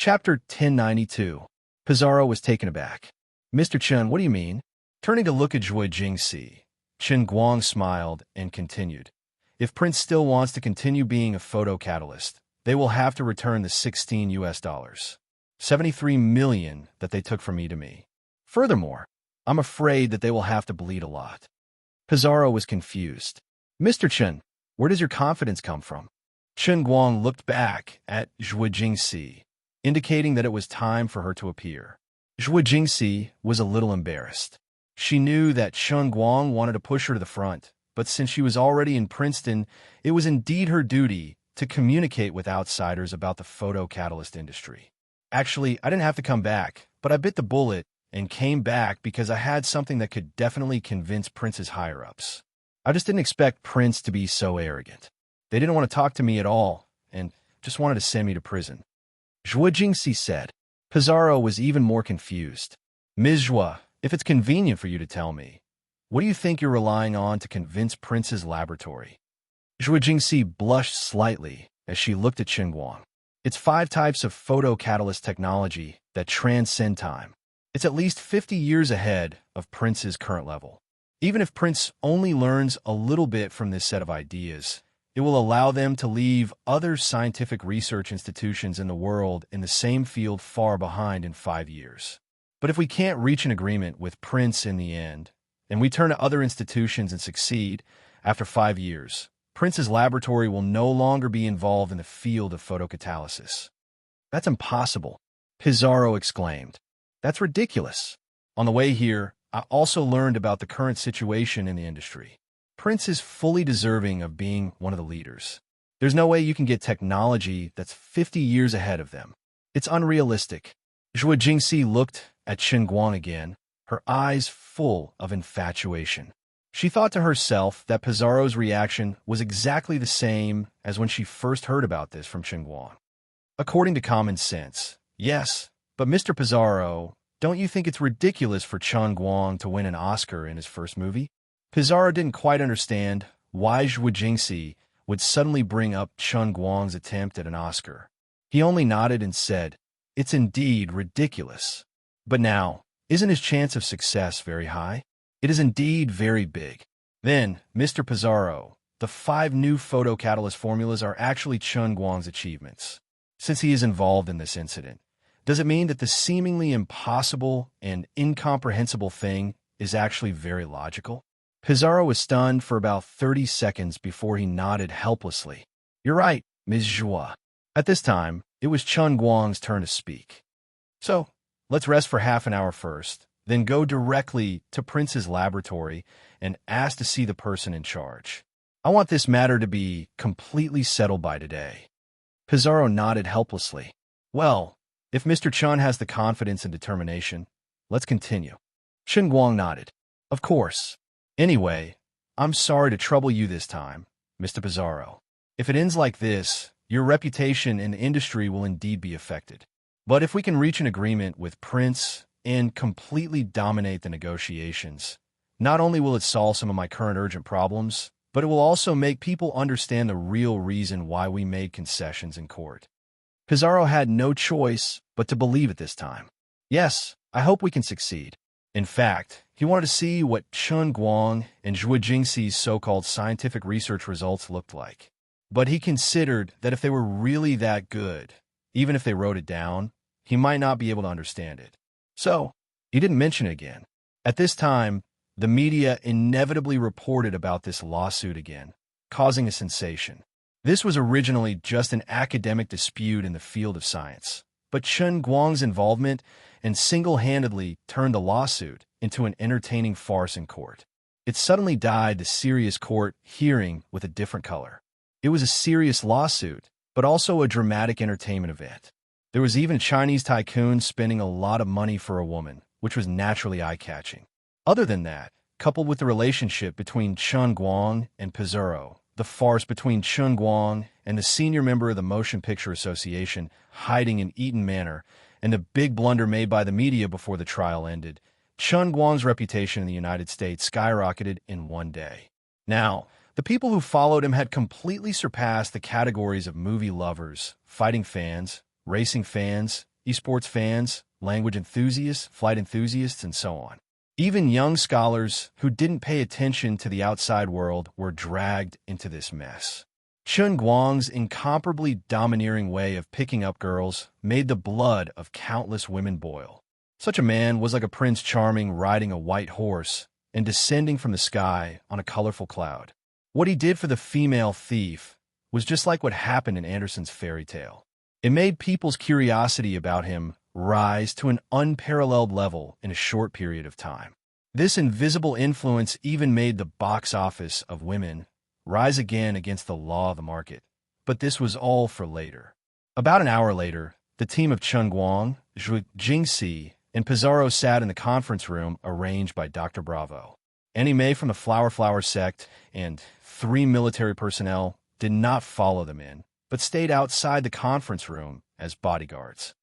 Chapter 1092. Pizarro was taken aback. Mr. Chen, what do you mean? Turning to look at Zhuo Jingxi, Chen Guang smiled and continued. If Prince still wants to continue being a photo catalyst, they will have to return the $16 73 million that they took from me to me. Furthermore, I'm afraid that they will have to bleed a lot. Pizarro was confused. Mr. Chen, where does your confidence come from? Chen Guang looked back at Zhuo Jingxi, indicating that it was time for her to appear. Zhuo Jingxi was a little embarrassed. She knew that Chen Guang wanted to push her to the front, but since she was already in Princeton, it was indeed her duty to communicate with outsiders about the photo catalyst industry. Actually, I didn't have to come back, but I bit the bullet and came back because I had something that could definitely convince Prince's higher-ups. I just didn't expect Prince to be so arrogant. They didn't want to talk to me at all, and just wanted to send me to prison. Zhuo Jingxi said. Pizarro was even more confused. Ms. Zhuo, if it's convenient for you to tell me, what do you think you're relying on to convince Prince's laboratory? Zhuo Jingxi blushed slightly as she looked at Chen Guang. It's 5 types of photocatalyst technology that transcend time. It's at least 50 years ahead of Prince's current level. Even if Prince only learns a little bit from this set of ideas, it will allow them to leave other scientific research institutions in the world in the same field far behind in 5 years. But if we can't reach an agreement with Prince in the end, and we turn to other institutions and succeed, after 5 years, Prince's laboratory will no longer be involved in the field of photocatalysis. That's impossible, Pizarro exclaimed. That's ridiculous. On the way here, I also learned about the current situation in the industry. Prince is fully deserving of being one of the leaders. There's no way you can get technology that's 50 years ahead of them. It's unrealistic. Zhuo Jingxi looked at Chen Guang again, her eyes full of infatuation. She thought to herself that Pizarro's reaction was exactly the same as when she first heard about this from Chen Guang. According to common sense, yes, but Mr. Pizarro, don't you think it's ridiculous for Chen Guang to win an Oscar in his first movie? Pizarro didn't quite understand why Zhuo Jingxi would suddenly bring up Chen Guang's attempt at an Oscar. He only nodded and said, "It's indeed ridiculous. But now, isn't his chance of success very high? It is indeed very big." Then, Mr. Pizarro, the 5 new photocatalyst formulas are actually Chen Guang's achievements. Since he is involved in this incident, does it mean that the seemingly impossible and incomprehensible thing is actually very logical? Pizarro was stunned for about 30 seconds before he nodded helplessly. "You're right, Ms. Zhuo." At this time, it was Chen Guang's turn to speak. "So, let's rest for half an hour first, then go directly to Prince's laboratory and ask to see the person in charge. I want this matter to be completely settled by today." Pizarro nodded helplessly. "Well, if Mr. Chen has the confidence and determination, let's continue." Chen Guang nodded. "Of course. Anyway, I'm sorry to trouble you this time, Mr. Pizarro. If it ends like this, your reputation in the industry will indeed be affected. But if we can reach an agreement with Prince and completely dominate the negotiations, not only will it solve some of my current urgent problems, but it will also make people understand the real reason why we made concessions in court." Pizarro had no choice but to believe at this time. Yes, I hope we can succeed. In fact, he wanted to see what Chen Guang and Zhuo Jingxi's so-called scientific research results looked like. But he considered that if they were really that good, even if they wrote it down, he might not be able to understand it. So, he didn't mention it again. At this time, the media inevitably reported about this lawsuit again, causing a sensation. This was originally just an academic dispute in the field of science, but Chen Guang's involvement and single-handedly turned the lawsuit into an entertaining farce in court. It suddenly dyed the serious court hearing with a different color. It was a serious lawsuit, but also a dramatic entertainment event. There was even a Chinese tycoon spending a lot of money for a woman, which was naturally eye-catching. Other than that, coupled with the relationship between Chen Guang and Pizarro, the farce between Chen Guang and the senior member of the Motion Picture Association hiding in Eaton Manor, and the big blunder made by the media before the trial ended, Chen Guang's reputation in the United States skyrocketed in one day. Now, the people who followed him had completely surpassed the categories of movie lovers, fighting fans, racing fans, esports fans, language enthusiasts, flight enthusiasts, and so on. Even young scholars who didn't pay attention to the outside world were dragged into this mess. Chen Guang's incomparably domineering way of picking up girls made the blood of countless women boil. Such a man was like a Prince Charming riding a white horse and descending from the sky on a colorful cloud. What he did for the female thief was just like what happened in Andersen's fairy tale. It made people's curiosity about him rise to an unparalleled level in a short period of time. This invisible influence even made the box office of Women rise again against the law of the market. But this was all for later. About an hour later, the team of Chen Guang, Zhu Jingxi, and Pizarro sat in the conference room arranged by Dr. Bravo. Annie Mae from the Flower sect and 3 military personnel did not follow them in, but stayed outside the conference room as bodyguards.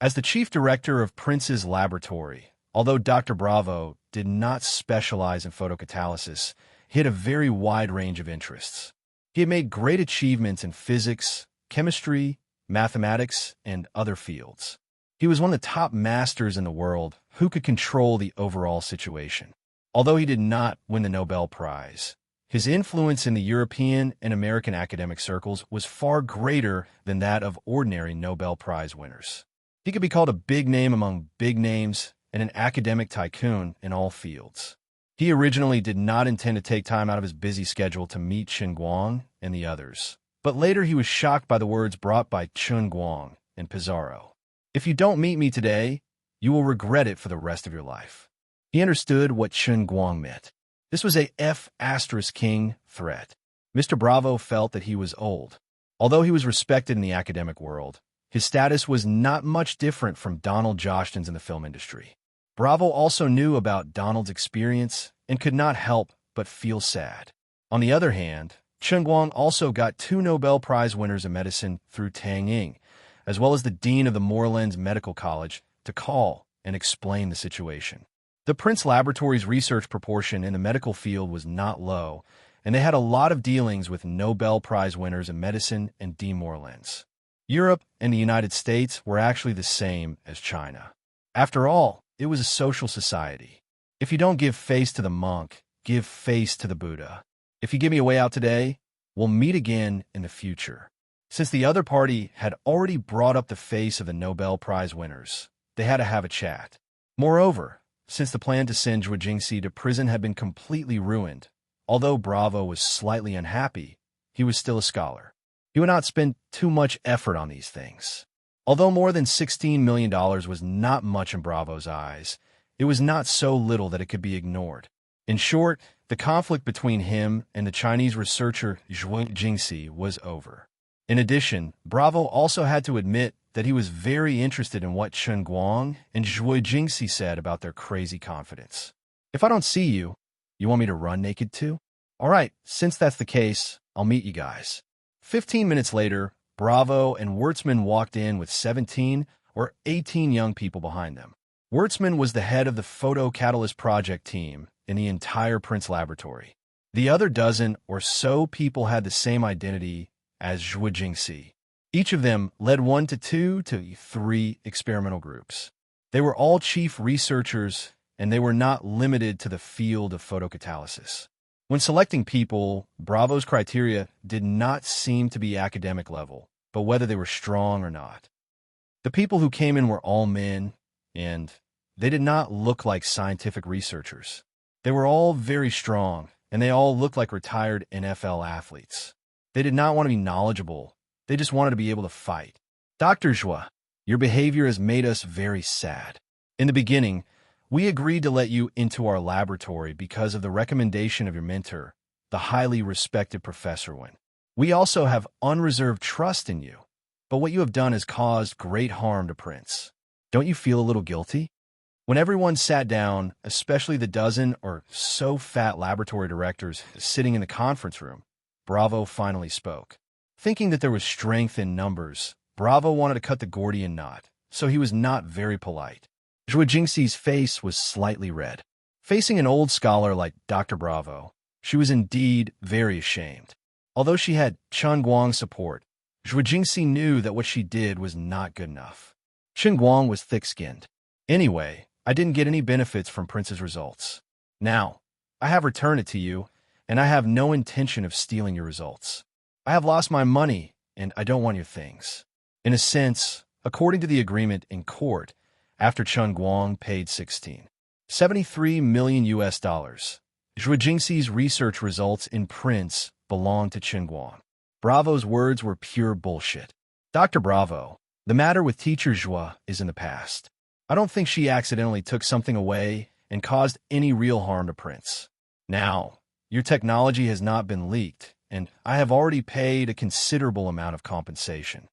As the chief director of Prince's laboratory, although Dr. Bravo did not specialize in photocatalysis, he had a very wide range of interests. He had made great achievements in physics, chemistry, mathematics, and other fields. He was one of the top masters in the world who could control the overall situation. Although he did not win the Nobel Prize, his influence in the European and American academic circles was far greater than that of ordinary Nobel Prize winners. He could be called a big name among big names and an academic tycoon in all fields. He originally did not intend to take time out of his busy schedule to meet Chen Guang and the others, but later he was shocked by the words brought by Chen Guang and Pizarro. "If you don't meet me today, you will regret it for the rest of your life." He understood what Chen Guang meant. This was a F*** threat. Mr. Bravo felt that he was old. Although he was respected in the academic world, his status was not much different from Donald Jostin's in the film industry. Bravo also knew about Donald's experience and could not help but feel sad. On the other hand, Chen Guang also got 2 Nobel Prize winners in medicine through Tang Ying, as well as the dean of the Moorlands Medical College, to call and explain the situation. The Prince Laboratories research proportion in the medical field was not low, and they had a lot of dealings with Nobel Prize winners in medicine and Dean Moorlands. Europe and the United States were actually the same as China. After all, it was a social society. If you don't give face to the monk, give face to the Buddha. If you give me a way out today, we'll meet again in the future. Since the other party had already brought up the face of the Nobel Prize winners, they had to have a chat. Moreover, since the plan to send Zhu Jingxi to prison had been completely ruined, although Bravo was slightly unhappy, he was still a scholar. He would not spend too much effort on these things. Although more than $16 million was not much in Bravo's eyes, it was not so little that it could be ignored. In short, the conflict between him and the Chinese researcher Zhu Jingxi was over. In addition, Bravo also had to admit that he was very interested in what Chen Guang and Zhu Jingxi said about their crazy confidence. "If I don't see you, you want me to run naked too? All right, since that's the case, I'll meet you guys." 15 minutes later, Bravo and Wertzman walked in with 17 or 18 young people behind them. Wertzman was the head of the photocatalyst project team in the entire Prince Laboratory. The other dozen or so people had the same identity as Zhu Jingxi. Each of them led 1 to 2 to 3 experimental groups. They were all chief researchers, and they were not limited to the field of photocatalysis. When selecting people, Bravo's criteria did not seem to be academic level, but whether they were strong or not. The people who came in were all men, and they did not look like scientific researchers. They were all very strong, and they all looked like retired NFL athletes. They did not want to be knowledgeable. They just wanted to be able to fight. "Dr. Zhua, your behavior has made us very sad. In the beginning, we agreed to let you into our laboratory because of the recommendation of your mentor, the highly respected Professor Wen. We also have unreserved trust in you, but what you have done has caused great harm to Prince. Don't you feel a little guilty?" When everyone sat down, especially the dozen or so fat laboratory directors sitting in the conference room, Bravo finally spoke. Thinking that there was strength in numbers, Bravo wanted to cut the Gordian knot, so he was not very polite. Zhu Jingxi's face was slightly red. Facing an old scholar like Dr. Bravo, she was indeed very ashamed. Although she had Chen Guang's support, Zhu Jingxi knew that what she did was not good enough. Chen Guang was thick-skinned. Anyway, I didn't get any benefits from Prince's results. Now, I have returned it to you, and I have no intention of stealing your results. I have lost my money, and I don't want your things. In a sense, according to the agreement in court, after Chen Guang paid 73 million US dollars, Zhuo Jingxi's research results in Prince belonged to Chen Guang. Bravo's words were pure bullshit. Dr. Bravo, the matter with teacher Zhuo is in the past. I don't think she accidentally took something away and caused any real harm to Prince. Now, your technology has not been leaked, and I have already paid a considerable amount of compensation.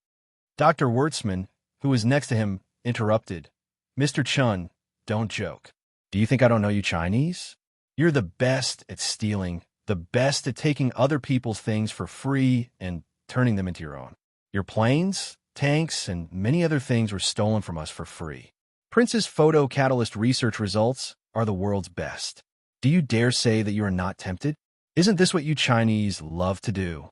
Dr. Wertzman, who was next to him, interrupted. Mr. Chun, don't joke. Do you think I don't know you Chinese? You're the best at stealing, the best at taking other people's things for free and turning them into your own. Your planes, tanks, and many other things were stolen from us for free. Prince's photo catalyst research results are the world's best. Do you dare say that you are not tempted? Isn't this what you Chinese love to do?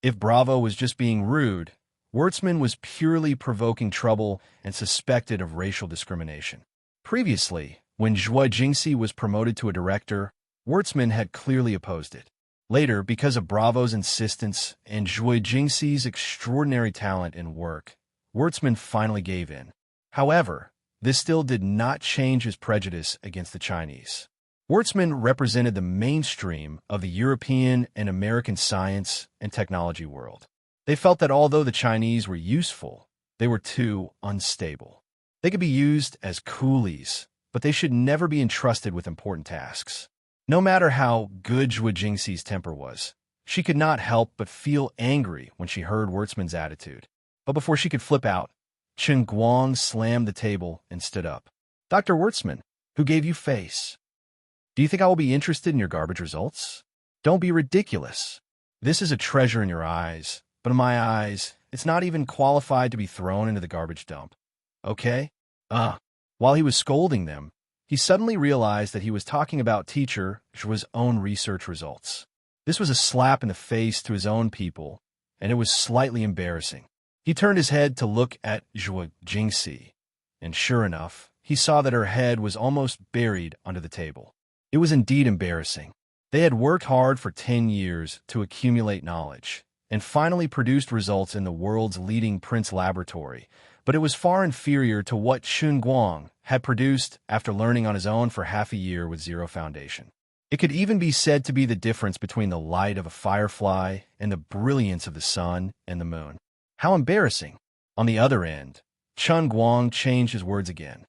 If Bravo was just being rude, Wertzman was purely provoking trouble and suspected of racial discrimination. Previously, when Zhuo Jingxi was promoted to a director, Wertzman had clearly opposed it. Later, because of Bravo's insistence and Zhuo Jingxi's extraordinary talent and work, Wertzman finally gave in. However, this still did not change his prejudice against the Chinese. Wertzman represented the mainstream of the European and American science and technology world. They felt that although the Chinese were useful, they were too unstable. They could be used as coolies, but they should never be entrusted with important tasks. No matter how good Zhuo Jingxi's temper was, she could not help but feel angry when she heard Wertzman's attitude. But before she could flip out, Chen Guang slammed the table and stood up. Dr. Wertzman, who gave you face? Do you think I will be interested in your garbage results? Don't be ridiculous. This is a treasure in your eyes, but in my eyes, it's not even qualified to be thrown into the garbage dump. Okay? While he was scolding them, he suddenly realized that he was talking about teacher Zhuo's own research results. This was a slap in the face to his own people, and it was slightly embarrassing. He turned his head to look at Zhuo Jingxi, and sure enough, he saw that her head was almost buried under the table. It was indeed embarrassing. They had worked hard for 10 years to accumulate knowledge, and finally produced results in the world's leading Prince laboratory, but it was far inferior to what Chen Guang had produced after learning on his own for half a year with zero foundation. It could even be said to be the difference between the light of a firefly and the brilliance of the sun and the moon. How embarrassing! On the other end, Chen Guang changed his words again.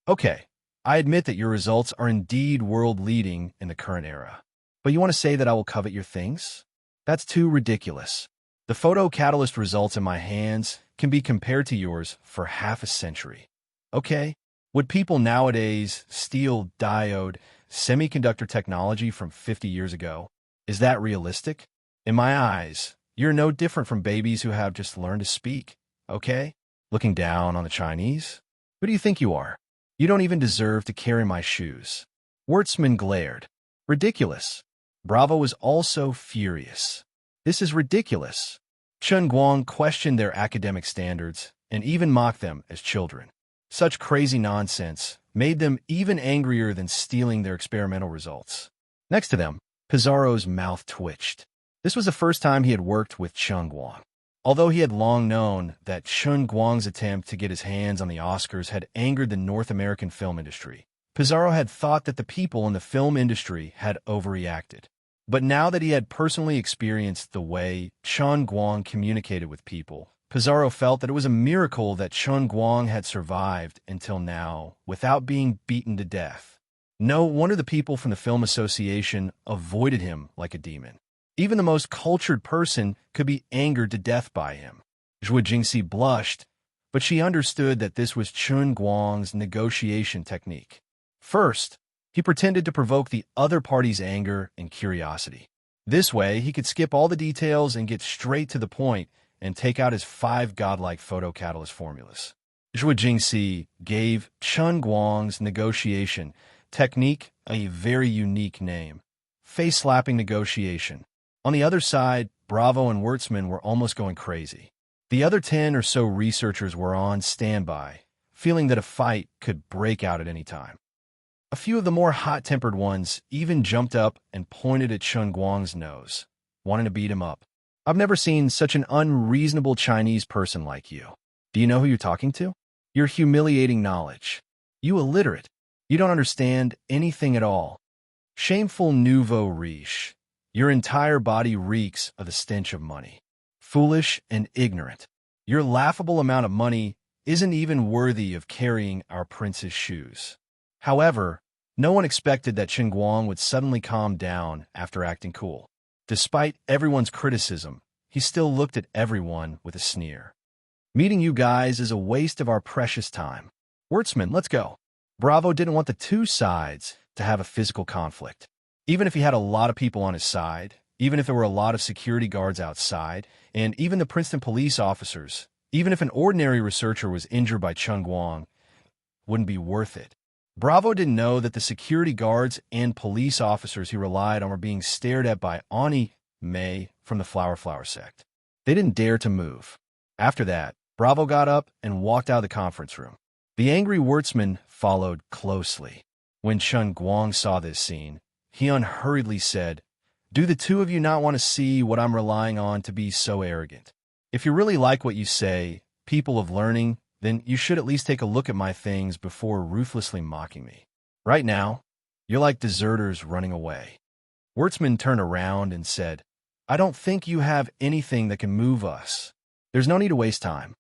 Okay, I admit that your results are indeed world-leading in the current era. But you want to say that I will covet your things? That's too ridiculous. The photo-catalyst results in my hands can be compared to yours for half a century. Okay? Would people nowadays steal diode semiconductor technology from 50 years ago? Is that realistic? In my eyes, you're no different from babies who have just learned to speak. Okay? Looking down on the Chinese? Who do you think you are? You don't even deserve to carry my shoes. Wertzman glared. Ridiculous. Bravo was also furious. This is ridiculous. Chen Guang questioned their academic standards and even mocked them as children. Such crazy nonsense made them even angrier than stealing their experimental results. Next to them, Pizarro's mouth twitched. This was the first time he had worked with Chen Guang. Although he had long known that Chen Guang's attempt to get his hands on the Oscars had angered the North American film industry, Pizarro had thought that the people in the film industry had overreacted. But now that he had personally experienced the way Chen Guang communicated with people, Pizarro felt that it was a miracle that Chen Guang had survived until now without being beaten to death. No wonder the people from the Film Association avoided him like a demon. Even the most cultured person could be angered to death by him. Zhuo Jingxi blushed, but she understood that this was Chen Guang's negotiation technique. First, he pretended to provoke the other party's anger and curiosity. This way, he could skip all the details and get straight to the point and take out his 5 godlike photocatalyst formulas. Zhuo Jingxi gave Chen Guang's negotiation technique a very unique name, face-slapping negotiation. On the other side, Bravo and Wertzman were almost going crazy. The other 10 or so researchers were on standby, feeling that a fight could break out at any time. A few of the more hot-tempered ones even jumped up and pointed at Chen Guang's nose, wanting to beat him up. I've never seen such an unreasonable Chinese person like you. Do you know who you're talking to? Your humiliating knowledge. You illiterate. You don't understand anything at all. Shameful nouveau riche. Your entire body reeks of the stench of money. Foolish and ignorant. Your laughable amount of money isn't even worthy of carrying our prince's shoes. However, no one expected that Chen Guang would suddenly calm down after acting cool. Despite everyone's criticism, he still looked at everyone with a sneer. Meeting you guys is a waste of our precious time. Wordsman, let's go. Bravo didn't want the two sides to have a physical conflict. Even if he had a lot of people on his side, even if there were a lot of security guards outside, and even the Princeton police officers, even if an ordinary researcher was injured by Chen Guang, wouldn't be worth it. Bravo didn't know that the security guards and police officers he relied on were being stared at by Ani Mei from the Flower sect. They didn't dare to move. After that, Bravo got up and walked out of the conference room. The angry Wurtzman followed closely. When Chen Guang saw this scene, he unhurriedly said, "Do the two of you not want to see what I'm relying on to be so arrogant? If you really like what you say, people of learning, then you should at least take a look at my things before ruthlessly mocking me. Right now, you're like deserters running away." Wurtzman turned around and said, "I don't think you have anything that can move us. There's no need to waste time."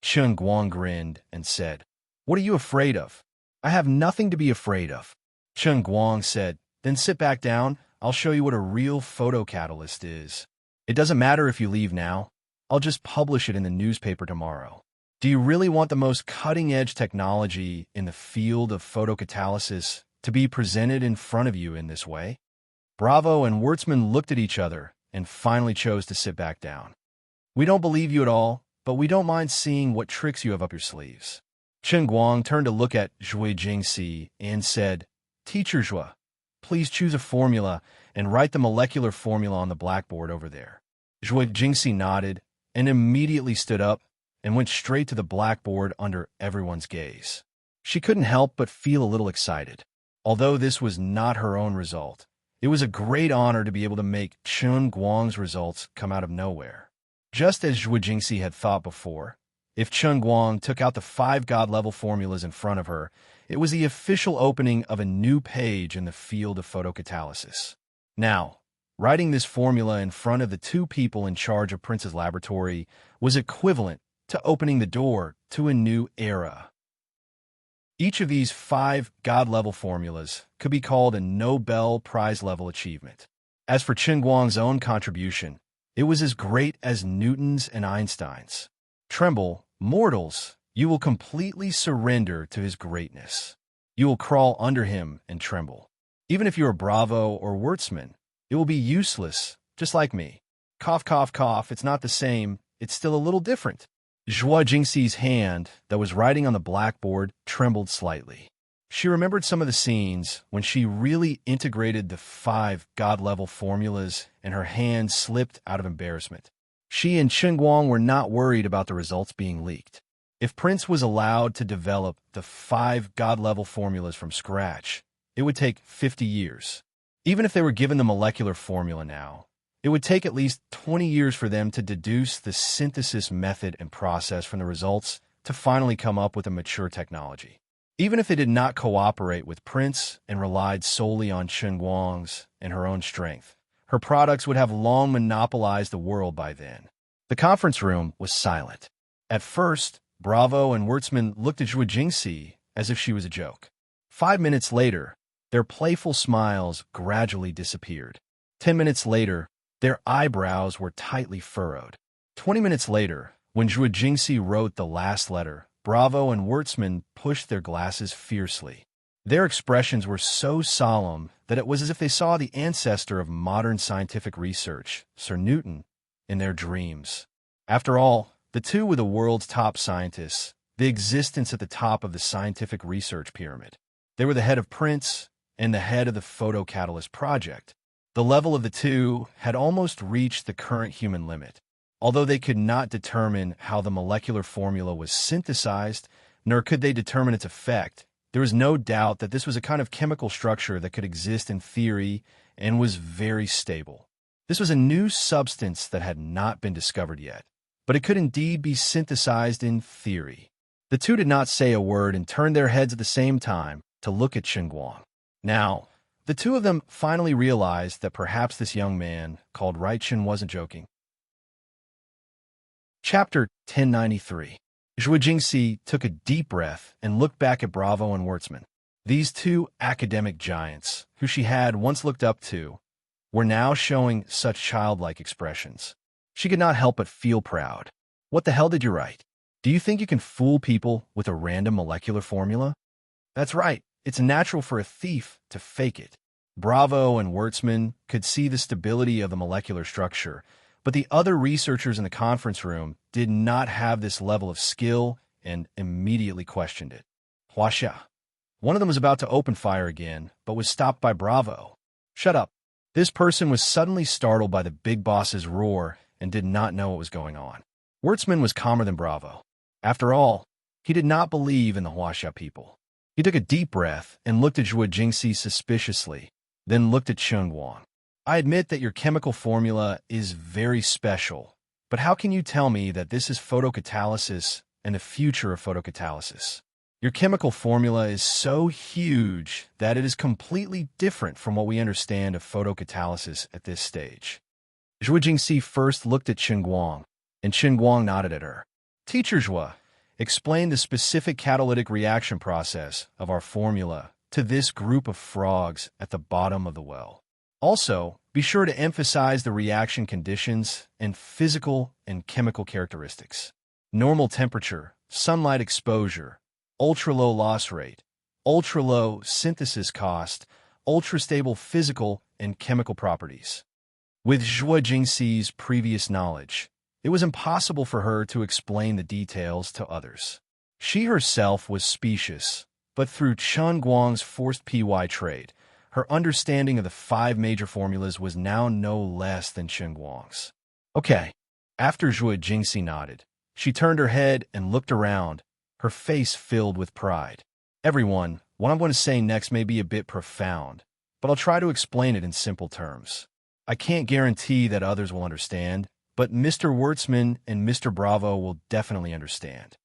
Chen Guang grinned and said, "What are you afraid of?" "I have nothing to be afraid of." Chen Guang said, "Then sit back down. I'll show you what a real photocatalyst is. It doesn't matter if you leave now. I'll just publish it in the newspaper tomorrow. Do you really want the most cutting-edge technology in the field of photocatalysis to be presented in front of you in this way?" Bravo and Wurtzman looked at each other and finally chose to sit back down. "We don't believe you at all, but we don't mind seeing what tricks you have up your sleeves." Chen Guang turned to look at Zhui Jingxi and said, "Teacher Zhui, please choose a formula and write the molecular formula on the blackboard over there." Zhui Jingxi nodded and immediately stood up and went straight to the blackboard under everyone's gaze. She couldn't help but feel a little excited. Although this was not her own result, it was a great honor to be able to make Chen Guang's results come out of nowhere. Just as Zhui Jingxi had thought before, if Chen Guang took out the 5 god-level formulas in front of her, it was the official opening of a new page in the field of photocatalysis. Now, writing this formula in front of the 2 people in charge of Prince's laboratory was equivalent to opening the door to a new era. Each of these 5 god-level formulas could be called a Nobel Prize-level achievement. As for Chen Guang's own contribution, it was as great as Newton's and Einstein's. Tremble, mortals, you will completely surrender to his greatness. You will crawl under him and tremble. Even if you are Bravo or Wurtzman, it will be useless, just like me. Cough, cough, cough, it's not the same, it's still a little different. Zhui Jingxi's hand that was writing on the blackboard trembled slightly. She remembered some of the scenes when she really integrated the 5 god-level formulas and her hand slipped out of embarrassment. She and Chen Guang were not worried about the results being leaked. If Prince was allowed to develop the 5 god-level formulas from scratch, it would take 50 years. Even if they were given the molecular formula now, it would take at least 20 years for them to deduce the synthesis method and process from the results to finally come up with a mature technology. Even if they did not cooperate with Prince and relied solely on Chen Guang's and her own strength, her products would have long monopolized the world by then. The conference room was silent. At first, Bravo and Wurtzman looked at Zhui Jingxi as if she was a joke. 5 minutes later, their playful smiles gradually disappeared. 10 minutes later, their eyebrows were tightly furrowed. 20 minutes later, when Zhui Jingxi wrote the last letter, Bravo and Wurtzman pushed their glasses fiercely. Their expressions were so solemn that it was as if they saw the ancestor of modern scientific research, Sir Newton, in their dreams. After all, the two were the world's top scientists, the existence at the top of the scientific research pyramid. They were the head of Prince and the head of the photocatalyst project. The level of the two had almost reached the current human limit. Although they could not determine how the molecular formula was synthesized, nor could they determine its effect. There was no doubt that this was a kind of chemical structure that could exist in theory and was very stable. This was a new substance that had not been discovered yet, but it could indeed be synthesized in theory. The two did not say a word and turned their heads at the same time to look at Guang. Now, the two of them finally realized that perhaps this young man called Chen wasn't joking. Chapter 1093. Zhuo Jingxi took a deep breath and looked back at Bravo and Wurtzman. These two academic giants, who she had once looked up to, were now showing such childlike expressions. She could not help but feel proud. What the hell did you write? Do you think you can fool people with a random molecular formula? That's right. It's natural for a thief to fake it. Bravo and Wurtzman could see the stability of the molecular structure, but the other researchers in the conference room did not have this level of skill and immediately questioned it. Huaxia. One of them was about to open fire again, but was stopped by Bravo. Shut up. This person was suddenly startled by the big boss's roar and did not know what was going on. Wurtzman was calmer than Bravo. After all, he did not believe in the Huaxia people. He took a deep breath and looked at Zhuo Jingxi suspiciously, then looked at Guang. I admit that your chemical formula is very special, but how can you tell me that this is photocatalysis and the future of photocatalysis? Your chemical formula is so huge that it is completely different from what we understand of photocatalysis at this stage. Zhuo Jingxi first looked at Guang, and Guang nodded at her. Teacher Zhuo, explain the specific catalytic reaction process of our formula to this group of frogs at the bottom of the well. Also, be sure to emphasize the reaction conditions and physical and chemical characteristics. Normal temperature, sunlight exposure, ultra-low loss rate, ultra-low synthesis cost, ultra-stable physical and chemical properties. With Zhuo Jingxi's previous knowledge, it was impossible for her to explain the details to others. She herself was specious, but through Guang's forced PY trade, her understanding of the 5 major formulas was now no less than Guang's. Okay. After Zhuo Jingxi nodded, she turned her head and looked around, her face filled with pride. Everyone, what I'm going to say next may be a bit profound, but I'll try to explain it in simple terms. I can't guarantee that others will understand, but Mr. Wurtzman and Mr. Bravo will definitely understand.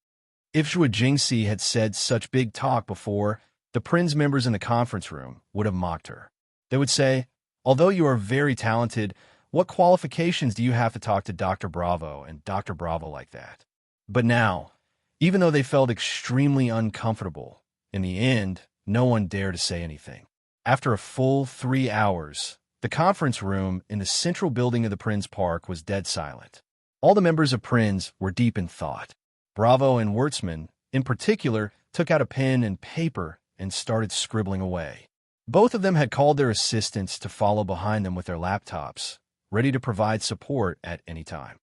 If Zhuo Jingxi had said such big talk before, the Prin's members in the conference room would have mocked her. They would say, although you are very talented, what qualifications do you have to talk to Dr. Bravo and Dr. Bravo like that? But now, even though they felt extremely uncomfortable, in the end, no one dared to say anything. After a full 3 hours, the conference room in the central building of the Prin's Park was dead silent. All the members of Prin's were deep in thought. Bravo and Wurtzman, in particular, took out a pen and paper and started scribbling away. Both of them had called their assistants to follow behind them with their laptops, ready to provide support at any time.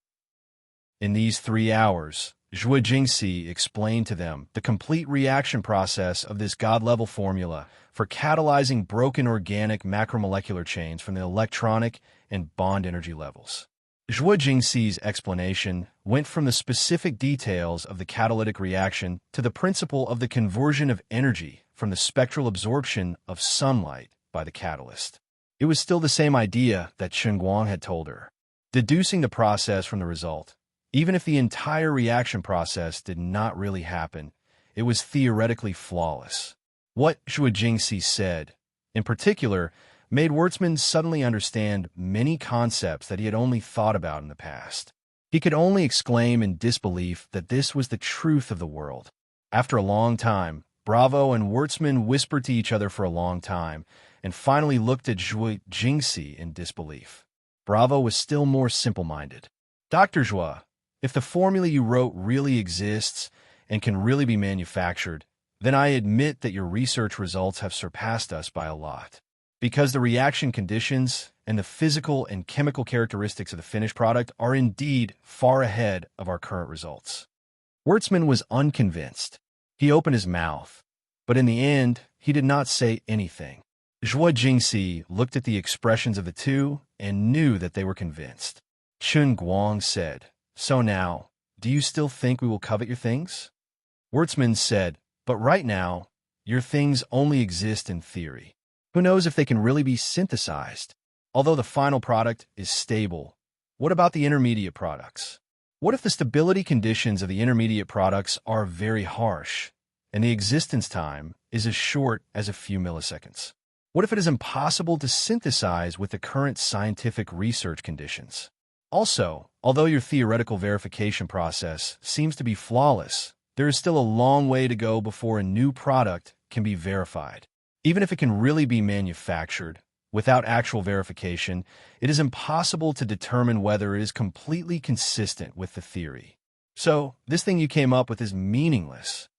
In these 3 hours, Zhuo Jingxi explained to them the complete reaction process of this god-level formula for catalyzing broken organic macromolecular chains from the electronic and bond energy levels. Zhuo Jingxi's explanation went from the specific details of the catalytic reaction to the principle of the conversion of energy from the spectral absorption of sunlight by the catalyst. It was still the same idea that Guang had told her, deducing the process from the result. Even if the entire reaction process did not really happen, it was theoretically flawless. What Zhuo Jingxi said, in particular, made Wurtzman suddenly understand many concepts that he had only thought about in the past. He could only exclaim in disbelief that this was the truth of the world. After a long time, Bravo and Wurtzman whispered to each other for a long time, and finally looked at Zhuo Jingxi in disbelief. Bravo was still more simple-minded. Dr. Zhuo, if the formula you wrote really exists and can really be manufactured, then I admit that your research results have surpassed us by a lot. Because the reaction conditions and the physical and chemical characteristics of the finished product are indeed far ahead of our current results. Wurtzman was unconvinced. He opened his mouth, but in the end, he did not say anything. Zhuo Jingxi looked at the expressions of the two and knew that they were convinced. Guang said, "So now, do you still think we will covet your things?" Wertzman said, but right now, your things only exist in theory. Who knows if they can really be synthesized? Although the final product is stable, what about the intermediate products? What if the stability conditions of the intermediate products are very harsh, and the existence time is as short as a few milliseconds? What if it is impossible to synthesize with the current scientific research conditions? Also, although your theoretical verification process seems to be flawless, there is still a long way to go before a new product can be verified. Even if it can really be manufactured, without actual verification, it is impossible to determine whether it is completely consistent with the theory. So, this thing you came up with is meaningless.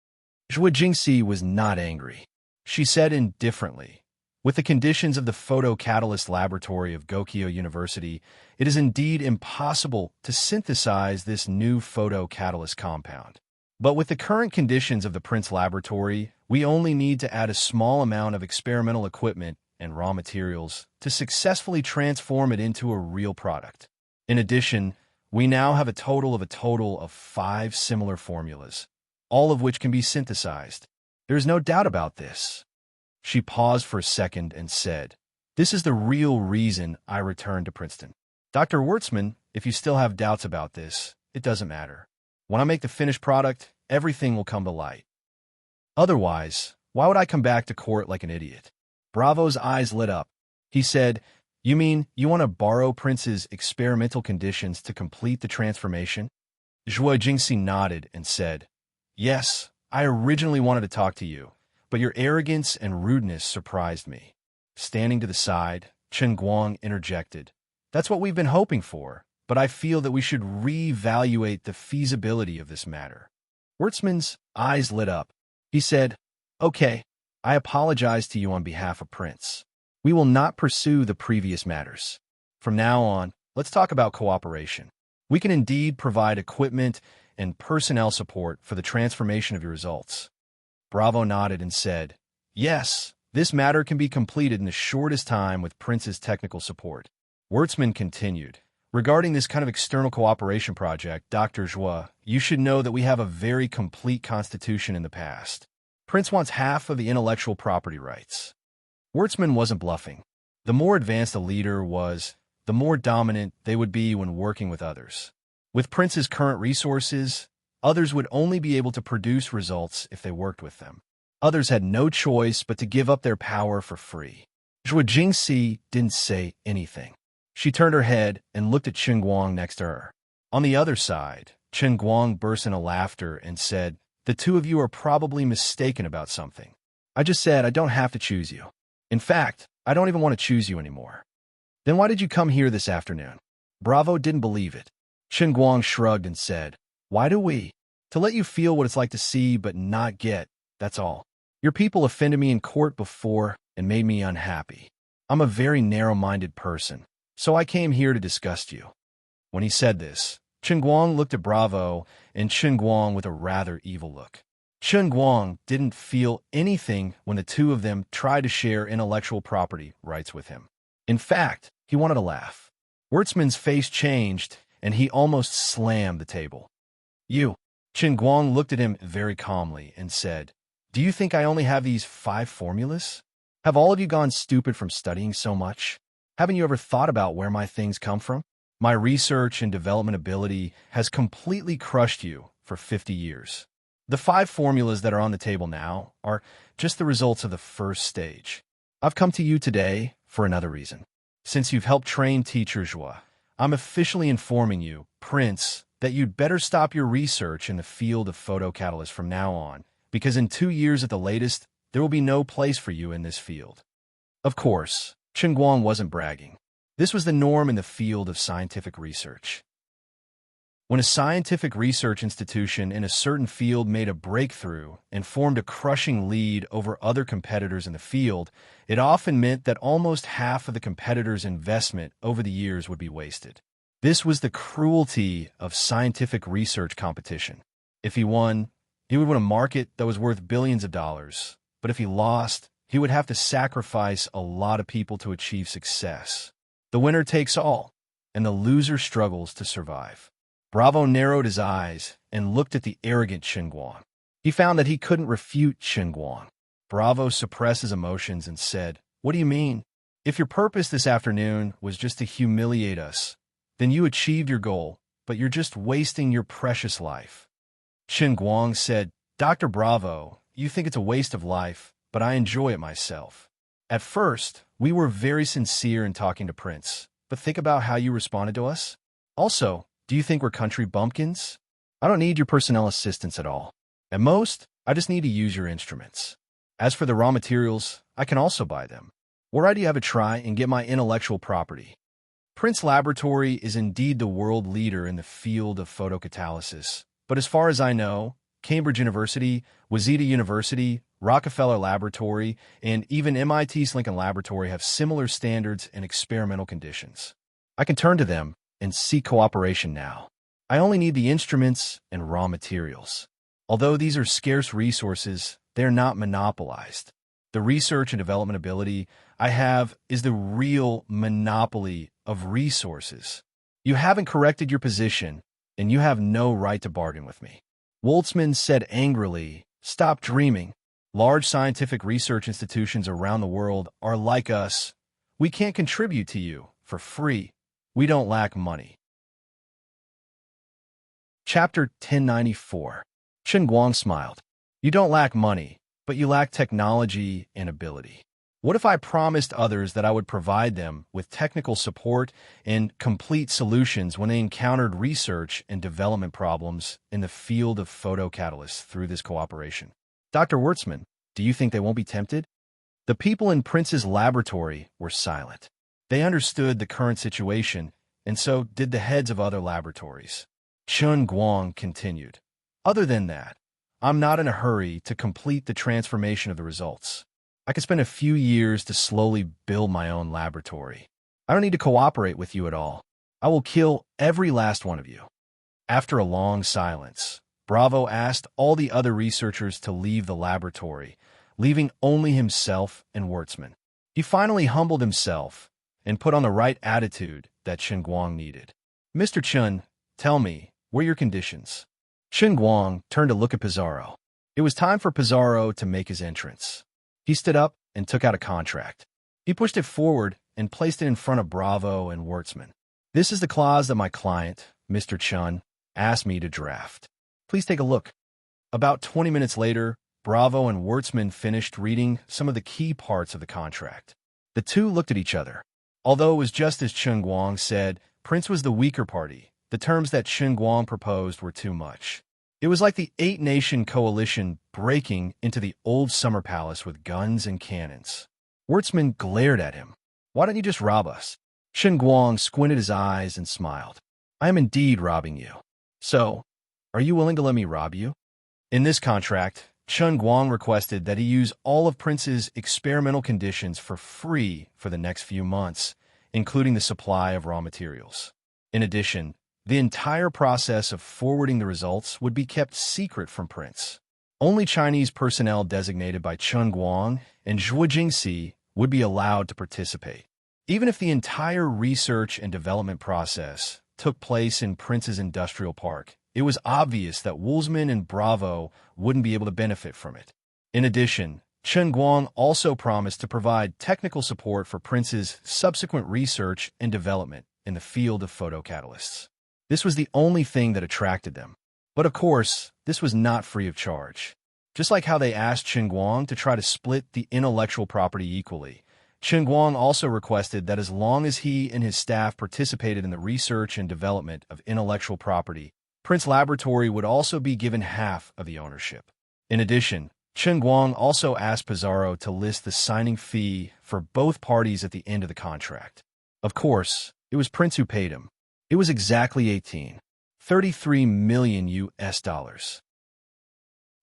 Zhuo Jingxi was not angry. She said indifferently, with the conditions of the photocatalyst laboratory of Gokyo University, it is indeed impossible to synthesize this new photocatalyst compound. But with the current conditions of the Prince laboratory, we only need to add a small amount of experimental equipment and raw materials to successfully transform it into a real product. In addition, we now have a total of 5 similar formulas, all of which can be synthesized. There is no doubt about this. She paused for a second and said, this is the real reason I returned to Princeton. Dr. Wertzman, if you still have doubts about this, it doesn't matter. When I make the finished product, everything will come to light. Otherwise, why would I come back to court like an idiot? Bravo's eyes lit up. He said, you mean you want to borrow Prince's experimental conditions to complete the transformation? Zhuo Jingxi nodded and said, yes, I originally wanted to talk to you, but your arrogance and rudeness surprised me. Standing to the side, Chen Guang interjected, that's what we've been hoping for, but I feel that we should reevaluate the feasibility of this matter. Wertzman's eyes lit up. He said, okay, I apologize to you on behalf of Prince. We will not pursue the previous matters. From now on, let's talk about cooperation. We can indeed provide equipment and personnel support for the transformation of your results. Bravo nodded and said, yes, this matter can be completed in the shortest time with Prince's technical support. Wertzman continued, regarding this kind of external cooperation project, Dr. Zhuo, you should know that we have a very complete constitution in the past. Prince wants half of the intellectual property rights. Wertzman wasn't bluffing. The more advanced a leader was, the more dominant they would be when working with others. With Prince's current resources, others would only be able to produce results if they worked with them. Others had no choice but to give up their power for free. Zhuo Jingxi didn't say anything. She turned her head and looked at Chen Guang next to her. On the other side, Chen Guang burst into laughter and said, the two of you are probably mistaken about something. I just said I don't have to choose you. In fact, I don't even want to choose you anymore. Then why did you come here this afternoon? Bravo didn't believe it. Chen Guang shrugged and said, why do we? To let you feel what it's like to see but not get, that's all. Your people offended me in court before and made me unhappy. I'm a very narrow-minded person, so I came here to disgust you. When he said this, Chen Guang looked at Bravo and Chen Guang with a rather evil look. Chen Guang didn't feel anything when the two of them tried to share intellectual property rights with him. In fact, he wanted to laugh. Wertzman's face changed, and he almost slammed the table. You. Chen Guang looked at him very calmly and said, do you think I only have these 5 formulas? Have all of you gone stupid from studying so much? Haven't you ever thought about where my things come from? My research and development ability has completely crushed you for 50 years. The 5 formulas that are on the table now are just the results of the first stage. I've come to you today for another reason. Since you've helped train teacher Zhuo, I'm officially informing you, Prince, that you'd better stop your research in the field of photocatalysts from now on, because in 2 years at the latest, there will be no place for you in this field. Of course, Chen Guang wasn't bragging. This was the norm in the field of scientific research. When a scientific research institution in a certain field made a breakthrough and formed a crushing lead over other competitors in the field, it often meant that almost half of the competitor's investment over the years would be wasted. This was the cruelty of scientific research competition. If he won, he would win a market that was worth billions of dollars. But if he lost, he would have to sacrifice a lot of people to achieve success. The winner takes all, and the loser struggles to survive. Bravo narrowed his eyes and looked at the arrogant Chen Guang. He found that he couldn't refute Chen Guang. Bravo suppressed his emotions and said, "What do you mean? If your purpose this afternoon was just to humiliate us, then you achieved your goal, but you're just wasting your precious life." Chen Guang said, "Dr. Bravo, you think it's a waste of life, but I enjoy it myself. At first, we were very sincere in talking to Prince, but think about how you responded to us. Also, do you think we're country bumpkins? I don't need your personnel assistance at all. At most, I just need to use your instruments. As for the raw materials, I can also buy them. Or I'd have a try and get my intellectual property." Prince Laboratory is indeed the world leader in the field of photocatalysis, but as far as I know, Cambridge University, Waseda University, Rockefeller Laboratory, and even MIT's Lincoln Laboratory have similar standards and experimental conditions. I can turn to them and seek cooperation now. I only need the instruments and raw materials. Although these are scarce resources, they are not monopolized. The research and development ability I have is the real monopoly of resources. You haven't corrected your position, and you have no right to bargain with me." Woltzman said angrily, "Stop dreaming. Large scientific research institutions around the world are like us. We can't contribute to you for free. We don't lack money." Chapter 1094. Chen Guang smiled. "You don't lack money, but you lack technology and ability. What if I promised others that I would provide them with technical support and complete solutions when they encountered research and development problems in the field of photocatalysts through this cooperation? Dr. Wertzman, do you think they won't be tempted?" The people in Prince's laboratory were silent. They understood the current situation, and so did the heads of other laboratories. Chen Guang continued, "Other than that, I'm not in a hurry to complete the transformation of the results. I could spend a few years to slowly build my own laboratory. I don't need to cooperate with you at all. I will kill every last one of you." After a long silence, Bravo asked all the other researchers to leave the laboratory, leaving only himself and Wertzman. He finally humbled himself and put on the right attitude that Chen Guang needed. "Mr. Chen, tell me, what are your conditions?" Chen Guang turned to look at Pizarro. It was time for Pizarro to make his entrance. He stood up and took out a contract. He pushed it forward and placed it in front of Bravo and Wertzman. "This is the clause that my client, Mr. Chen, asked me to draft. Please take a look." About 20 minutes later, Bravo and Wertzman finished reading some of the key parts of the contract. The two looked at each other. Although it was just as Chen Guang said, Prince was the weaker party. The terms that Chen Guang proposed were too much. It was like the eight-nation coalition breaking into the old summer palace with guns and cannons. Wertzman glared at him. "Why don't you just rob us?" Chen Guang squinted his eyes and smiled. "I am indeed robbing you. So, are you willing to let me rob you?" In this contract, Chen Guang requested that he use all of Prince's experimental conditions for free for the next few months, including the supply of raw materials. In addition, the entire process of forwarding the results would be kept secret from Prince. Only Chinese personnel designated by Chen Guang and Zhuo Jingxi would be allowed to participate. Even if the entire research and development process took place in Prince's industrial park, it was obvious that Woltzman and Bravo wouldn't be able to benefit from it. In addition, Chen Guang also promised to provide technical support for Prince's subsequent research and development in the field of photocatalysts. This was the only thing that attracted them. But of course, this was not free of charge. Just like how they asked Chen Guang to try to split the intellectual property equally, Chen Guang also requested that as long as he and his staff participated in the research and development of intellectual property, Prince Laboratory would also be given half of the ownership. In addition, Chen Guang also asked Pizarro to list the signing fee for both parties at the end of the contract. Of course, it was Prince who paid him. It was exactly 33 million US.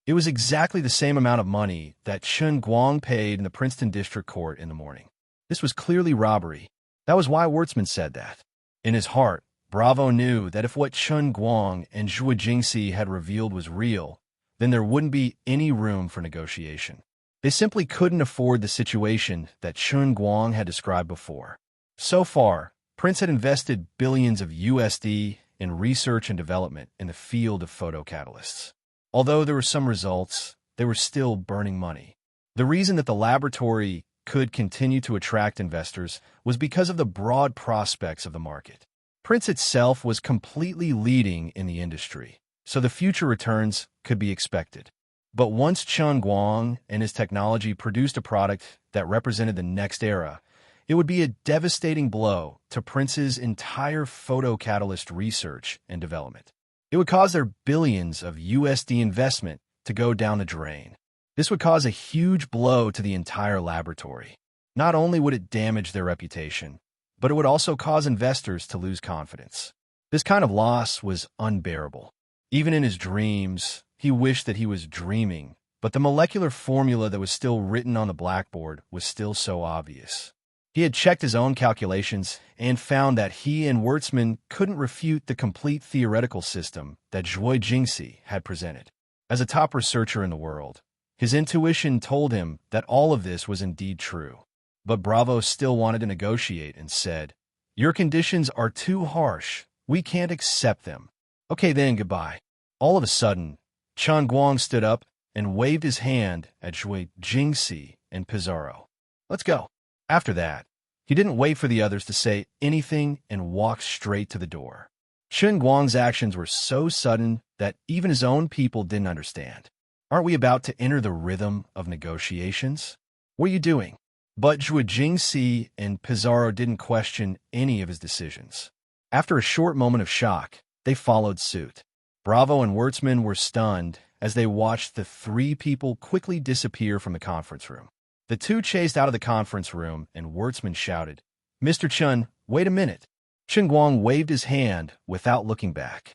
It was exactly the same amount of money that Chen Guang paid in the Princeton District Court in the morning. This was clearly robbery. That was why Wertzman said that. In his heart, Bravo knew that if what Chen Guang and Zhuo Jingxi had revealed was real, then there wouldn't be any room for negotiation. They simply couldn't afford the situation that Chen Guang had described before. So far, Prince had invested billions of USD in research and development in the field of photocatalysts. Although there were some results, they were still burning money. The reason that the laboratory could continue to attract investors was because of the broad prospects of the market. Prince itself was completely leading in the industry, so the future returns could be expected. But once Chen Guang and his technology produced a product that represented the next era, it would be a devastating blow to Prince's entire photocatalyst research and development. It would cause their billions of USD investment to go down the drain. This would cause a huge blow to the entire laboratory. Not only would it damage their reputation, but it would also cause investors to lose confidence. This kind of loss was unbearable. Even in his dreams, he wished that he was dreaming, but the molecular formula that was still written on the blackboard was still so obvious. He had checked his own calculations and found that he and Wertzman couldn't refute the complete theoretical system that Zhuo Jingxi had presented. As a top researcher in the world, his intuition told him that all of this was indeed true. But Bravo still wanted to negotiate and said, "Your conditions are too harsh. We can't accept them." "Okay then, goodbye." All of a sudden, Chen Guang stood up and waved his hand at Zhuo Jingxi and Pizarro. "Let's go." After that, he didn't wait for the others to say anything and walked straight to the door. Chen Guang's actions were so sudden that even his own people didn't understand. "Aren't we about to enter the rhythm of negotiations? What are you doing?" But Zhuo Jingxi and Pizarro didn't question any of his decisions. After a short moment of shock, they followed suit. Bravo and Wertzman were stunned as they watched the three people quickly disappear from the conference room. The two chased out of the conference room, and Wertzman shouted, "Mr. Chen, wait a minute." Chen Guang waved his hand without looking back.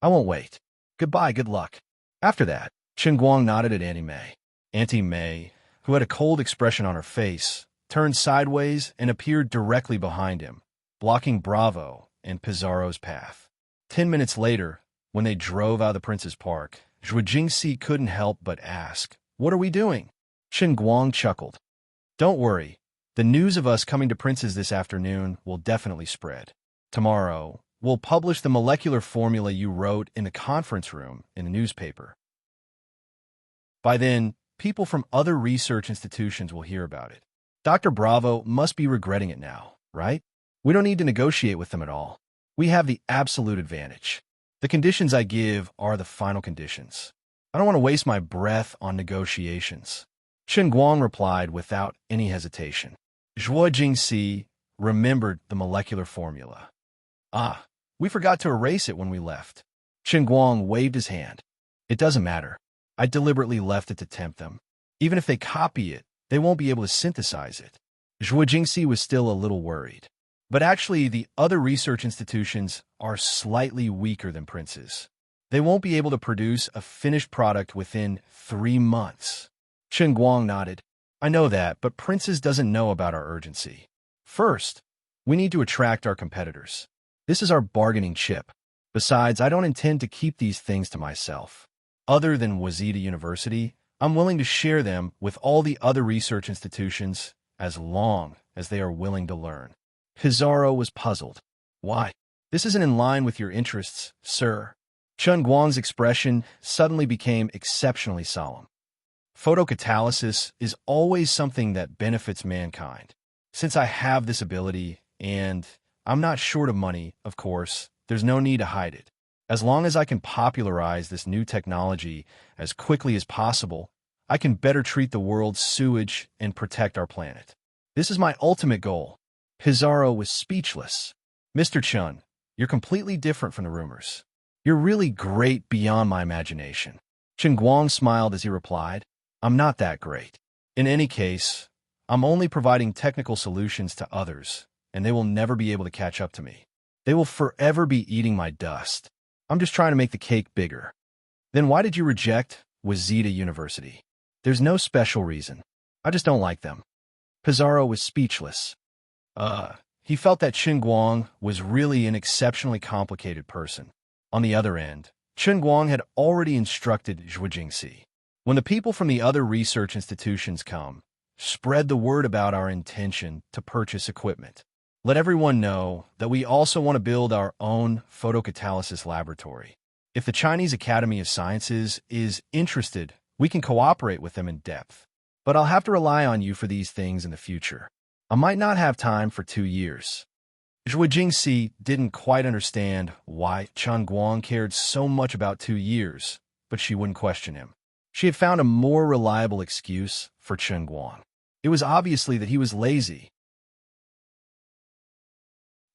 "I won't wait. Goodbye, good luck." After that, Chen Guang nodded at Auntie May. Auntie May, who had a cold expression on her face, turned sideways and appeared directly behind him, blocking Bravo and Pizarro's path. 10 minutes later, when they drove out of the Prince's Park, Zhuo Jingxi couldn't help but ask, "What are we doing?" Chen Guang chuckled. "Don't worry. The news of us coming to Prince's this afternoon will definitely spread. Tomorrow, we'll publish the molecular formula you wrote in the conference room in the newspaper. By then, people from other research institutions will hear about it. Dr. Bravo must be regretting it now, right? We don't need to negotiate with them at all. We have the absolute advantage. The conditions I give are the final conditions. I don't want to waste my breath on negotiations." Chen Guang replied without any hesitation. Zhuo Jingxi remembered the molecular formula. "Ah, we forgot to erase it when we left." Chen Guang waved his hand. "It doesn't matter. I deliberately left it to tempt them. Even if they copy it, they won't be able to synthesize it." Zhuo Jingxi was still a little worried. But actually, the other research institutions are slightly weaker than Prince's. They won't be able to produce a finished product within 3 months. Chen Guang nodded. "I know that, but Prince's doesn't know about our urgency. First, we need to attract our competitors. This is our bargaining chip. Besides, I don't intend to keep these things to myself. Other than Waseda University, I'm willing to share them with all the other research institutions as long as they are willing to learn." Pizarro was puzzled. "Why? This isn't in line with your interests, sir." Chen Guang's expression suddenly became exceptionally solemn. "Photocatalysis is always something that benefits mankind. Since I have this ability, and I'm not short of money, of course, there's no need to hide it. As long as I can popularize this new technology as quickly as possible, I can better treat the world's sewage and protect our planet. This is my ultimate goal." Pizarro was speechless. "Mr. Chen, you're completely different from the rumors. You're really great beyond my imagination." Chen Guang smiled as he replied, "I'm not that great. In any case, I'm only providing technical solutions to others, and they will never be able to catch up to me. They will forever be eating my dust. I'm just trying to make the cake bigger." "Then why did you reject Waseda University?" "There's no special reason. I just don't like them." Pizarro was speechless. He felt that Chen Guang was really an exceptionally complicated person. On the other end, Chen Guang had already instructed Zhuo Jingxi, "When the people from the other research institutions come, spread the word about our intention to purchase equipment. Let everyone know that we also want to build our own photocatalysis laboratory. If the Chinese Academy of Sciences is interested, we can cooperate with them in depth. But I'll have to rely on you for these things in the future. I might not have time for 2 years. Zhuo Jingxi didn't quite understand why Chen Guang cared so much about 2 years, but she wouldn't question him. She had found a more reliable excuse for Chen Guang. It was obviously that he was lazy.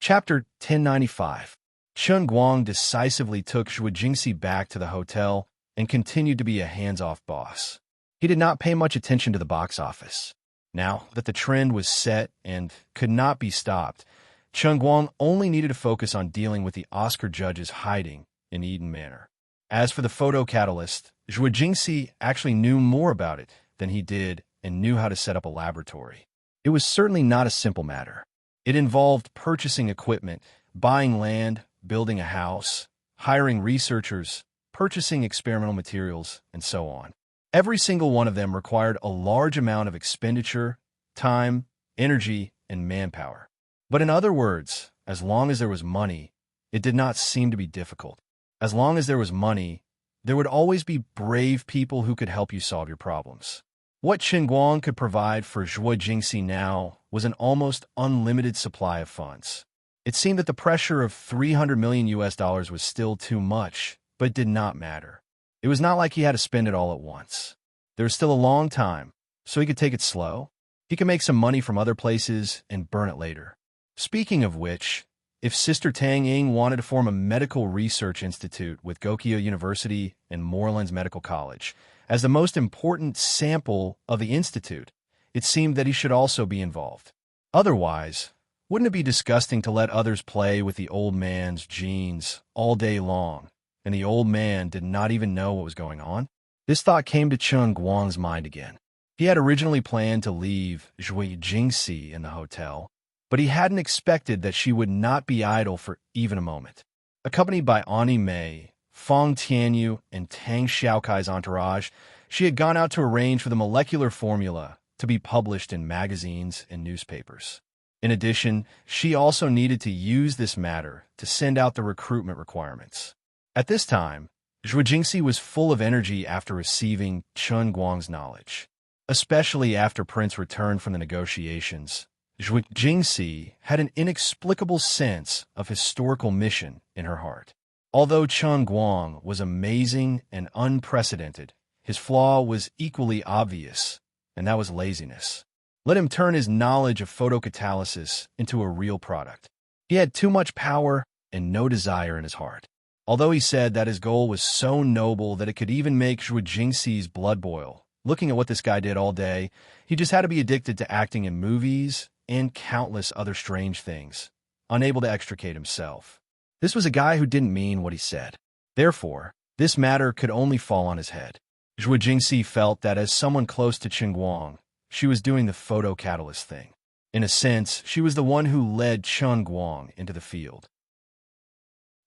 Chapter 1095. Chen Guang decisively took Zhuo Jingxi back to the hotel and continued to be a hands-off boss. He did not pay much attention to the box office. Now that the trend was set and could not be stopped, Chen Guang only needed to focus on dealing with the Oscar judges hiding in Eden Manor. As for the photo catalyst, Zhuo Jingxi actually knew more about it than he did and knew how to set up a laboratory. It was certainly not a simple matter. It involved purchasing equipment, buying land, building a house, hiring researchers, purchasing experimental materials, and so on. Every single one of them required a large amount of expenditure, time, energy, and manpower. But in other words, as long as there was money, it did not seem to be difficult. As long as there was money, there would always be brave people who could help you solve your problems. What Chen Guang could provide for Zhuo Jingxi now was an almost unlimited supply of funds. It seemed that the pressure of $300 million was still too much, but it did not matter. It was not like he had to spend it all at once. There was still a long time, so he could take it slow. He could make some money from other places and burn it later. Speaking of which, if Sister Tang Ying wanted to form a medical research institute with Gokyo University and Morelands Medical College as the most important sample of the institute, it seemed that he should also be involved. Otherwise, wouldn't it be disgusting to let others play with the old man's genes all day long, and the old man did not even know what was going on? This thought came to Chen Guang's mind again. He had originally planned to leave Zhuo Jingxi in the hotel, but he hadn't expected that she would not be idle for even a moment. Accompanied by Ani Mei, Feng Tianyu, and Tang Xiaokai's entourage, she had gone out to arrange for the molecular formula to be published in magazines and newspapers. In addition, she also needed to use this matter to send out the recruitment requirements. At this time, Zhuo Jingxi was full of energy after receiving Chen Guang's knowledge. Especially after Prince returned from the negotiations, Zhuo Jingxi had an inexplicable sense of historical mission in her heart. Although Chen Guang was amazing and unprecedented, his flaw was equally obvious, and that was laziness. Let him turn his knowledge of photocatalysis into a real product. He had too much power and no desire in his heart. Although he said that his goal was so noble that it could even make Zhuo Jingxi's blood boil, looking at what this guy did all day, he just had to be addicted to acting in movies and countless other strange things, unable to extricate himself. This was a guy who didn't mean what he said. Therefore, this matter could only fall on his head. Zhuo Jingxi felt that as someone close to Chen Guang, she was doing the photocatalyst thing. In a sense, she was the one who led Chen Guang into the field.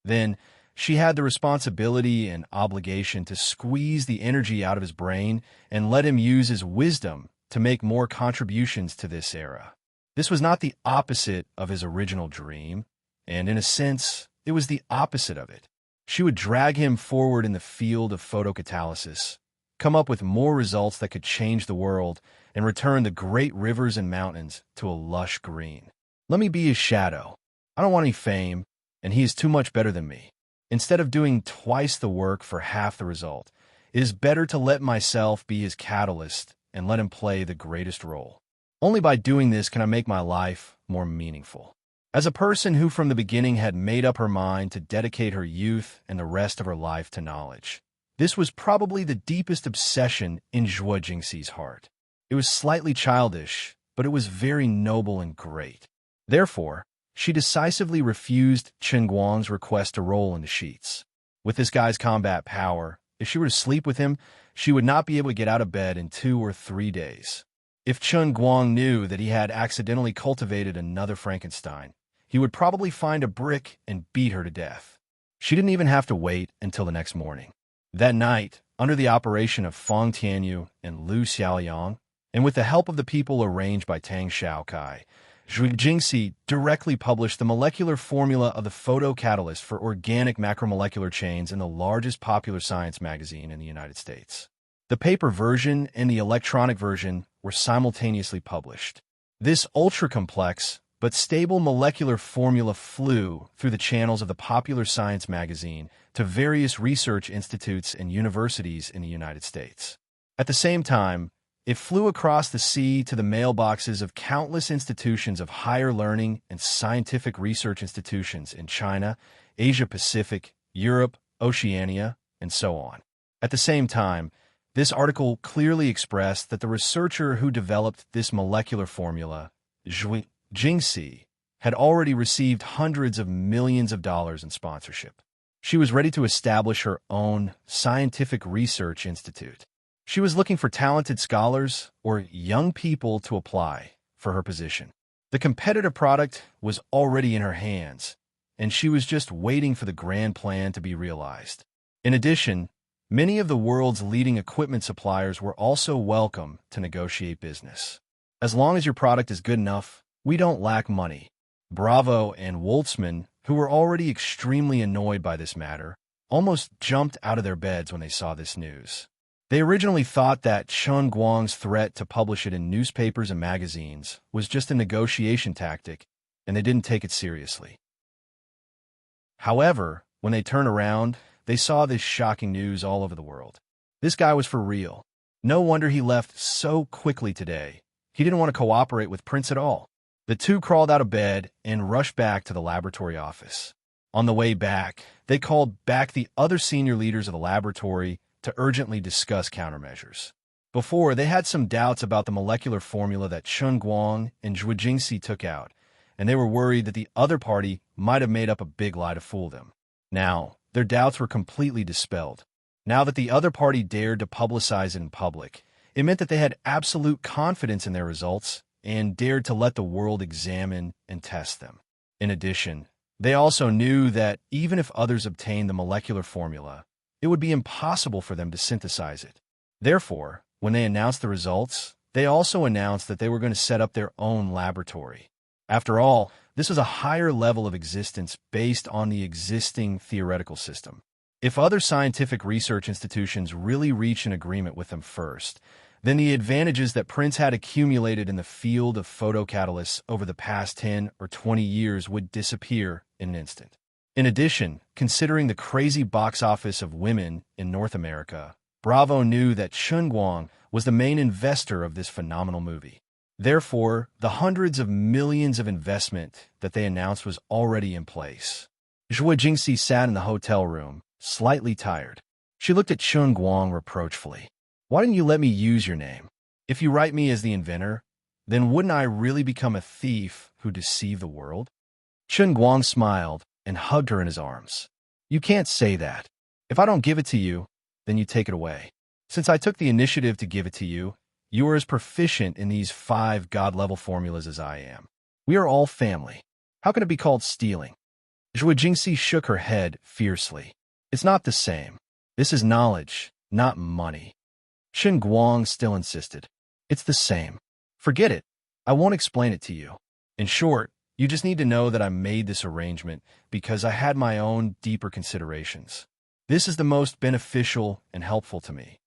Then, she had the responsibility and obligation to squeeze the energy out of his brain and let him use his wisdom to make more contributions to this era. This was not the opposite of his original dream, and in a sense, it was the opposite of it. She would drag him forward in the field of photocatalysis, come up with more results that could change the world, and return the great rivers and mountains to a lush green. Let me be his shadow. I don't want any fame, and he is too much better than me. Instead of doing twice the work for half the result, it is better to let myself be his catalyst and let him play the greatest role. Only by doing this can I make my life more meaningful. As a person who from the beginning had made up her mind to dedicate her youth and the rest of her life to knowledge, this was probably the deepest obsession in Zhuo Jingxi's heart. It was slightly childish, but it was very noble and great. Therefore, she decisively refused Chen Guang's request to roll in the sheets. With this guy's combat power, if she were to sleep with him, she would not be able to get out of bed in 2 or 3 days. If Chen Guang knew that he had accidentally cultivated another Frankenstein, he would probably find a brick and beat her to death. She didn't even have to wait until the next morning. That night, under the operation of Feng Tianyu and Lu Xiaoyang, and with the help of the people arranged by Tang Xiaokai, Zhu Jingxi directly published the molecular formula of the photocatalyst for organic macromolecular chains in the largest popular science magazine in the United States. The paper version and the electronic version were simultaneously published. This ultra-complex but stable molecular formula flew through the channels of the popular science magazine to various research institutes and universities in the United States. At the same time, it flew across the sea to the mailboxes of countless institutions of higher learning and scientific research institutions in China, Asia-Pacific, Europe, Oceania, and so on. At the same time, this article clearly expressed that the researcher who developed this molecular formula, Zhu Jingxi, had already received hundreds of millions of dollars in sponsorship. She was ready to establish her own scientific research institute. She was looking for talented scholars or young people to apply for her position. The competitive product was already in her hands, and she was just waiting for the grand plan to be realized. In addition, many of the world's leading equipment suppliers were also welcome to negotiate business. As long as your product is good enough, we don't lack money. Bravo and Woltzman, who were already extremely annoyed by this matter, almost jumped out of their beds when they saw this news. They originally thought that Chen Guang's threat to publish it in newspapers and magazines was just a negotiation tactic, and they didn't take it seriously. However, when they turned around, they saw this shocking news all over the world. This guy was for real. No wonder he left so quickly today. He didn't want to cooperate with Prince at all. The two crawled out of bed and rushed back to the laboratory office. On the way back, they called back the other senior leaders of the laboratory to urgently discuss countermeasures. Before, they had some doubts about the molecular formula that Chen Guang and Zhu Jingxi took out, and they were worried that the other party might have made up a big lie to fool them. Now, their doubts were completely dispelled. Now that the other party dared to publicize it in public, it meant that they had absolute confidence in their results and dared to let the world examine and test them. In addition, they also knew that even if others obtained the molecular formula, it would be impossible for them to synthesize it. Therefore, when they announced the results, they also announced that they were going to set up their own laboratory. After all, this was a higher level of existence based on the existing theoretical system. If other scientific research institutions really reach an agreement with them first, then the advantages that Prince had accumulated in the field of photocatalysts over the past 10 or 20 years would disappear in an instant. In addition, considering the crazy box office of Women in North America, Bravo knew that Chen Guang was the main investor of this phenomenal movie. Therefore, the hundreds of millions of investment that they announced was already in place. Zhu Jingxi sat in the hotel room, slightly tired. She looked at Chen Guang reproachfully. Why didn't you let me use your name? If you write me as the inventor, then wouldn't I really become a thief who deceived the world? Chen Guang smiled and hugged her in his arms. You can't say that. If I don't give it to you, then you take it away. Since I took the initiative to give it to you, you are as proficient in these 5 God-level formulas as I am. We are all family. How can it be called stealing? Zhu Jingxi shook her head fiercely. It's not the same. This is knowledge, not money. Chen Guang still insisted. It's the same. Forget it. I won't explain it to you. In short, you just need to know that I made this arrangement because I had my own deeper considerations. This is the most beneficial and helpful to me.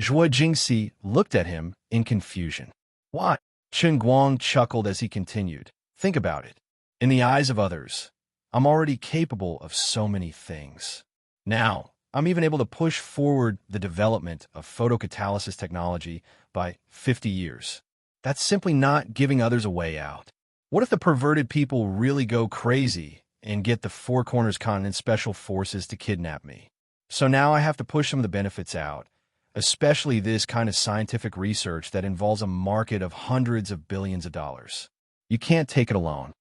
Zhu Jingxi looked at him in confusion. What? Chen Guang chuckled as he continued. Think about it. In the eyes of others, I'm already capable of so many things. Now, I'm even able to push forward the development of photocatalysis technology by 50 years. That's simply not giving others a way out. What if the perverted people really go crazy and get the Four Corners Continent Special Forces to kidnap me? So now I have to push some of the benefits out, especially this kind of scientific research that involves a market of hundreds of billions of dollars. You can't take it alone.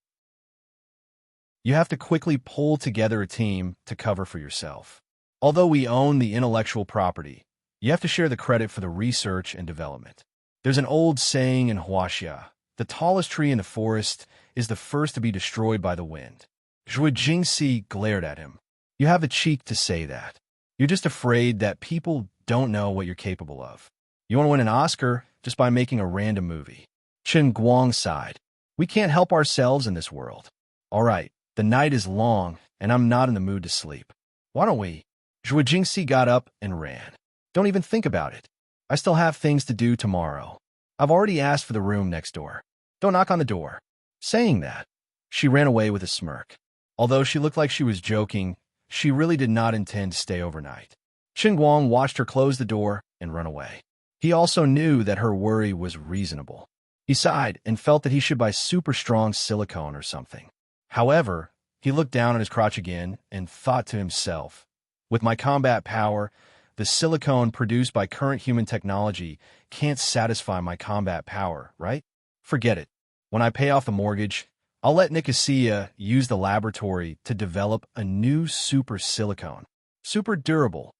You have to quickly pull together a team to cover for yourself. Although we own the intellectual property, you have to share the credit for the research and development. There's an old saying in Huaxia, the tallest tree in the forest is the first to be destroyed by the wind. Zhu Jingxi glared at him. You have the cheek to say that. You're just afraid that people don't know what you're capable of. You want to win an Oscar just by making a random movie. Chen Guang sighed. We can't help ourselves in this world. All right, the night is long, and I'm not in the mood to sleep. Why don't we? Zhuo Jingxi got up and ran. Don't even think about it. I still have things to do tomorrow. I've already asked for the room next door. Don't knock on the door. Saying that, she ran away with a smirk. Although she looked like she was joking, she really did not intend to stay overnight. Qin Guang watched her close the door and run away. He also knew that her worry was reasonable. He sighed and felt that he should buy super strong silicone or something. However, he looked down at his crotch again and thought to himself, with my combat power, the silicone produced by current human technology can't satisfy my combat power, right? Forget it. When I pay off the mortgage, I'll let Nicosia use the laboratory to develop a new super silicone. Super durable.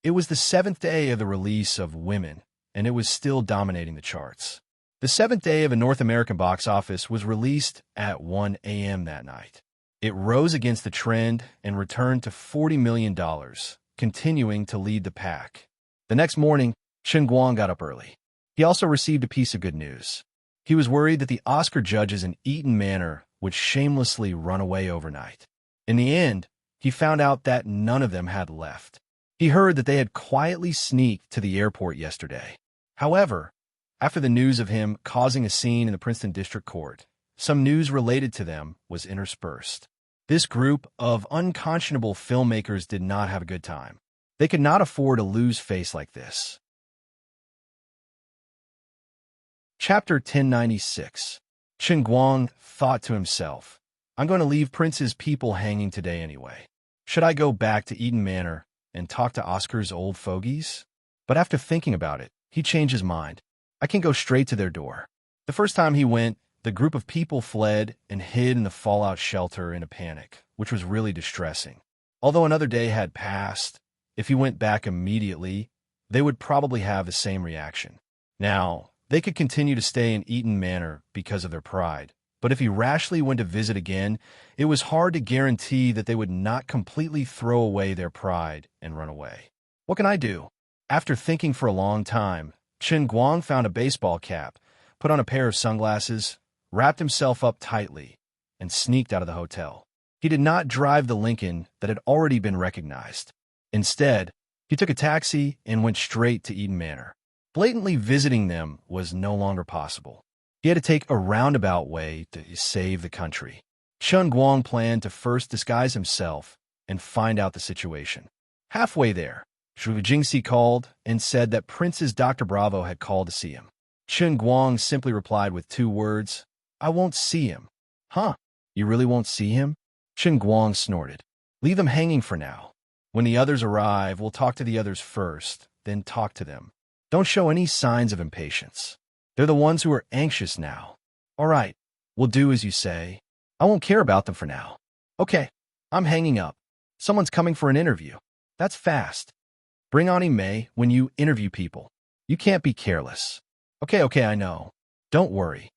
It was the 7th day of the release of Women, and it was still dominating the charts. The 7th day of a North American box office was released at 1 a.m. that night. It rose against the trend and returned to $40 million, continuing to lead the pack. The next morning, Qin Guang got up early. He also received a piece of good news. He was worried that the Oscar judges in Eaton Manor would shamelessly run away overnight. In the end, he found out that none of them had left. He heard that they had quietly sneaked to the airport yesterday. However, after the news of him causing a scene in the Princeton District Court, some news related to them was interspersed. This group of unconscionable filmmakers did not have a good time. They could not afford a lose face like this. Chapter 1096. Qin Guang thought to himself, I'm going to leave Prince's people hanging today anyway. Should I go back to Eaton Manor and talk to Oscar's old fogies? But after thinking about it, he changed his mind. I can go straight to their door. The first time he went, the group of people fled and hid in the fallout shelter in a panic, which was really distressing. Although another day had passed, if he went back immediately, they would probably have the same reaction. Now, they could continue to stay in Eaton Manor because of their pride, but if he rashly went to visit again, it was hard to guarantee that they would not completely throw away their pride and run away. What can I do? After thinking for a long time, Qin Guang found a baseball cap, put on a pair of sunglasses, wrapped himself up tightly, and sneaked out of the hotel. He did not drive the Lincoln that had already been recognized. Instead, he took a taxi and went straight to Eaton Manor. Blatantly visiting them was no longer possible. He had to take a roundabout way to save the country. Qin Guang planned to first disguise himself and find out the situation. Halfway there, Zhuo Jingxi called and said that Prince's Dr. Bravo had called to see him. Qin Guang simply replied with 2 words, I won't see him. Huh? You really won't see him? Qin Guang snorted. Leave them hanging for now. When the others arrive, we'll talk to the others first, then talk to them. Don't show any signs of impatience. They're the ones who are anxious now. All right, we'll do as you say. I won't care about them for now. Okay, I'm hanging up. Someone's coming for an interview. That's fast. Bring on May when you interview people. You can't be careless. Okay, I know. Don't worry.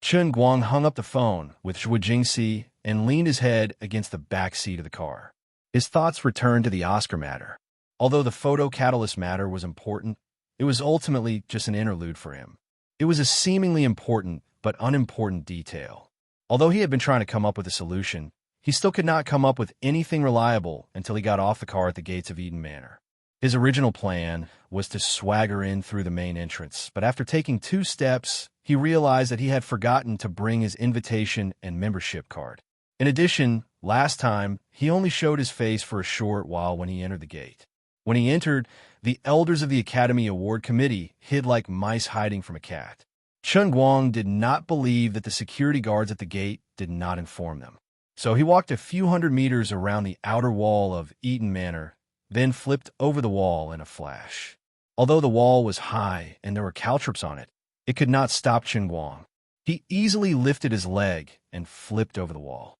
Qin Guang hung up the phone with Zhuo Jingxi and leaned his head against the back seat of the car. His thoughts returned to the Oscar matter. Although the photo catalyst matter was important, it was ultimately just an interlude for him. It was a seemingly important but unimportant detail. Although he had been trying to come up with a solution, he still could not come up with anything reliable until he got off the car at the gates of Eaton Manor. His original plan was to swagger in through the main entrance, but after taking 2 steps, he realized that he had forgotten to bring his invitation and membership card. In addition, last time, he only showed his face for a short while when he entered the gate. When he entered, the elders of the Academy Award Committee hid like mice hiding from a cat. Qin Guang did not believe that the security guards at the gate did not inform them. So he walked a few hundred meters around the outer wall of Eaton Manor, then flipped over the wall in a flash. Although the wall was high and there were caltrops on it, it could not stop Qin Guang. He easily lifted his leg and flipped over the wall.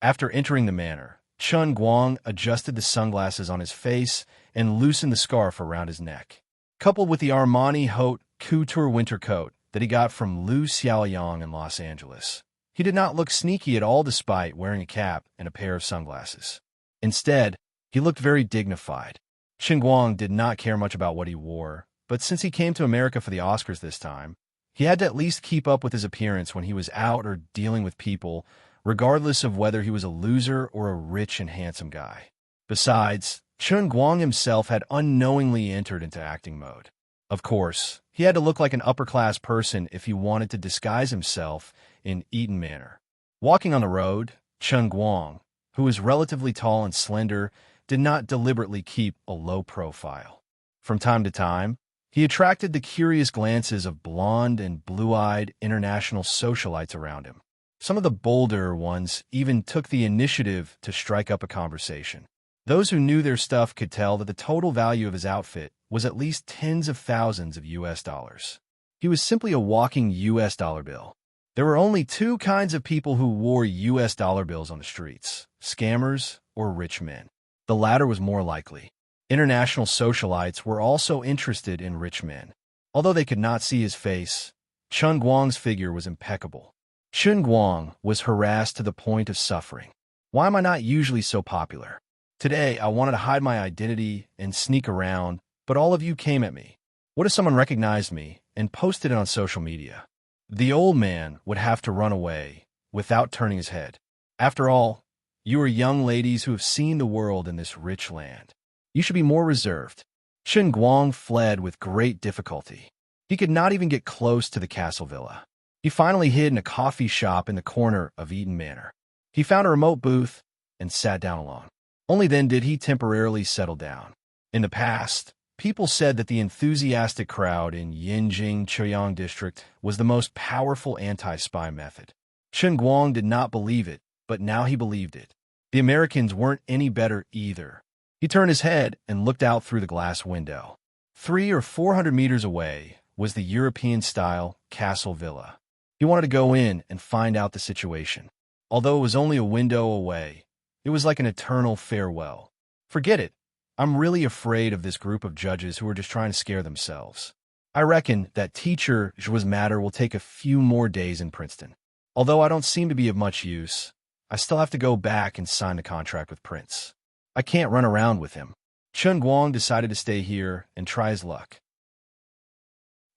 After entering the manor, Qin Guang adjusted the sunglasses on his face and loosened the scarf around his neck. Coupled with the Armani Haute Couture winter coat that he got from Lu Xiaoyang in Los Angeles, he did not look sneaky at all despite wearing a cap and a pair of sunglasses. Instead, he looked very dignified. Qin Guang did not care much about what he wore, but since he came to America for the Oscars this time, He had to at least keep up with his appearance when he was out or dealing with people, regardless of whether he was a loser or a rich and handsome guy. Besides, Chun Guang himself had unknowingly entered into acting mode. Of course, he had to look like an upper-class person if he wanted to disguise himself in Eaton Manor. Walking on the road, Chun Guang, who was relatively tall and slender, did not deliberately keep a low profile. From time to time, he attracted the curious glances of blonde and blue-eyed international socialites around him. Some of the bolder ones even took the initiative to strike up a conversation. Those who knew their stuff could tell that the total value of his outfit was at least tens of thousands of US dollars. He was simply a walking US dollar bill. There were only two kinds of people who wore US dollar bills on the streets: scammers or rich men. The latter was more likely. International socialites were also interested in rich men. Although they could not see his face, Chun Guang's figure was impeccable. Chun Guang was harassed to the point of suffering. Why am I not usually so popular? Today, I wanted to hide my identity and sneak around, but all of you came at me. What if someone recognized me and posted it on social media? The old man would have to run away without turning his head. After all, you are young ladies who have seen the world in this rich land. You should be more reserved. Chun Guang fled with great difficulty. He could not even get close to the castle villa. He finally hid in a coffee shop in the corner of Eaton Manor. He found a remote booth and sat down alone. Only then did he temporarily settle down. In the past, people said that the enthusiastic crowd in Yinjing Chuyang district was the most powerful anti-spy method. Chun Guang did not believe it, but now he believed it. The Americans weren't any better either. He turned his head and looked out through the glass window. 300 or 400 meters away was the European-style castle villa. He wanted to go in and find out the situation. Although it was only a window away, it was like an eternal farewell. Forget it. I'm really afraid of this group of judges who are just trying to scare themselves. I reckon that teacher Zhu's matter will take a few more days in Princeton. Although I don't seem to be of much use, I still have to go back and sign the contract with Prince. I can't run around with him. Chun Guang decided to stay here and try his luck.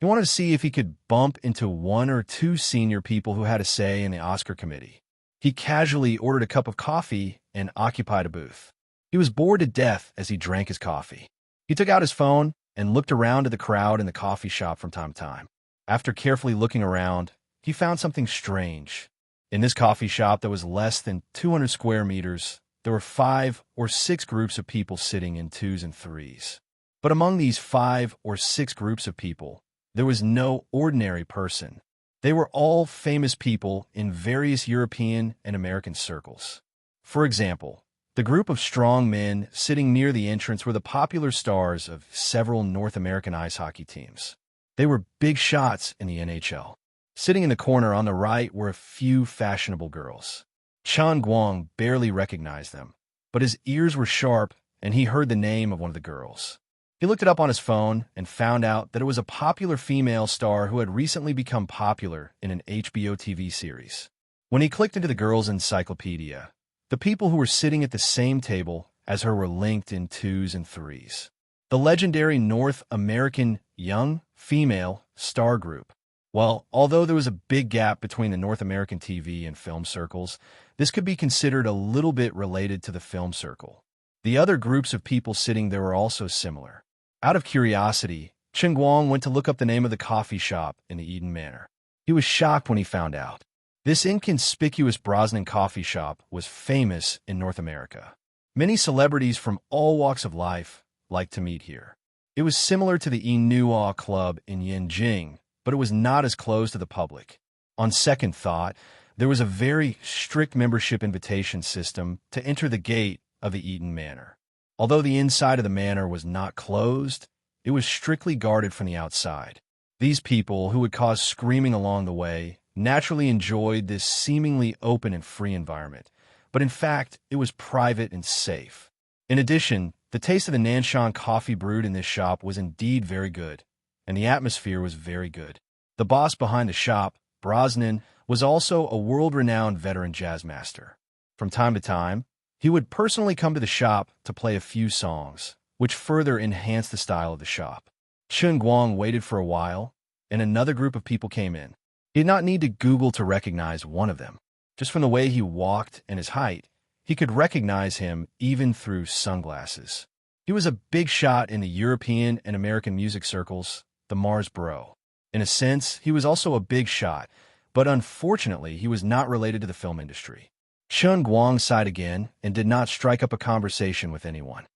He wanted to see if he could bump into one or two senior people who had a say in the Oscar committee. He casually ordered a cup of coffee and occupied a booth. He was bored to death as he drank his coffee. He took out his phone and looked around at the crowd in the coffee shop from time to time. After carefully looking around, he found something strange. In this coffee shop that was less than 200 square meters, there were 5 or 6 groups of people sitting in 2s and 3s. But among these 5 or 6 groups of people, there was no ordinary person. They were all famous people in various European and American circles. For example, the group of strong men sitting near the entrance were the popular stars of several North American ice hockey teams. They were big shots in the NHL. Sitting in the corner on the right were a few fashionable girls. Chun Guang barely recognized them, but his ears were sharp and he heard the name of one of the girls. He looked it up on his phone and found out that it was a popular female star who had recently become popular in an HBO TV series. When he clicked into the girl's encyclopedia, the people who were sitting at the same table as her were linked in 2s and 3s. The legendary North American young female star group. Well, although there was a big gap between the North American TV and film circles, this could be considered a little bit related to the film circle. The other groups of people sitting there were also similar. Out of curiosity, Chun Guang went to look up the name of the coffee shop in the Eaton Manor. He was shocked when he found out. This inconspicuous Brosnan coffee shop was famous in North America. Many celebrities from all walks of life liked to meet here. It was similar to the Inua Club in Yinjing, but it was not as closed to the public. On second thought, there was a very strict membership invitation system to enter the gate of the Eaton Manor. Although the inside of the manor was not closed, it was strictly guarded from the outside. These people, who would cause screaming along the way, naturally enjoyed this seemingly open and free environment, but in fact, it was private and safe. In addition, the taste of the Nanshan coffee brewed in this shop was indeed very good, and the atmosphere was very good. The boss behind the shop, Brosnan, was also a world-renowned veteran jazz master. From time to time, he would personally come to the shop to play a few songs, which further enhanced the style of the shop. Chun Guang waited for a while, and another group of people came in. He did not need to Google to recognize one of them. Just from the way he walked and his height, he could recognize him even through sunglasses. He was a big shot in the European and American music circles, the Mars Bro. In a sense, he was also a big shot, but unfortunately, he was not related to the film industry. Chen Guang sighed again and did not strike up a conversation with anyone.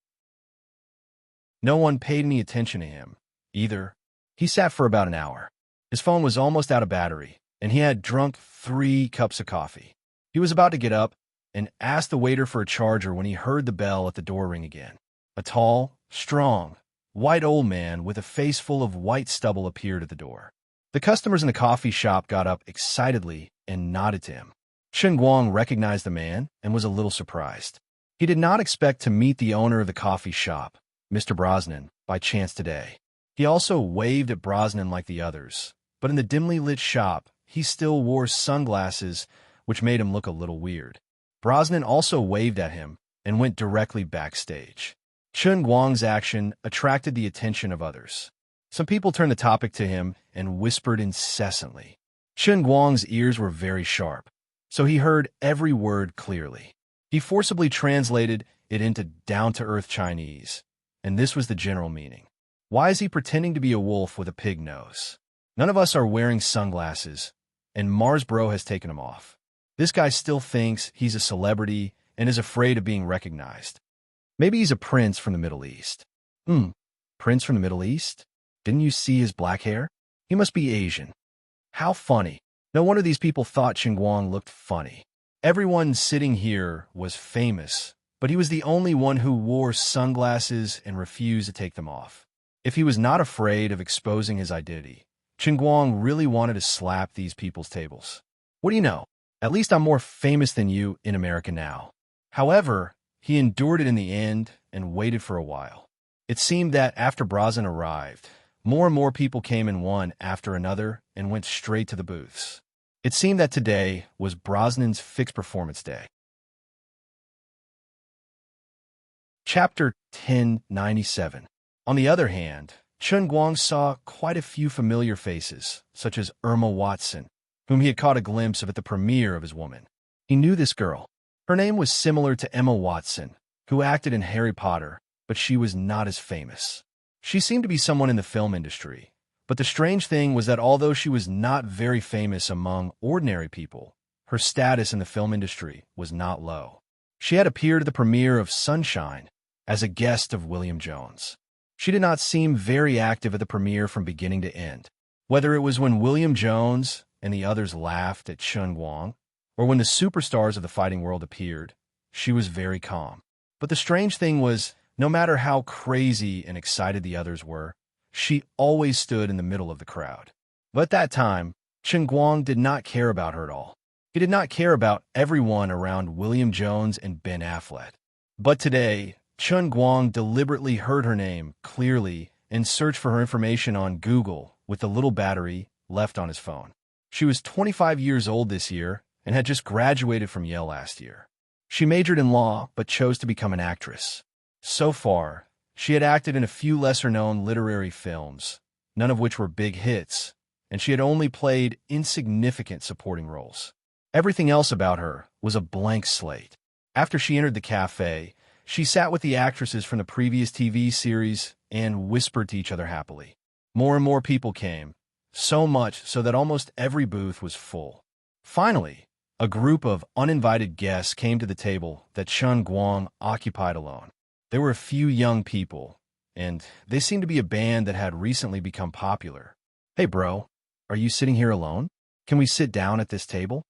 No one paid any attention to him, either. He sat for about an hour. His phone was almost out of battery, and he had drunk 3 cups of coffee. He was about to get up and ask the waiter for a charger when he heard the bell at the door ring again. A tall, strong, white old man with a face full of white stubble appeared at the door. The customers in the coffee shop got up excitedly and nodded to him. Chen Guang recognized the man and was a little surprised. He did not expect to meet the owner of the coffee shop, Mr. Brosnan, by chance today. He also waved at Brosnan like the others, but in the dimly lit shop, he still wore sunglasses, which made him look a little weird. Brosnan also waved at him and went directly backstage. Chen Guang's action attracted the attention of others. Some people turned the topic to him and whispered incessantly. Chen Guang's ears were very sharp, so he heard every word clearly. He forcibly translated it into down-to-earth Chinese, and this was the general meaning. Why is he pretending to be a wolf with a pig nose? None of us are wearing sunglasses, and Mars Bro has taken them off. This guy still thinks he's a celebrity and is afraid of being recognized. Maybe he's a prince from the Middle East. Prince from the Middle East? Didn't you see his black hair? He must be Asian. How funny. No wonder these people thought Chen Guang looked funny. Everyone sitting here was famous, but he was the only one who wore sunglasses and refused to take them off. If he was not afraid of exposing his identity, Chen Guang really wanted to slap these people's tables. What do you know? At least I'm more famous than you in America now. However, he endured it in the end and waited for a while. It seemed that after Brosnan arrived, more and more people came in one after another and went straight to the booths. It seemed that today was Brosnan's fixed performance day. Chapter 1097. On the other hand, Chen Guang saw quite a few familiar faces, such as Emma Watson, whom he had caught a glimpse of at the premiere of his Woman. He knew this girl. Her name was similar to Emma Watson, who acted in Harry Potter, but she was not as famous. She seemed to be someone in the film industry, but the strange thing was that although she was not very famous among ordinary people, her status in the film industry was not low. She had appeared at the premiere of Sunshine as a guest of William Jones. She did not seem very active at the premiere from beginning to end. Whether it was when William Jones and the others laughed at Chen Guang, or when the superstars of the fighting world appeared, she was very calm. But the strange thing was, no matter how crazy and excited the others were, she always stood in the middle of the crowd. But at that time, Chen Guang did not care about her at all. He did not care about everyone around William Jones and Ben Affleck. But today, Chen Guang deliberately heard her name clearly and searched for her information on Google with the little battery left on his phone. She was 25 years old this year and had just graduated from Yale last year. She majored in law but chose to become an actress. So far, she had acted in a few lesser-known literary films, none of which were big hits, and she had only played insignificant supporting roles. Everything else about her was a blank slate. After she entered the cafe, she sat with the actresses from the previous TV series and whispered to each other happily. More and more people came, so much so that almost every booth was full. Finally, a group of uninvited guests came to the table that Chen Guang occupied alone. There were a few young people, and they seemed to be a band that had recently become popular. "Hey bro, are you sitting here alone? Can we sit down at this table?"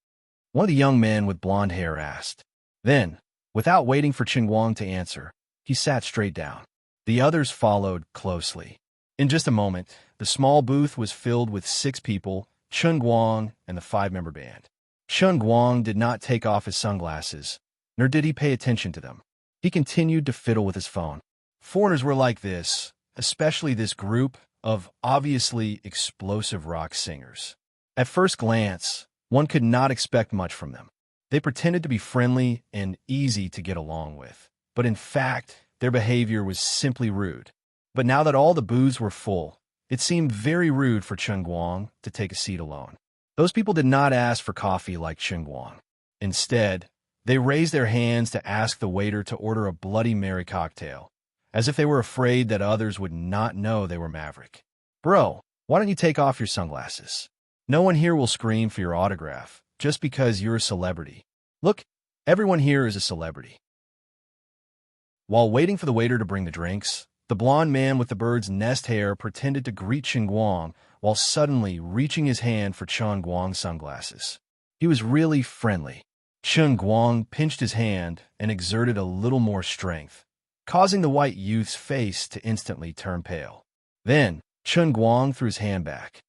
One of the young men with blonde hair asked. Then, without waiting for Chen Guang to answer, he sat straight down. The others followed closely. In just a moment, the small booth was filled with 6 people, Chen Guang and the 5-member band. Chen Guang did not take off his sunglasses, nor did he pay attention to them. He continued to fiddle with his phone. Foreigners were like this, especially this group of obviously explosive rock singers. At first glance, one could not expect much from them. They pretended to be friendly and easy to get along with, but in fact, their behavior was simply rude. But now that all the booths were full, It seemed very rude for Chen Guang to take a seat alone. Those people did not ask for coffee like Chen Guang. Instead, they raised their hands to ask the waiter to order a Bloody Mary cocktail, as if they were afraid that others would not know they were Maverick. Bro, why don't you take off your sunglasses? No one here will scream for your autograph just because you're a celebrity. Look, everyone here is a celebrity. While waiting for the waiter to bring the drinks, the blond man with the bird's nest hair pretended to greet Chen Guang while suddenly reaching his hand for Chen Guang's sunglasses. He was really friendly. Chen Guang pinched his hand and exerted a little more strength, causing the white youth's face to instantly turn pale. Then, Chen Guang threw his hand back.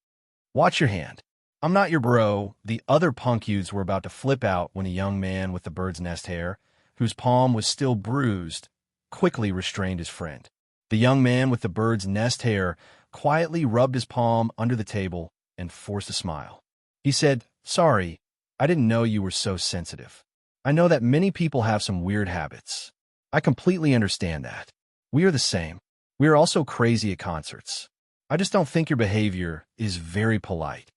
Watch your hand. I'm not your bro. The other punk youths were about to flip out when a young man with the bird's nest hair, whose palm was still bruised, quickly restrained his friend. The young man with the bird's nest hair quietly rubbed his palm under the table and forced a smile. He said, "Sorry, I didn't know you were so sensitive. I know that many people have some weird habits. I completely understand that. We are the same. We are also crazy at concerts. I just don't think your behavior is very polite."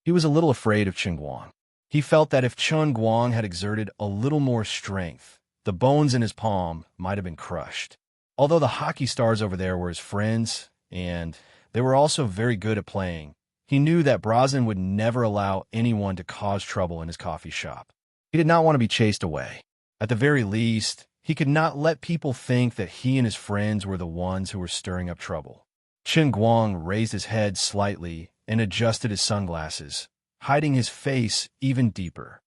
He was a little afraid of Chen Guang. He felt that if Chen Guang had exerted a little more strength, the bones in his palm might have been crushed. Although the hockey stars over there were his friends, and they were also very good at playing, he knew that Brosnan would never allow anyone to cause trouble in his coffee shop. He did not want to be chased away. At the very least, he could not let people think that he and his friends were the ones who were stirring up trouble. Chen Guang raised his head slightly and adjusted his sunglasses, hiding his face even deeper.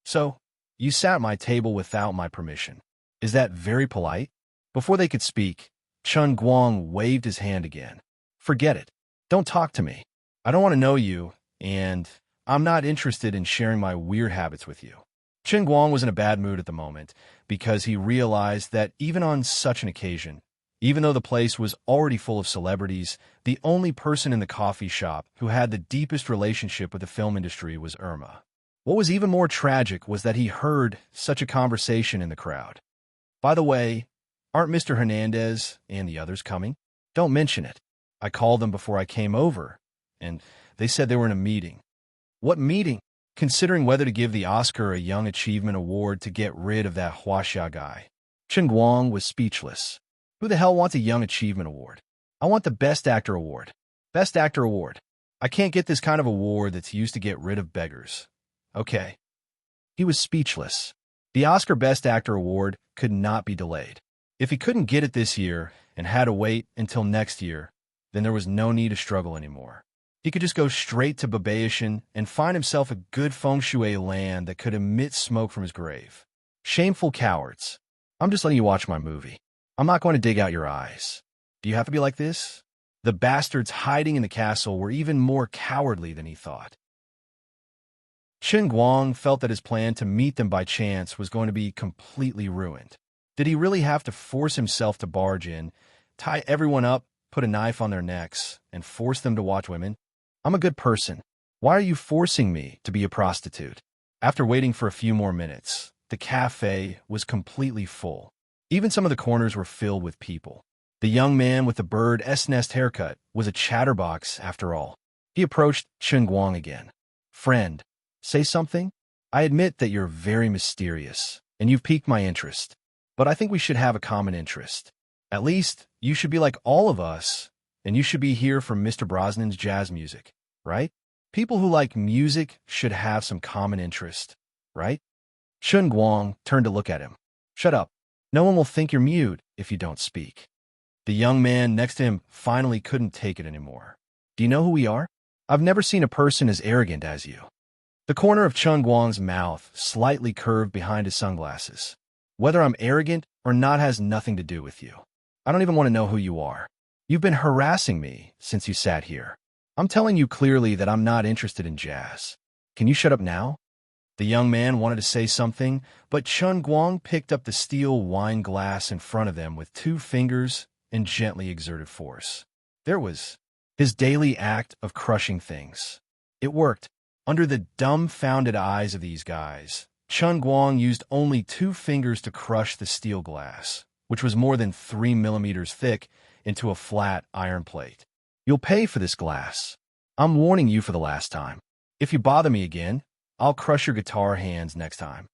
"So, you sat at my table without my permission. Is that very polite?" Before they could speak, Chen Guang waved his hand again. "Forget it. Don't talk to me. I don't want to know you, and I'm not interested in sharing my weird habits with you." Chen Guang was in a bad mood at the moment because he realized that even on such an occasion, even though the place was already full of celebrities, the only person in the coffee shop who had the deepest relationship with the film industry was Irma. What was even more tragic was that he heard such a conversation in the crowd. "By the way, aren't Mr. Hernandez and the others coming? Don't mention it. I called them before I came over, and they said they were in a meeting." "What meeting?" Considering whether to give the Oscar a Young Achievement Award to get rid of that Huaxia guy, Chen Guang was speechless. Who the hell wants a Young Achievement Award? I want the Best Actor Award. Best Actor Award. I can't get this kind of award that's used to get rid of beggars. Okay. He was speechless. The Oscar Best Actor Award could not be delayed. If he couldn't get it this year and had to wait until next year, then there was no need to struggle anymore. He could just go straight to Babaishan and find himself a good feng shui land that could emit smoke from his grave. Shameful cowards. I'm just letting you watch my movie. I'm not going to dig out your eyes. Do you have to be like this? The bastards hiding in the castle were even more cowardly than he thought. Chen Guang felt that his plan to meet them by chance was going to be completely ruined. Did he really have to force himself to barge in, tie everyone up, put a knife on their necks, and force them to watch women? I'm a good person. Why are you forcing me to be a prostitute? After waiting for a few more minutes, the cafe was completely full. Even some of the corners were filled with people. The young man with the bird's nest haircut was a chatterbox after all. He approached Chen Guang again. "Friend, say something? I admit that you're very mysterious, and you've piqued my interest. But I think we should have a common interest. At least, you should be like all of us, and you should be here for Mr. Brosnan's jazz music, right? People who like music should have some common interest, right?" Chen Guang turned to look at him. "Shut up. No one will think you're mute if you don't speak." The young man next to him finally couldn't take it anymore. "Do you know who we are? I've never seen a person as arrogant as you." The corner of Chen Guang's mouth slightly curved behind his sunglasses. "Whether I'm arrogant or not has nothing to do with you. I don't even want to know who you are. You've been harassing me since you sat here. I'm telling you clearly that I'm not interested in jazz. Can you shut up now?" The young man wanted to say something, but Chen Guang picked up the steel wine glass in front of them with 2 fingers and gently exerted force. There was his daily act of crushing things. It worked. Under the dumbfounded eyes of these guys, Chen Guang used only 2 fingers to crush the steel glass, which was more than 3 millimeters thick, into a flat iron plate. You'll pay for this glass. I'm warning you for the last time. If you bother me again, I'll crush your guitar hands next time."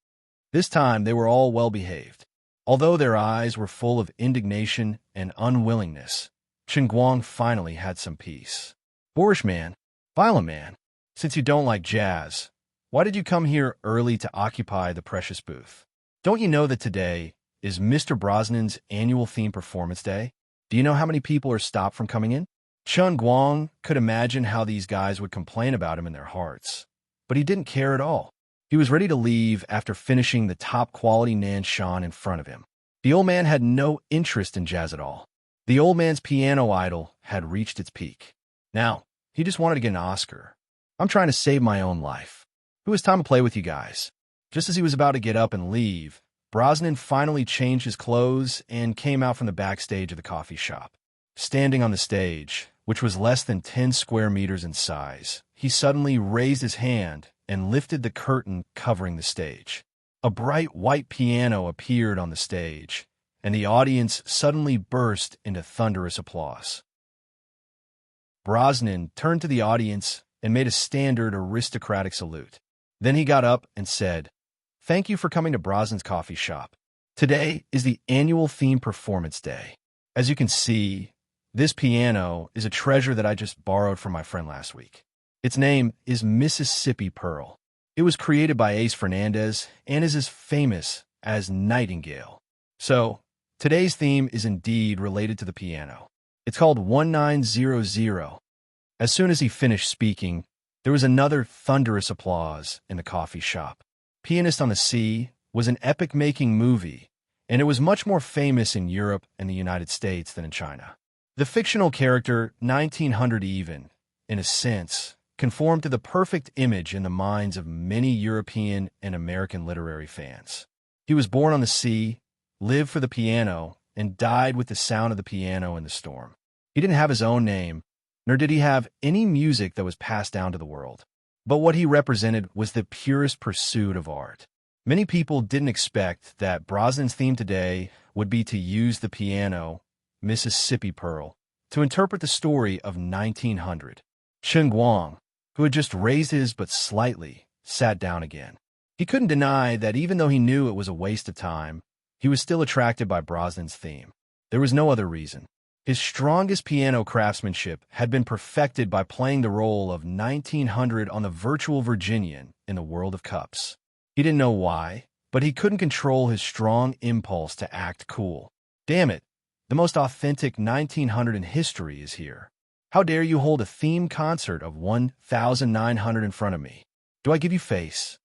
This time they were all well behaved. Although their eyes were full of indignation and unwillingness, Chen Guang finally had some peace. "Boorish man, violent man, since you don't like jazz, why did you come here early to occupy the precious booth? Don't you know that today is Mr. Brosnan's annual theme performance day? Do you know how many people are stopped from coming in?" Chen Guang could imagine how these guys would complain about him in their hearts, but he didn't care at all. He was ready to leave after finishing the top-quality Nan Shan in front of him. The old man had no interest in jazz at all. The old man's piano idol had reached its peak. Now, he just wanted to get an Oscar. "I'm trying to save my own life. Who has time to play with you guys?" Just as he was about to get up and leave, Brosnan finally changed his clothes and came out from the backstage of the coffee shop. Standing on the stage, which was less than 10 square meters in size, he suddenly raised his hand and lifted the curtain covering the stage. A bright white piano appeared on the stage, and the audience suddenly burst into thunderous applause. Brosnan turned to the audience and made a standard aristocratic salute. Then he got up and said, "Thank you for coming to Brosnan's coffee shop. Today is the annual theme performance day. As you can see, this piano is a treasure that I just borrowed from my friend last week. Its name is Mississippi Pearl. It was created by Ace Fernandez and is as famous as Nightingale. So, today's theme is indeed related to the piano. It's called 1900. As soon as he finished speaking, there was another thunderous applause in the coffee shop. Pianist on the Sea was an epic-making movie, and it was much more famous in Europe and the United States than in China. The fictional character 1900 even, in a sense, conformed to the perfect image in the minds of many European and American literary fans. He was born on the sea, lived for the piano, and died with the sound of the piano in the storm. He didn't have his own name, nor did he have any music that was passed down to the world. But what he represented was the purest pursuit of art. Many people didn't expect that Brosnan's theme today would be to use the piano, Mississippi Pearl, to interpret the story of 1900. Chen Guang, who had just raised his but slightly, sat down again. He couldn't deny that even though he knew it was a waste of time, he was still attracted by Brosnan's theme. There was no other reason. His strongest piano craftsmanship had been perfected by playing the role of 1900 on the virtual Virginian in the World of Cups. He didn't know why, but he couldn't control his strong impulse to act cool. Damn it, the most authentic 1900 in history is here. How dare you hold a theme concert of 1900 in front of me? Do I give you face?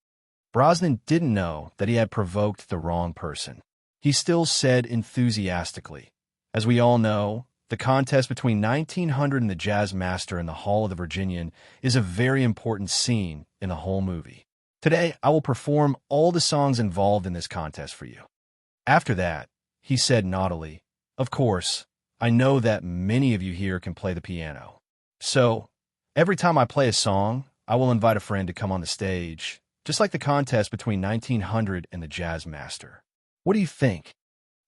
Brosnan didn't know that he had provoked the wrong person. He still said enthusiastically, "As we all know, the contest between 1900 and the Jazz Master in the Hall of the Virginian is a very important scene in the whole movie. Today, I will perform all the songs involved in this contest for you." After that, he said naughtily, "Of course, I know that many of you here can play the piano. So, every time I play a song, I will invite a friend to come on the stage, just like the contest between 1900 and the Jazz Master. What do you think?"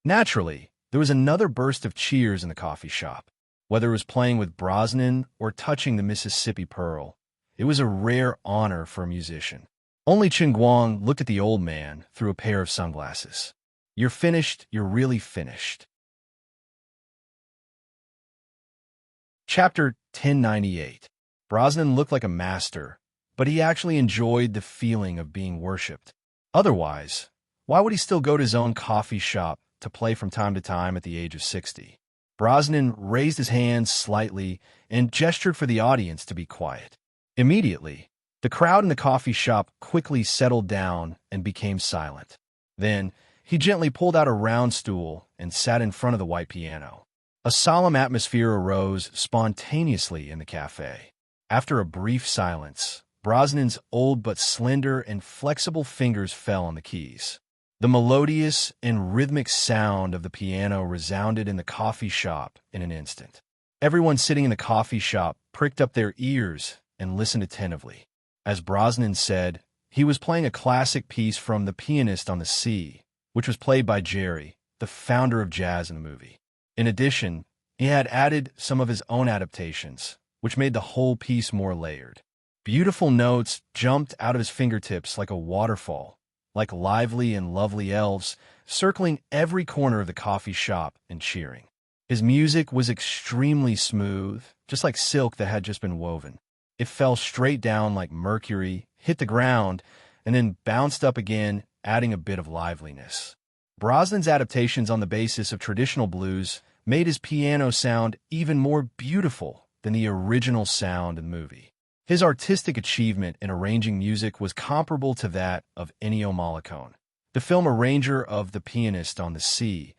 Naturally, there was another burst of cheers in the coffee shop. Whether it was playing with Brosnan or touching the Mississippi Pearl, it was a rare honor for a musician. Only Chen Guang looked at the old man through a pair of sunglasses. "You're finished, you're really finished." Chapter 1098. Brosnan looked like a master, but he actually enjoyed the feeling of being worshipped. Otherwise, why would he still go to his own coffee shop to play from time to time at the age of 60? Brosnan raised his hands slightly and gestured for the audience to be quiet. Immediately, the crowd in the coffee shop quickly settled down and became silent. Then, he gently pulled out a round stool and sat in front of the white piano. A solemn atmosphere arose spontaneously in the cafe. After a brief silence, Brosnan's old but slender and flexible fingers fell on the keys. The melodious and rhythmic sound of the piano resounded in the coffee shop in an instant. Everyone sitting in the coffee shop pricked up their ears and listened attentively. As Brosnan said, he was playing a classic piece from The Pianist on the Sea, which was played by Jerry, the founder of jazz in the movie. In addition, He had added some of his own adaptations, which made the whole piece more layered. Beautiful notes jumped out of his fingertips like a waterfall, like lively and lovely elves circling every corner of the coffee shop and cheering. His music was extremely smooth, just like silk that had just been woven. It fell straight down like mercury, hit the ground, and then bounced up again, adding a bit of liveliness. Brosnan's adaptations on the basis of traditional blues made his piano sound even more beautiful than the original sound in the movie. His artistic achievement in arranging music was comparable to that of Ennio Morricone, the film arranger of The Pianist on the Sea,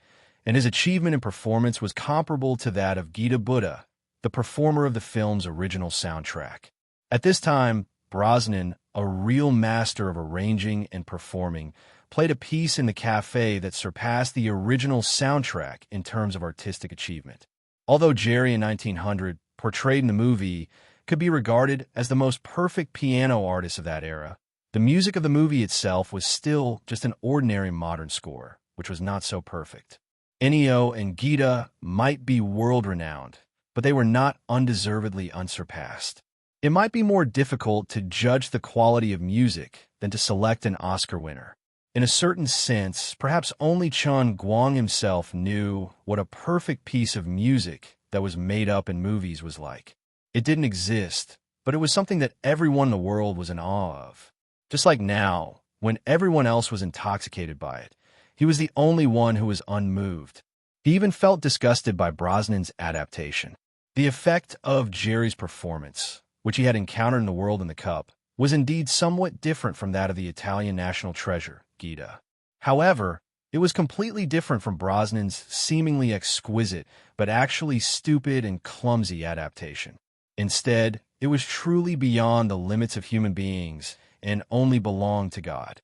and his achievement in performance was comparable to that of Gita Buddha, the performer of the film's original soundtrack. At this time, Brosnan, a real master of arranging and performing, played a piece in the cafe that surpassed the original soundtrack in terms of artistic achievement. Although Jerry in 1900, portrayed in the movie, could be regarded as the most perfect piano artist of that era, the music of the movie itself was still just an ordinary modern score, which was not so perfect. Ennio and Gita might be world-renowned, but they were not undeservedly unsurpassed. It might be more difficult to judge the quality of music than to select an Oscar winner. In a certain sense, perhaps only Chun Guang himself knew what a perfect piece of music that was made up in movies was like. It didn't exist, but it was something that everyone in the world was in awe of. Just like now, when everyone else was intoxicated by it, he was the only one who was unmoved. He even felt disgusted by Brosnan's adaptation. The effect of Jerry's performance, which he had encountered in The World in the Cup, was indeed somewhat different from that of the Italian national treasure, Gita. However, it was completely different from Brosnan's seemingly exquisite, but actually stupid and clumsy adaptation. Instead, it was truly beyond the limits of human beings and only belonged to God.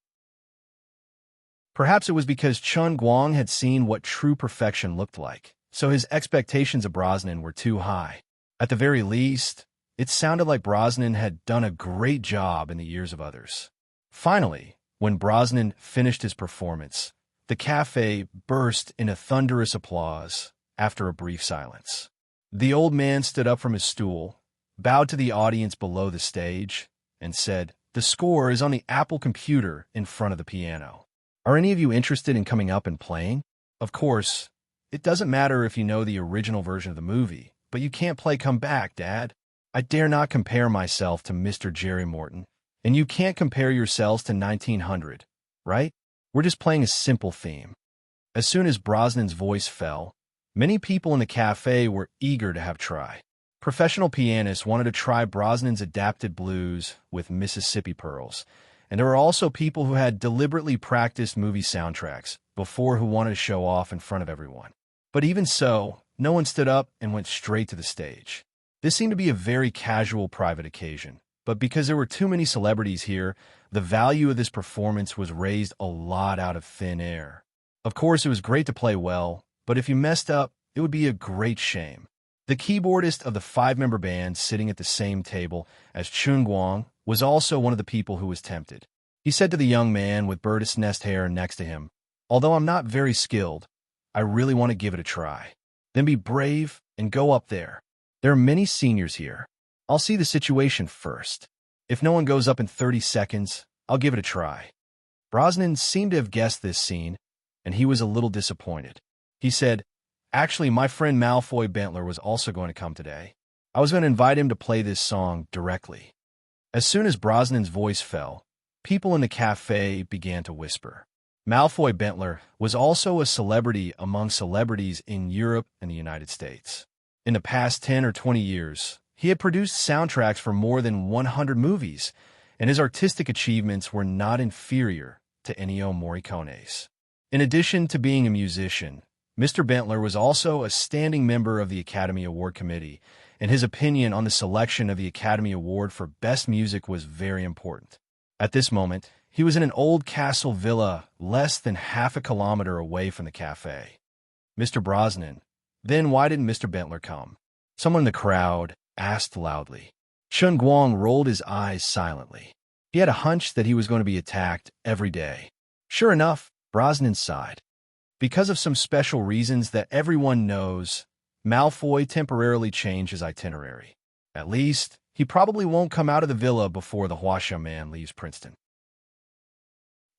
Perhaps it was because Chun Guang had seen what true perfection looked like, so his expectations of Brosnan were too high. At the very least, it sounded like Brosnan had done a great job in the ears of others. Finally, when Brosnan finished his performance, the cafe burst into thunderous applause after a brief silence. The old man stood up from his stool, bowed to the audience below the stage, and said, "The score is on the Apple computer in front of the piano. Are any of you interested in coming up and playing? Of course, it doesn't matter if you know the original version of the movie, but you can't play Come Back, Dad. I dare not compare myself to Mr. Jerry Morton, and you can't compare yourselves to 1900, right? We're just playing a simple theme." As soon as Brosnan's voice fell, many people in the cafe were eager to have try. Professional pianists wanted to try Brosnan's adapted blues with Mississippi Pearls, and there were also people who had deliberately practiced movie soundtracks before who wanted to show off in front of everyone. But even so, no one stood up and went straight to the stage. This seemed to be a very casual private occasion, but because there were too many celebrities here, the value of this performance was raised a lot out of thin air. Of course, it was great to play well, but if you messed up, it would be a great shame. The keyboardist of the 5-member band sitting at the same table as Chun Guang was also one of the people who was tempted. He said to the young man with bird's nest hair next to him, "Although I'm not very skilled, I really want to give it a try. Then be brave and go up there. There are many seniors here. I'll see the situation first. If no one goes up in 30 seconds, I'll give it a try." Brosnan seemed to have guessed this scene, and he was a little disappointed. He said, "Actually, my friend Malfoy Bentler was also going to come today. I was going to invite him to play this song directly." As soon as Brosnan's voice fell, people in the cafe began to whisper. Malfoy Bentler was also a celebrity among celebrities in Europe and the United States. In the past 10 or 20 years, he had produced soundtracks for more than 100 movies, and his artistic achievements were not inferior to Ennio Morricone's. In addition to being a musician, Mr. Bentler was also a standing member of the Academy Award Committee, and his opinion on the selection of the Academy Award for Best Music was very important. At this moment, he was in an old castle villa less than half a kilometer away from the cafe. "Mr. Brosnan, then why didn't Mr. Bentler come?" Someone in the crowd asked loudly. Chun Guang rolled his eyes silently. He had a hunch that he was going to be attacked every day. Sure enough, Brosnan sighed. "Because of some special reasons that everyone knows, Malfoy temporarily changed his itinerary. At least, he probably won't come out of the villa before the Huasha man leaves Princeton.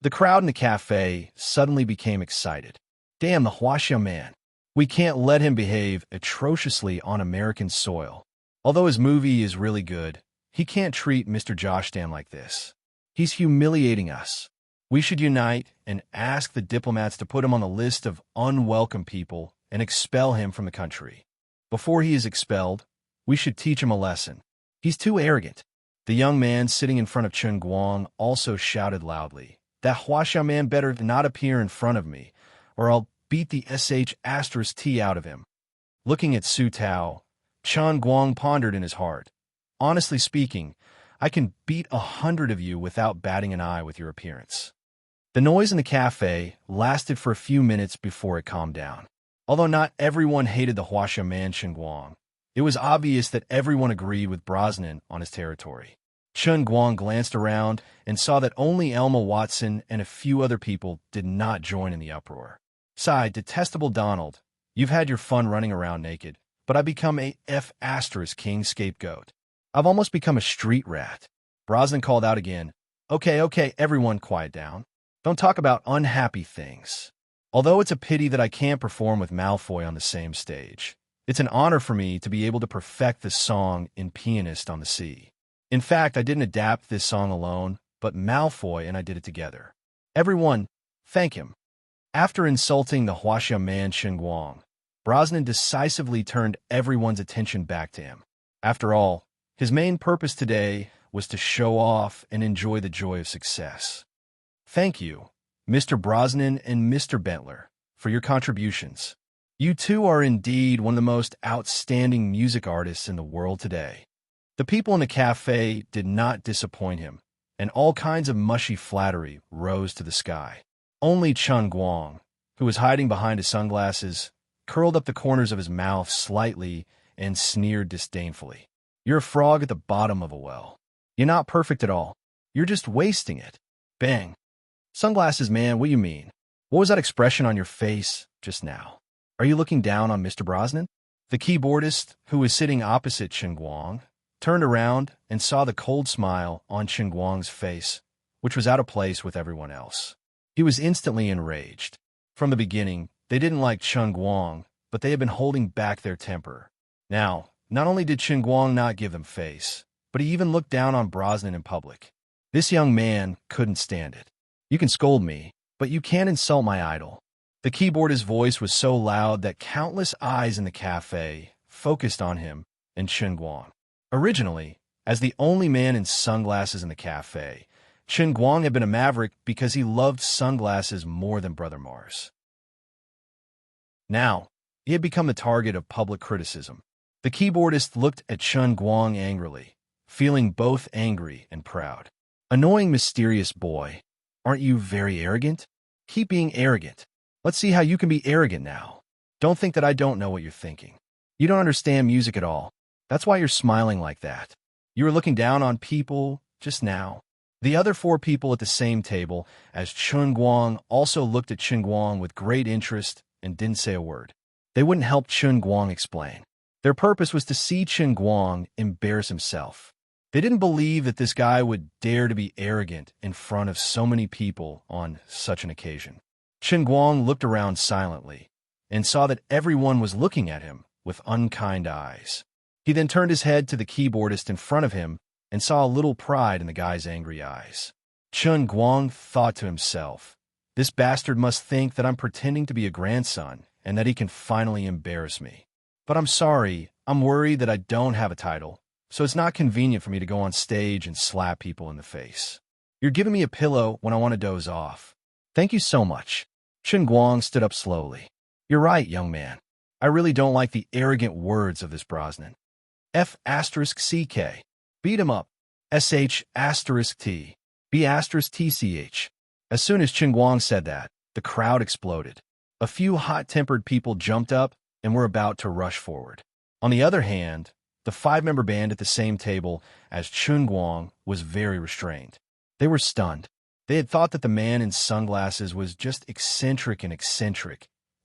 The crowd in the cafe suddenly became excited. Damn, the Huasha man. We can't let him behave atrociously on American soil. Although his movie is really good, he can't treat Mr. Joshdan like this. He's humiliating us. We should unite and ask the diplomats to put him on the list of unwelcome people and expel him from the country. Before he is expelled, we should teach him a lesson. He's too arrogant. The young man sitting in front of Chen Guang also shouted loudly, "That Huasha man better not appear in front of me, or I'll beat the sh*t out of him." Looking at Su Tao, Chen Guang pondered in his heart. Honestly speaking, I can beat 100 of you without batting an eye with your appearance. The noise in the cafe lasted for a few minutes before it calmed down. Although not everyone hated the Huasha man Chen Guang, it was obvious that everyone agreed with Brosnan on his territory. Chen Guang glanced around and saw that only Elma Watson and a few other people did not join in the uproar. Sighed, detestable Donald, you've had your fun running around naked, but I've become a *king scapegoat. I've almost become a street rat. Brosnan called out again, Okay, everyone quiet down. Don't talk about unhappy things. Although it's a pity that I can't perform with Malfoy on the same stage, it's an honor for me to be able to perfect this song in Pianist on the Sea. In fact, I didn't adapt this song alone, but Malfoy and I did it together. Everyone, thank him. After insulting the Huasha man Chen Guang, Brosnan decisively turned everyone's attention back to him. After all, his main purpose today was to show off and enjoy the joy of success. Thank you, Mr. Brosnan and Mr. Bentler, for your contributions. You two are indeed one of the most outstanding music artists in the world today. The people in the cafe did not disappoint him, and all kinds of mushy flattery rose to the sky. Only Chen Guang, who was hiding behind his sunglasses, curled up the corners of his mouth slightly and sneered disdainfully. You're a frog at the bottom of a well. You're not perfect at all. You're just wasting it. Bang. Sunglasses, man, what do you mean? What was that expression on your face just now? Are you looking down on Mr. Brosnan? The keyboardist, who was sitting opposite Chen Guang, turned around and saw the cold smile on Chen Guang's face, which was out of place with everyone else. He was instantly enraged. From the beginning, they didn't like Chen Guang, but they had been holding back their temper. Now, not only did Chen Guang not give them face, but he even looked down on Brosnan in public. This young man couldn't stand it. You can scold me, but you can't insult my idol. The keyboardist's voice was so loud that countless eyes in the cafe focused on him and Chen Guang. Originally, as the only man in sunglasses in the cafe, Chen Guang had been a maverick because he loved sunglasses more than Brother Mars. Now, he had become the target of public criticism. The keyboardist looked at Chen Guang angrily, feeling both angry and proud. Annoying, mysterious boy. Aren't you very arrogant? Keep being arrogant. Let's see how you can be arrogant now. Don't think that I don't know what you're thinking. You don't understand music at all. That's why you're smiling like that. You were looking down on people just now. The other four people at the same table, as Chen Guang, also looked at Chen Guang with great interest and didn't say a word. They wouldn't help Chen Guang explain. Their purpose was to see Chen Guang embarrass himself. They didn't believe that this guy would dare to be arrogant in front of so many people on such an occasion. Chen Guang looked around silently and saw that everyone was looking at him with unkind eyes. He then turned his head to the keyboardist in front of him and saw a little pride in the guy's angry eyes. Chen Guang thought to himself, this bastard must think that I'm pretending to be a grandson and that he can finally embarrass me. But I'm sorry, I'm worried that I don't have a title, so it's not convenient for me to go on stage and slap people in the face. You're giving me a pillow when I want to doze off. Thank you so much. Chen Guang stood up slowly. You're right, young man. I really don't like the arrogant words of this Brosnan. F***CK. Beat him up. SH**T. B***TCH. As soon as Chen Guang said that, the crowd exploded. A few hot-tempered people jumped up and were about to rush forward. On the other hand, the five-member band at the same table as Chen Guang was very restrained. They were stunned. They had thought that the man in sunglasses was just eccentric,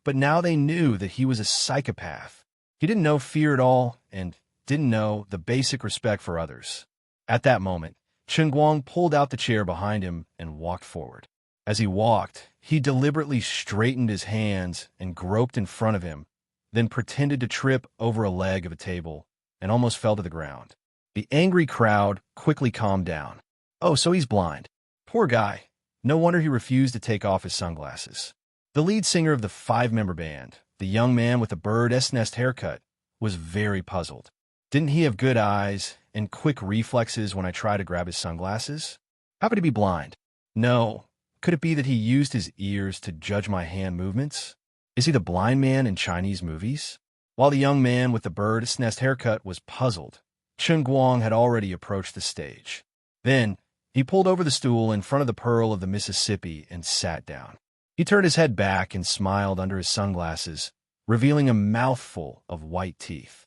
but now they knew that he was a psychopath. He didn't know fear at all and didn't know the basic respect for others. At that moment, Chen Guang pulled out the chair behind him and walked forward. As he walked, he deliberately straightened his hands and groped in front of him, then pretended to trip over a leg of a table and almost fell to the ground. The angry crowd quickly calmed down. Oh, so he's blind. Poor guy. No wonder he refused to take off his sunglasses. The lead singer of the 5-member band, the young man with the bird's nest haircut, was very puzzled. Didn't he have good eyes and quick reflexes when I tried to grab his sunglasses? How could he be blind? No. Could it be that he used his ears to judge my hand movements? Is he the blind man in Chinese movies? While the young man with the bird's nest haircut was puzzled, Chen Guang had already approached the stage. Then, he pulled over the stool in front of the Pearl of the Mississippi and sat down. He turned his head back and smiled under his sunglasses, revealing a mouthful of white teeth.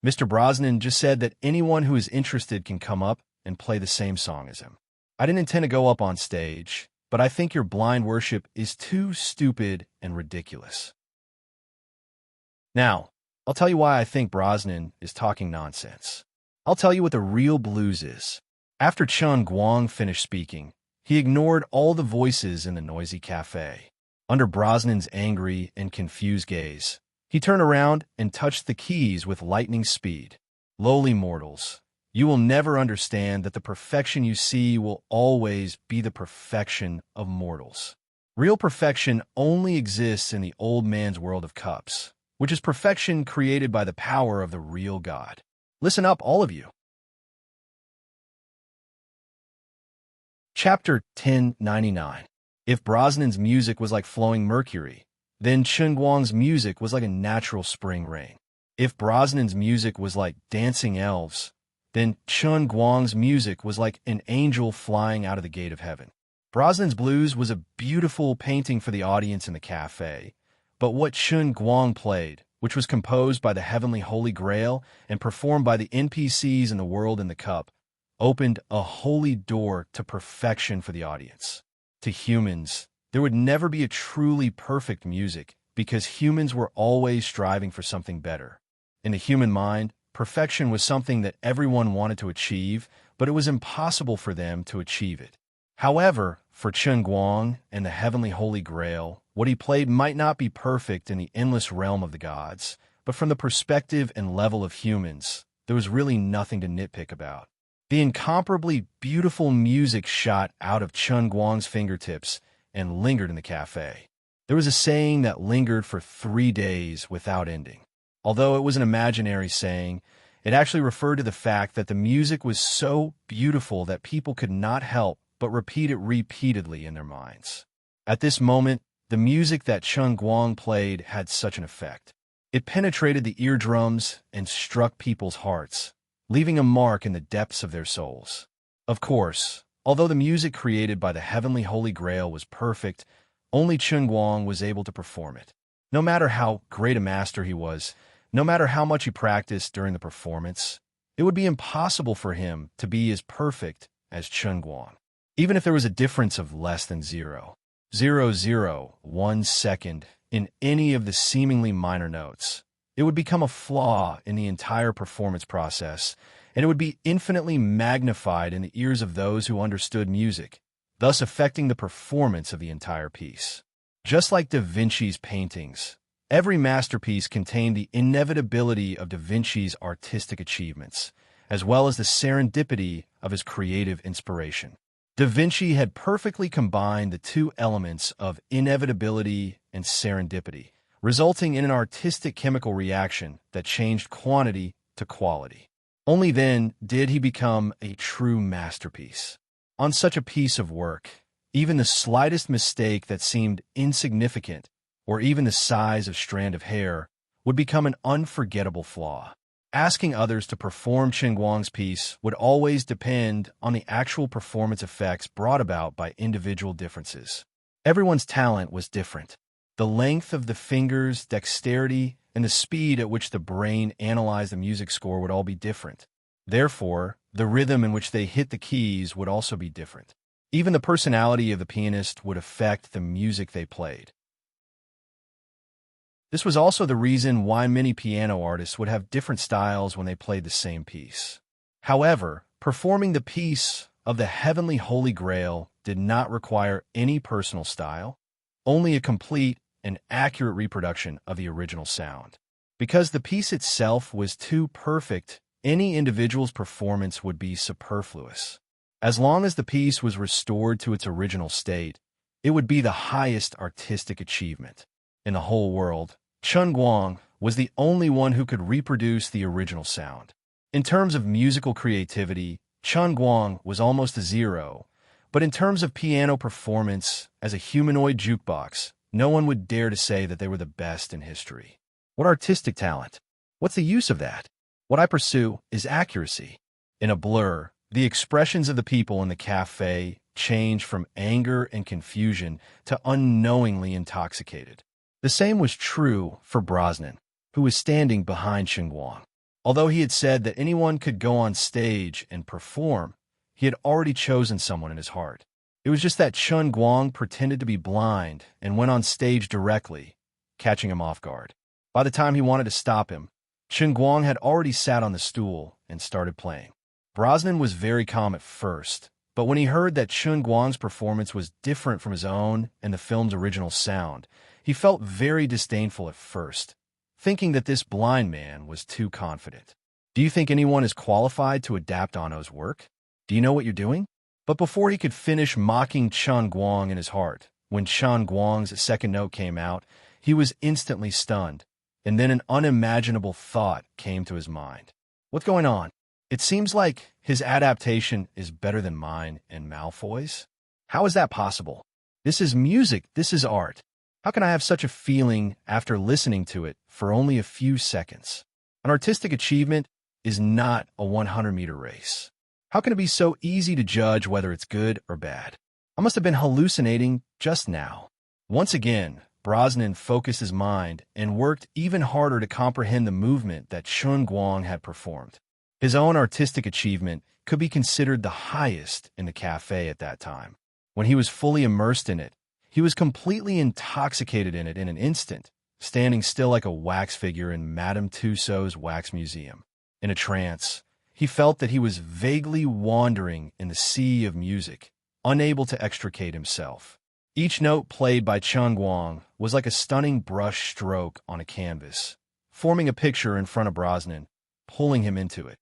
Mr. Brosnan just said that anyone who is interested can come up and play the same song as him. I didn't intend to go up on stage, but I think your blind worship is too stupid and ridiculous. Now, I'll tell you why I think Brosnan is talking nonsense. I'll tell you what the real blues is. After Chen Guang finished speaking, he ignored all the voices in the noisy cafe. Under Brosnan's angry and confused gaze, he turned around and touched the keys with lightning speed. Lowly mortals, you will never understand that the perfection you see will always be the perfection of mortals. Real perfection only exists in the old man's world of cups, which is perfection created by the power of the real God. Listen up, all of you. Chapter 1099. If Brosnan's music was like flowing mercury, then Chen Guang's music was like a natural spring rain. If Brosnan's music was like dancing elves, then Chen Guang's music was like an angel flying out of the gate of heaven. Brosnan's blues was a beautiful painting for the audience in the cafe, but what Chen Guang played, which was composed by the heavenly Holy Grail and performed by the NPCs in the world in the cup, opened a holy door to perfection for the audience. To humans, there would never be a truly perfect music because humans were always striving for something better. In the human mind, perfection was something that everyone wanted to achieve, but it was impossible for them to achieve it. However, for Chen Guang and the heavenly Holy Grail, what he played might not be perfect in the endless realm of the gods, but from the perspective and level of humans, there was really nothing to nitpick about. The incomparably beautiful music shot out of Chen Guang's fingertips and lingered in the cafe. There was a saying that lingered for 3 days without ending. Although it was an imaginary saying, it actually referred to the fact that the music was so beautiful that people could not help but repeat it repeatedly in their minds. At this moment, the music that Chen Guang played had such an effect. It penetrated the eardrums and struck people's hearts, leaving a mark in the depths of their souls. Of course, although the music created by the heavenly Holy Grail was perfect, only Chen Guang was able to perform it. No matter how great a master he was, no matter how much he practiced during the performance, it would be impossible for him to be as perfect as Chen Guang. Even if there was a difference of less than 0.001 second in any of the seemingly minor notes, it would become a flaw in the entire performance process, and it would be infinitely magnified in the ears of those who understood music, thus affecting the performance of the entire piece. Just like Da Vinci's paintings, every masterpiece contained the inevitability of Da Vinci's artistic achievements, as well as the serendipity of his creative inspiration. Da Vinci had perfectly combined the two elements of inevitability and serendipity, resulting in an artistic chemical reaction that changed quantity to quality. Only then did he become a true masterpiece. On such a piece of work, even the slightest mistake that seemed insignificant, or even the size of a strand of hair, would become an unforgettable flaw. Asking others to perform Chen Guang's piece would always depend on the actual performance effects brought about by individual differences. Everyone's talent was different. The length of the fingers, dexterity, and the speed at which the brain analyzed the music score would all be different. Therefore, the rhythm in which they hit the keys would also be different. Even the personality of the pianist would affect the music they played. This was also the reason why many piano artists would have different styles when they played the same piece. However, performing the piece of the Heavenly Holy Grail did not require any personal style, only a complete and accurate reproduction of the original sound. Because the piece itself was too perfect, any individual's performance would be superfluous. As long as the piece was restored to its original state, it would be the highest artistic achievement. In the whole world, Chen Guang was the only one who could reproduce the original sound. In terms of musical creativity, Chen Guang was almost a zero, but in terms of piano performance as a humanoid jukebox, no one would dare to say that they were the best in history. What artistic talent? What's the use of that? What I pursue is accuracy. In a blur, the expressions of the people in the cafe changed from anger and confusion to unknowingly intoxicated. The same was true for Brosnan, who was standing behind Xinguang. Although he had said that anyone could go on stage and perform, he had already chosen someone in his heart. It was just that Chen Guang pretended to be blind and went on stage directly, catching him off guard. By the time he wanted to stop him, Chen Guang had already sat on the stool and started playing. Brosnan was very calm at first, but when he heard that Chen Guang's performance was different from his own and the film's original sound, he felt very disdainful at first, thinking that this blind man was too confident. Do you think anyone is qualified to adapt Ano's work? Do you know what you're doing? But before he could finish mocking Chen Guang in his heart, when Chen Guang's second note came out, he was instantly stunned, and then an unimaginable thought came to his mind. What's going on? It seems like his adaptation is better than mine and Malfoy's. How is that possible? This is music, this is art. How can I have such a feeling after listening to it for only a few seconds? An artistic achievement is not a 100-meter race. How can it be so easy to judge whether it's good or bad? I must have been hallucinating just now. Once again, Brosnan focused his mind and worked even harder to comprehend the movement that Chen Guang had performed. His own artistic achievement could be considered the highest in the cafe at that time. When he was fully immersed in it, he was completely intoxicated in it in an instant, standing still like a wax figure in Madame Tussauds wax museum. In a trance, he felt that he was vaguely wandering in the sea of music, unable to extricate himself. Each note played by Chen Guang was like a stunning brush stroke on a canvas, forming a picture in front of Brosnan, pulling him into it.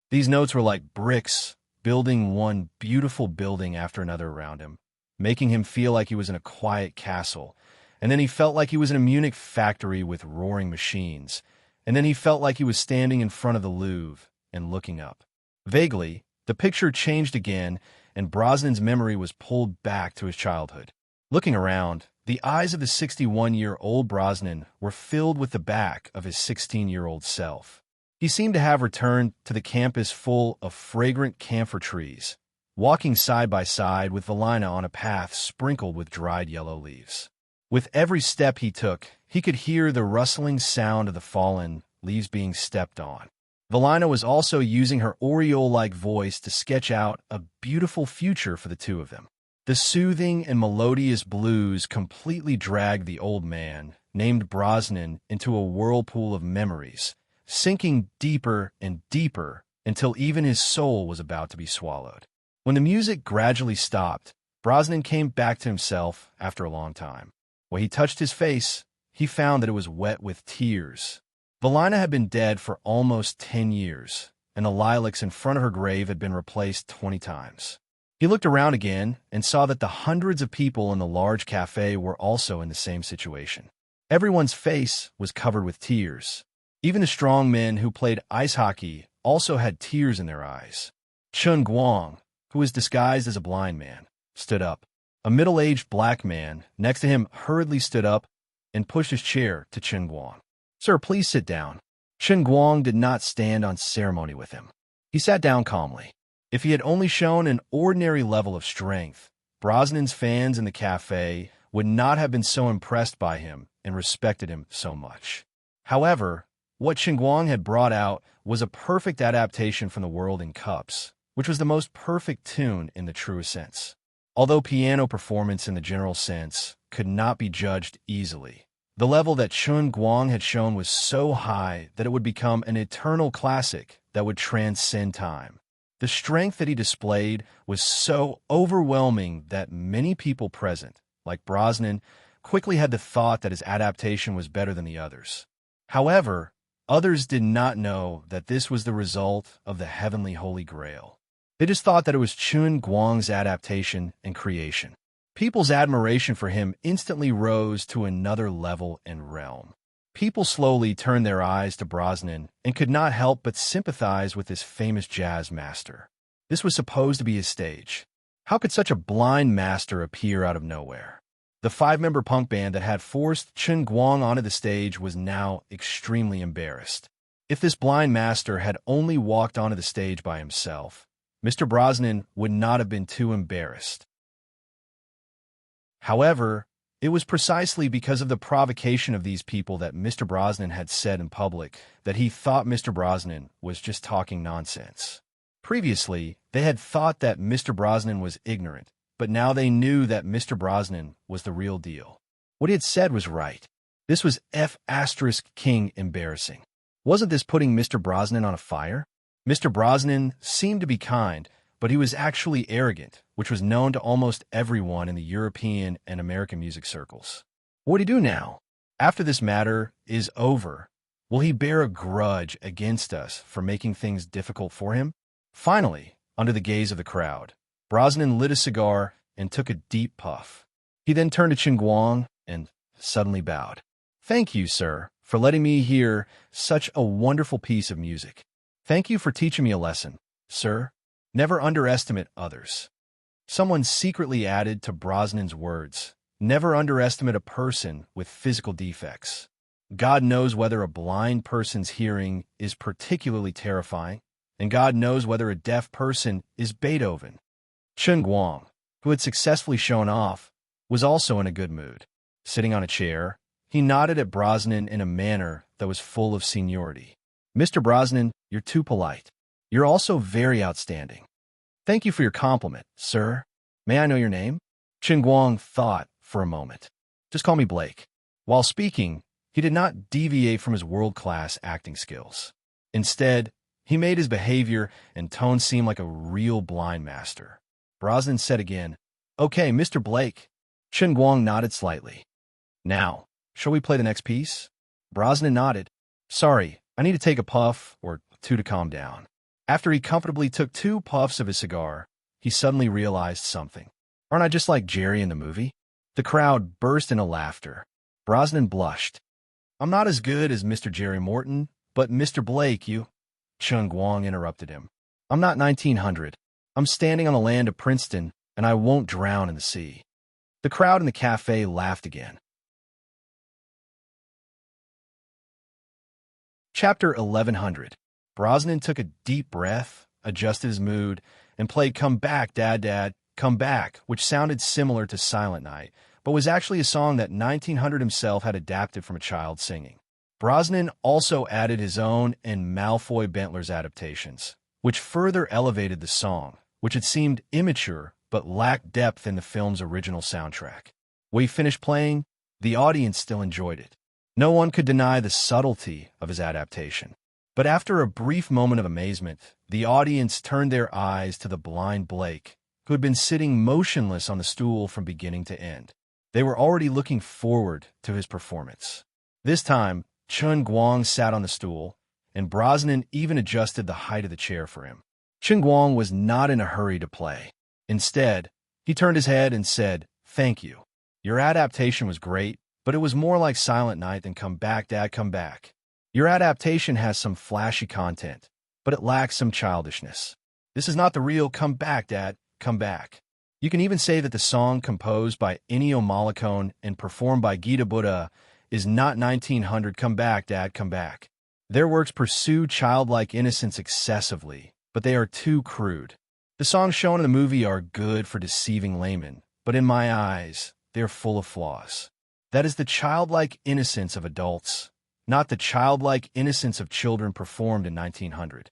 These notes were like bricks, building one beautiful building after another around him, making him feel like he was in a quiet castle, and then he felt like he was in a Munich factory with roaring machines, and then he felt like he was standing in front of the Louvre and looking up. Vaguely, the picture changed again, and Brosnan's memory was pulled back to his childhood. Looking around, the eyes of the 61-year-old Brosnan were filled with the back of his 16-year-old self. He seemed to have returned to the campus full of fragrant camphor trees, walking side by side with Valina on a path sprinkled with dried yellow leaves. With every step he took, he could hear the rustling sound of the fallen leaves being stepped on. Valina was also using her Oriole-like voice to sketch out a beautiful future for the two of them. The soothing and melodious blues completely dragged the old man, named Brosnan, into a whirlpool of memories, sinking deeper and deeper until even his soul was about to be swallowed. When the music gradually stopped, Brosnan came back to himself after a long time. When he touched his face, he found that it was wet with tears. Valina had been dead for almost 10 years, and the lilacs in front of her grave had been replaced 20 times. He looked around again and saw that the hundreds of people in the large cafe were also in the same situation. Everyone's face was covered with tears. Even the strong men who played ice hockey also had tears in their eyes. Chen Guang, who was disguised as a blind man, stood up. A middle-aged black man next to him hurriedly stood up and pushed his chair to Chen Guang. "Sir, please sit down." Chen Guang did not stand on ceremony with him. He sat down calmly. If he had only shown an ordinary level of strength, Brosnan's fans in the cafe would not have been so impressed by him and respected him so much. However, what Chen Guang had brought out was a perfect adaptation from the world in cups, which was the most perfect tune in the truest sense. Although piano performance in the general sense could not be judged easily, The level that Chun Guang had shown was so high that it would become an eternal classic that would transcend time. The strength that he displayed was so overwhelming that many people present, like Brosnan, quickly had the thought that his adaptation was better than the others. However, others did not know that this was the result of the heavenly Holy Grail. They just thought that it was Chun Guang's adaptation and creation. People's admiration for him instantly rose to another level and realm. People slowly turned their eyes to Brosnan and could not help but sympathize with this famous jazz master. This was supposed to be his stage. How could such a blind master appear out of nowhere? The five-member punk band that had forced Chun Guang onto the stage was now extremely embarrassed. If this blind master had only walked onto the stage by himself, Mr. Brosnan would not have been too embarrassed. However, it was precisely because of the provocation of these people that Mr. Brosnan had said in public that he thought Mr. Brosnan was just talking nonsense. Previously, they had thought that Mr. Brosnan was ignorant, but now they knew that Mr. Brosnan was the real deal. What he had said was right. This was King embarrassing. Wasn't this putting Mr. Brosnan on a fire? Mr. Brosnan seemed to be kind, but he was actually arrogant, which was known to almost everyone in the European and American music circles. What would he do now? After this matter is over, will he bear a grudge against us for making things difficult for him? Finally, under the gaze of the crowd, Brosnan lit a cigar and took a deep puff. He then turned to Chun Guang and suddenly bowed. "Thank you, sir, for letting me hear such a wonderful piece of music. Thank you for teaching me a lesson, sir. Never underestimate others." Someone secretly added to Brosnan's words, "Never underestimate a person with physical defects. God knows whether a blind person's hearing is particularly terrifying, and God knows whether a deaf person is Beethoven." Chun Guang, who had successfully shown off, was also in a good mood. Sitting on a chair, he nodded at Brosnan in a manner that was full of seniority. "Mr. Brosnan, you're too polite. You're also very outstanding. Thank you for your compliment, sir. May I know your name?" Chun Guang thought for a moment. "Just call me Blake." While speaking, he did not deviate from his world-class acting skills. Instead, he made his behavior and tone seem like a real blind master. Brosnan said again, "Okay, Mr. Blake." Chun Guang nodded slightly. "Now, shall we play the next piece?" Brosnan nodded. "Sorry, I need to take a puff or two to calm down." After he comfortably took 2 puffs of his cigar, he suddenly realized something. "Aren't I just like Jerry in the movie?" The crowd burst into laughter. Brosnan blushed. "I'm not as good as Mr. Jerry Morton, but Mr. Blake, you—" Chun Guang interrupted him. "I'm not 1900. I'm standing on the land of Princeton, and I won't drown in the sea." The crowd in the cafe laughed again. Chapter 1100. Brosnan took a deep breath, adjusted his mood, and played "Come Back, Dad, Dad, Come Back," which sounded similar to Silent Night, but was actually a song that 1900 himself had adapted from a child singing. Brosnan also added his own and Malfoy Bentler's adaptations, which further elevated the song, which had seemed immature but lacked depth in the film's original soundtrack. When he finished playing, the audience still enjoyed it. No one could deny the subtlety of his adaptation. But after a brief moment of amazement, the audience turned their eyes to the blind Blake, who had been sitting motionless on the stool from beginning to end. They were already looking forward to his performance. This time, Chun Guang sat on the stool, and Brosnan even adjusted the height of the chair for him. Chun Guang was not in a hurry to play. Instead, he turned his head and said, "Thank you. Your adaptation was great, but it was more like Silent Night than Come Back, Dad, Come Back. Your adaptation has some flashy content, but it lacks some childishness. This is not the real Come Back, Dad, Come Back." You can even say that the song composed by Ennio Morricone and performed by Gita Buddha is not 1900 Come Back, Dad, Come Back. Their works pursue childlike innocence excessively, but they are too crude. The songs shown in the movie are good for deceiving laymen, but in my eyes, they're full of flaws. That is the childlike innocence of adults, not the childlike innocence of children performed in 1900.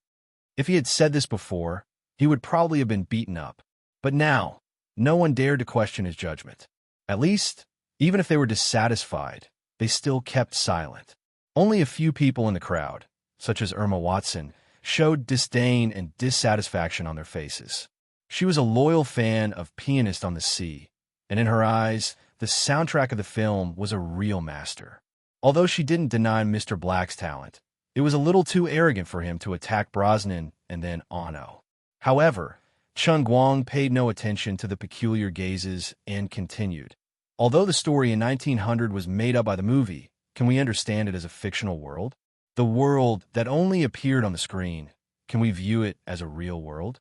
If he had said this before, he would probably have been beaten up. But now, no one dared to question his judgment. At least, even if they were dissatisfied, they still kept silent. Only a few people in the crowd, such as Irma Watson, showed disdain and dissatisfaction on their faces. She was a loyal fan of Pianist on the Sea, and in her eyes, the soundtrack of the film was a real master. Although she didn't deny Mr. Black's talent, it was a little too arrogant for him to attack Brosnan and then Ano. However, Chun Guang paid no attention to the peculiar gazes and continued. Although the story in 1900 was made up by the movie, can we understand it as a fictional world? The world that only appeared on the screen, can we view it as a real world?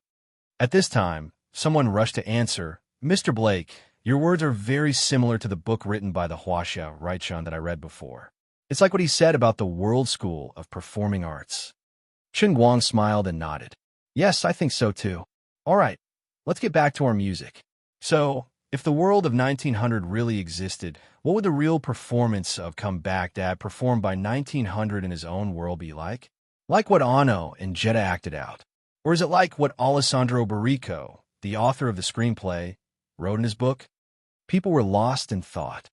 At this time, someone rushed to answer, Mr. Blake, your words are very similar to the book written by the Huaxia, right, Chun, that I read before. It's like what he said about the World School of Performing Arts. Chun Guang smiled and nodded. Yes, I think so too. All right, let's get back to our music. So, if the world of 1900 really existed, what would the real performance of Come Back Dad performed by 1900 in his own world be like? Like what Ano and Jetta acted out? Or is it like what Alessandro Barrico, the author of the screenplay, wrote in his book? People were lost in thought.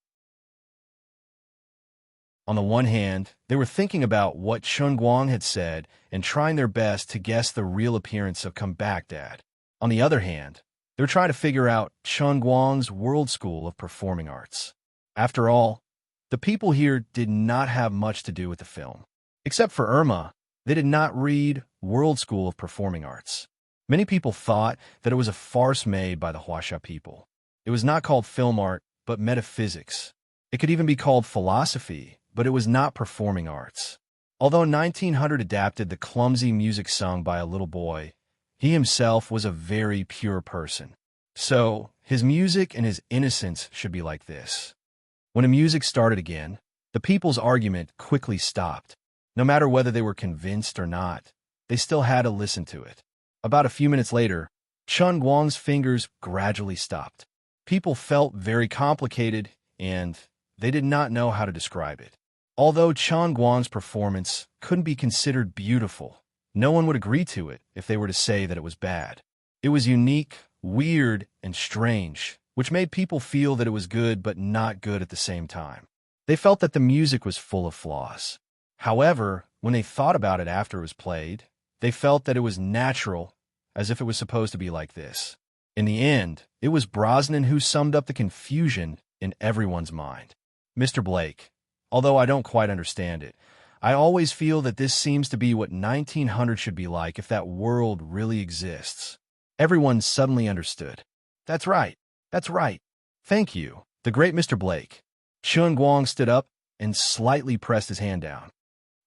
On the one hand, they were thinking about what Chun Guang had said and trying their best to guess the real appearance of Come Back Dad. On the other hand, they were trying to figure out Chun Guang's World School of Performing Arts. After all, the people here did not have much to do with the film. Except for Irma, they did not read World School of Performing Arts. Many people thought that it was a farce made by the Huaxia people. It was not called film art, but metaphysics. It could even be called philosophy, but it was not performing arts. Although 1900 adapted the clumsy music sung by a little boy, he himself was a very pure person. So, his music and his innocence should be like this. When the music started again, the people's argument quickly stopped. No matter whether they were convinced or not, they still had to listen to it. About a few minutes later, Chun Guang's fingers gradually stopped. People felt very complicated, and they did not know how to describe it. Although Chun Guang's performance couldn't be considered beautiful, no one would agree to it if they were to say that it was bad. It was unique, weird, and strange, which made people feel that it was good but not good at the same time. They felt that the music was full of flaws. However, when they thought about it after it was played, they felt that it was natural, as if it was supposed to be like this. In the end, it was Brosnan who summed up the confusion in everyone's mind. Mr. Blake, although I don't quite understand it, I always feel that this seems to be what 1900 should be like if that world really exists. Everyone suddenly understood. That's right. That's right. Thank you, the great Mr. Blake. Chun Guang stood up and slightly pressed his hand down.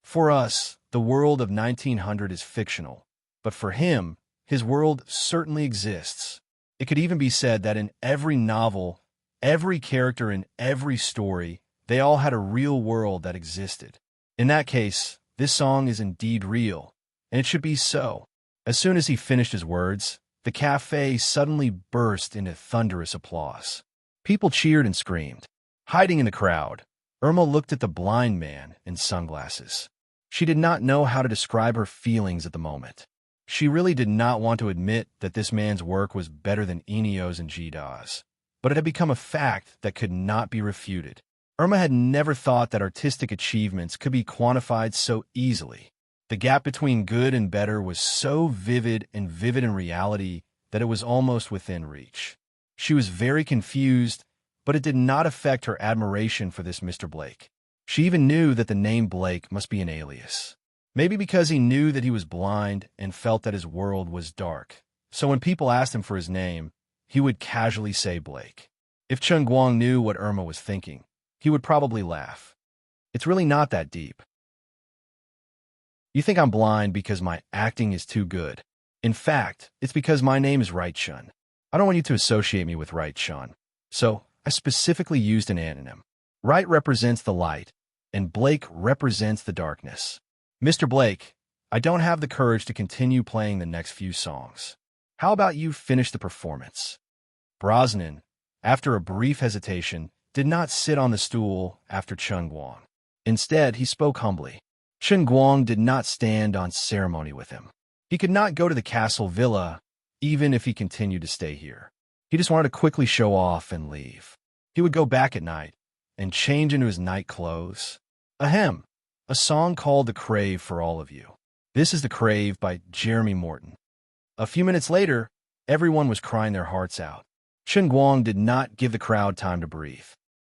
For us, the world of 1900 is fictional, but for him, his world certainly exists. It could even be said that in every novel, every character in every story, they all had a real world that existed. In that case, this song is indeed real, and it should be so. As soon as he finished his words, the cafe suddenly burst into thunderous applause. People cheered and screamed. Hiding in the crowd, Irma looked at the blind man in sunglasses. She did not know how to describe her feelings at the moment. She really did not want to admit that this man's work was better than Ennio's and Gida's, but it had become a fact that could not be refuted. Irma had never thought that artistic achievements could be quantified so easily. The gap between good and better was so vivid and vivid in reality that it was almost within reach. She was very confused, but it did not affect her admiration for this Mr. Blake. She even knew that the name Blake must be an alias. Maybe because he knew that he was blind and felt that his world was dark. So when people asked him for his name, he would casually say Blake. If Chun Guang knew what Irma was thinking, he would probably laugh. It's really not that deep. You think I'm blind because my acting is too good. In fact, it's because my name is Right Chun. I don't want you to associate me with Right Chun. So I specifically used an anonym. Right represents the light, and Blake represents the darkness. Mr. Blake, I don't have the courage to continue playing the next few songs. How about you finish the performance? Brosnan, after a brief hesitation, did not sit on the stool after Chun Guang. Instead, he spoke humbly. Chun Guang did not stand on ceremony with him. He could not go to the castle villa, even if he continued to stay here. He just wanted to quickly show off and leave. He would go back at night, and change into his night clothes. Ahem. A song called The Crave for all of you. This is The Crave by Jeremy Morton. A few minutes later, everyone was crying their hearts out. Chen Guang did not give the crowd time to breathe.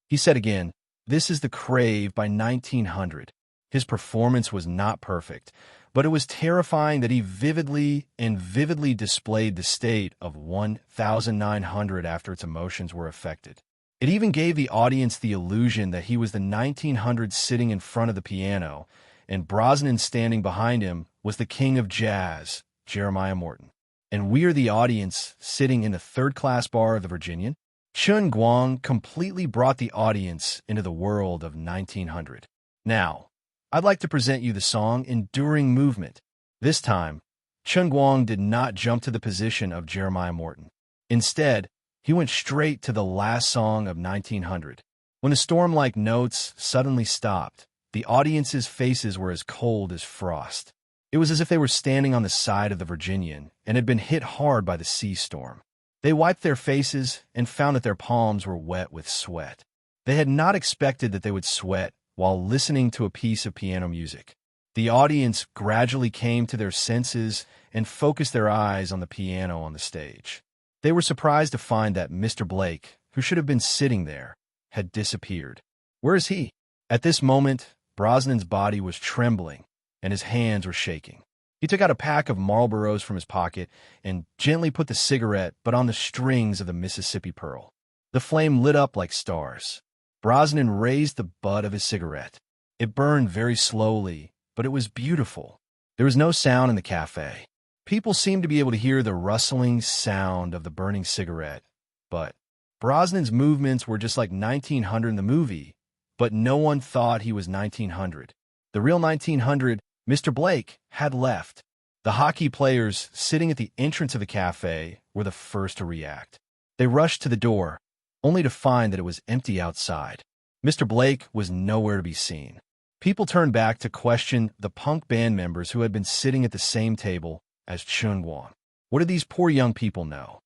He said again, "This is The Crave by 1900. His performance was not perfect, but it was terrifying that he vividly displayed the state of 1900 after its emotions were affected. It even gave the audience the illusion that he was the 1900s sitting in front of the piano, and Brosnan standing behind him was the king of jazz, Jeremiah Morton. And we are the audience sitting in the third-class bar of the Virginian." Chen Guang completely brought the audience into the world of 1900. Now, I'd like to present you the song Enduring Movement. This time, Chen Guang did not jump to the position of Jeremiah Morton. Instead, he went straight to the last song of 1900. When the storm-like notes suddenly stopped, the audience's faces were as cold as frost. It was as if they were standing on the side of the Virginian and had been hit hard by the sea storm. They wiped their faces and found that their palms were wet with sweat. They had not expected that they would sweat while listening to a piece of piano music. The audience gradually came to their senses and focused their eyes on the piano on the stage. They were surprised to find that Mr. Blake, who should have been sitting there, had disappeared. Where is he? At this moment, Brosnan's body was trembling and his hands were shaking. He took out a pack of Marlboros from his pocket and gently put the cigarette but on the strings of the Mississippi Pearl. The flame lit up like stars. Brosnan raised the butt of his cigarette. It burned very slowly, but it was beautiful. There was no sound in the cafe. People seemed to be able to hear the rustling sound of the burning cigarette, but Brosnan's movements were just like 1900 in the movie, but no one thought he was 1900. The real 1900, Mr. Blake, had left. The hockey players sitting at the entrance of the cafe were the first to react. They rushed to the door, only to find that it was empty outside. Mr. Blake was nowhere to be seen. People turned back to question the punk band members who had been sitting at the same table as Chen Guang. What did these poor young people know?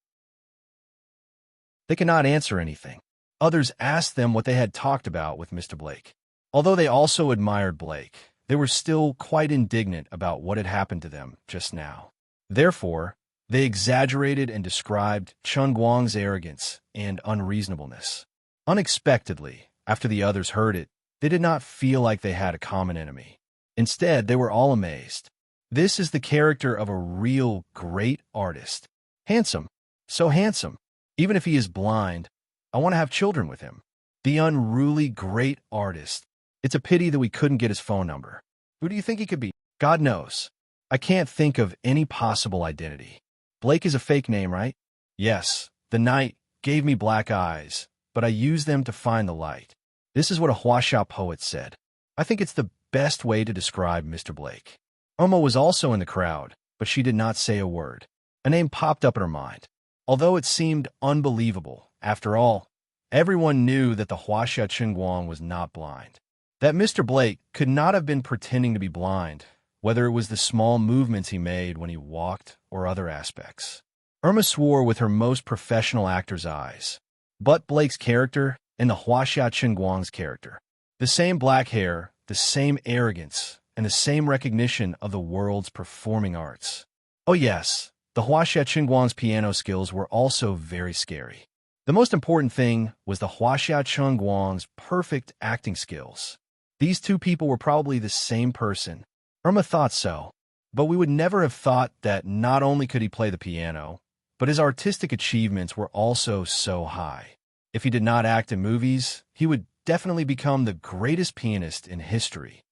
They could not answer anything. Others asked them what they had talked about with Mr. Blake. Although they also admired Blake, they were still quite indignant about what had happened to them just now. Therefore, they exaggerated and described Chen Guang's arrogance and unreasonableness. Unexpectedly, after the others heard it, they did not feel like they had a common enemy. Instead, they were all amazed. This is the character of a real great artist. Handsome, so handsome. Even if he is blind, I want to have children with him. The unruly great artist. It's a pity that we couldn't get his phone number. Who do you think he could be? God knows. I can't think of any possible identity. Blake is a fake name, right? Yes, the night gave me black eyes, but I used them to find the light. This is what a Huasha poet said. I think it's the best way to describe Mr. Blake. Irma was also in the crowd, but she did not say a word. A name popped up in her mind. Although it seemed unbelievable, after all, everyone knew that the Huasha Chen Guang was not blind. That Mr. Blake could not have been pretending to be blind, whether it was the small movements he made when he walked or other aspects. Irma swore with her most professional actor's eyes. But Blake's character and the Huasha Chen Guang's character. The same black hair, the same arrogance, and the same recognition of the world's performing arts. Oh yes, the Huasha Chen Guang's piano skills were also very scary. The most important thing was the Huasha Chen Guang's perfect acting skills. These two people were probably the same person. Irma thought so, but we would never have thought that not only could he play the piano, but his artistic achievements were also so high. If he did not act in movies, he would definitely become the greatest pianist in history.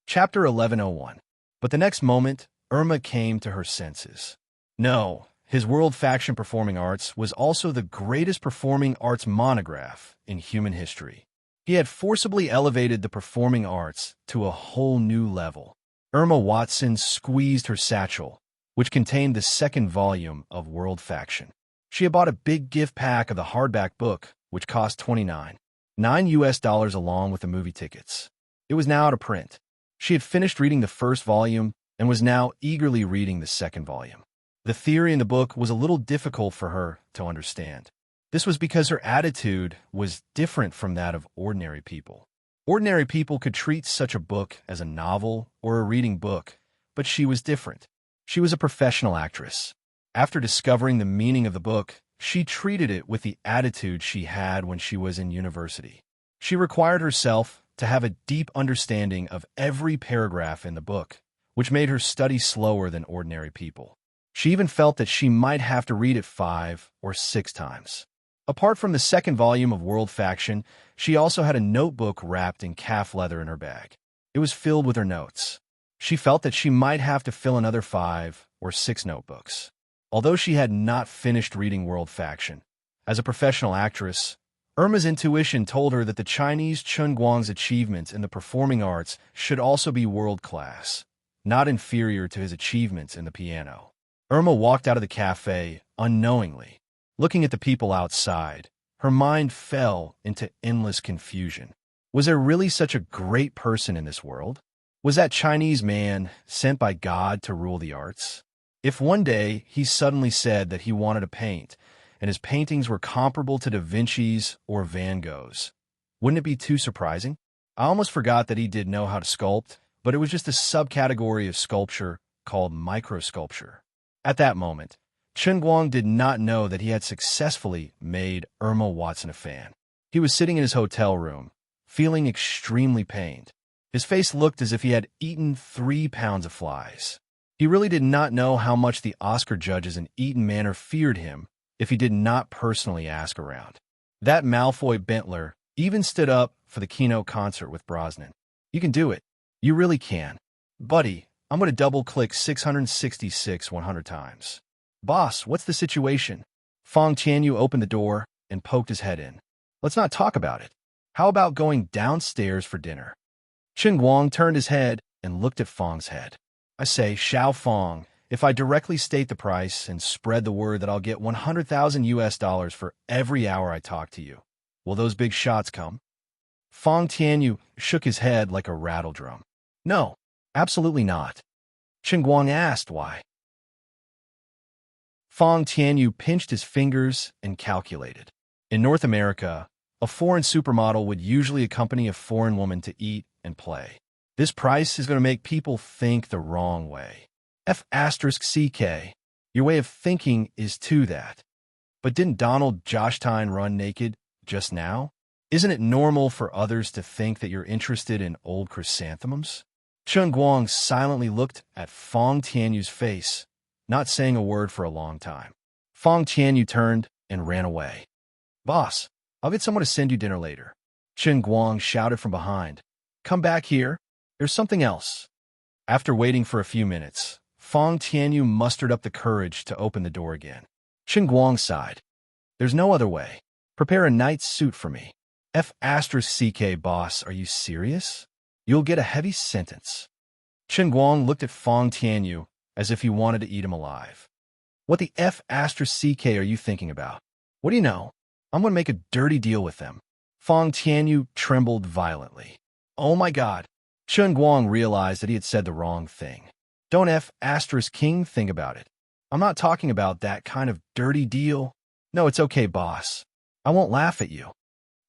Chapter 1101. But the next moment, Irma came to her senses. No, his World Faction Performing Arts was also the greatest performing arts monograph in human history. He had forcibly elevated the performing arts to a whole new level. Irma Watson squeezed her satchel, which contained the second volume of World Faction. She had bought a big gift pack of the hardback book, which cost $29 along with the movie tickets. It was now out of print. She had finished reading the first volume and was now eagerly reading the second volume. The theory in the book was a little difficult for her to understand. This was because her attitude was different from that of ordinary people. Ordinary people could treat such a book as a novel or a reading book, but she was different. She was a professional actress. After discovering the meaning of the book, she treated it with the attitude she had when she was in university. She required herself to have a deep understanding of every paragraph in the book, which made her study slower than ordinary people. She even felt that she might have to read it 5 or 6 times. Apart from the second volume of World Faction, she also had a notebook wrapped in calf leather in her bag. It was filled with her notes. She felt that she might have to fill another 5 or 6 notebooks. Although she had not finished reading World Faction, as a professional actress, Irma's intuition told her that the Chinese Chen Guang's achievements in the performing arts should also be world-class, not inferior to his achievements in the piano. Irma walked out of the cafe unknowingly. Looking at the people outside, her mind fell into endless confusion. Was there really such a great person in this world? Was that Chinese man sent by God to rule the arts? If one day he suddenly said that he wanted to paint, and his paintings were comparable to Da Vinci's or Van Gogh's, wouldn't it be too surprising? I almost forgot that he did know how to sculpt, but it was just a subcategory of sculpture called microsculpture. At that moment, Chen Guang did not know that he had successfully made Irma Watson a fan. He was sitting in his hotel room, feeling extremely pained. His face looked as if he had eaten 3 pounds of flies. He really did not know how much the Oscar judges in Eton Manor feared him if he did not personally ask around. That Malfoy Bentler even stood up for the keynote concert with Brosnan. You can do it. You really can. Buddy, I'm going to double-click 666 100 times. Boss, what's the situation? Fong Tianyu opened the door and poked his head in. Let's not talk about it. How about going downstairs for dinner? Chen Guang turned his head and looked at Fong's head. I say, Xiao Fong, if I directly state the price and spread the word that I'll get 100,000 US dollars for every hour I talk to you, will those big shots come? Fong Tianyu shook his head like a rattle drum. No, absolutely not. Chen Guang asked why. Fong Tianyu pinched his fingers and calculated. In North America, a foreign supermodel would usually accompany a foreign woman to eat and play. This price is going to make people think the wrong way. F***CK. Your way of thinking is to that. But didn't Donald Joshtyne run naked just now? Isn't it normal for others to think that you're interested in old chrysanthemums? Chen Guang silently looked at Fong Tianyu's face, not saying a word for a long time. Fong Tianyu turned and ran away. Boss, I'll get someone to send you dinner later. Chen Guang shouted from behind. Come back here. There's something else. After waiting for a few minutes, Fong Tianyu mustered up the courage to open the door again. Chen Guang sighed. There's no other way. Prepare a knight's suit for me. F***CK, boss, are you serious? You'll get a heavy sentence. Chen Guang looked at Fong Tianyu as if he wanted to eat him alive. What the F***CK are you thinking about? What do you know? I'm going to make a dirty deal with them. Fong Tianyu trembled violently. Oh my God. Chen Guang realized that he had said the wrong thing. Don't F***king think about it. I'm not talking about that kind of dirty deal. No, it's okay, boss. I won't laugh at you.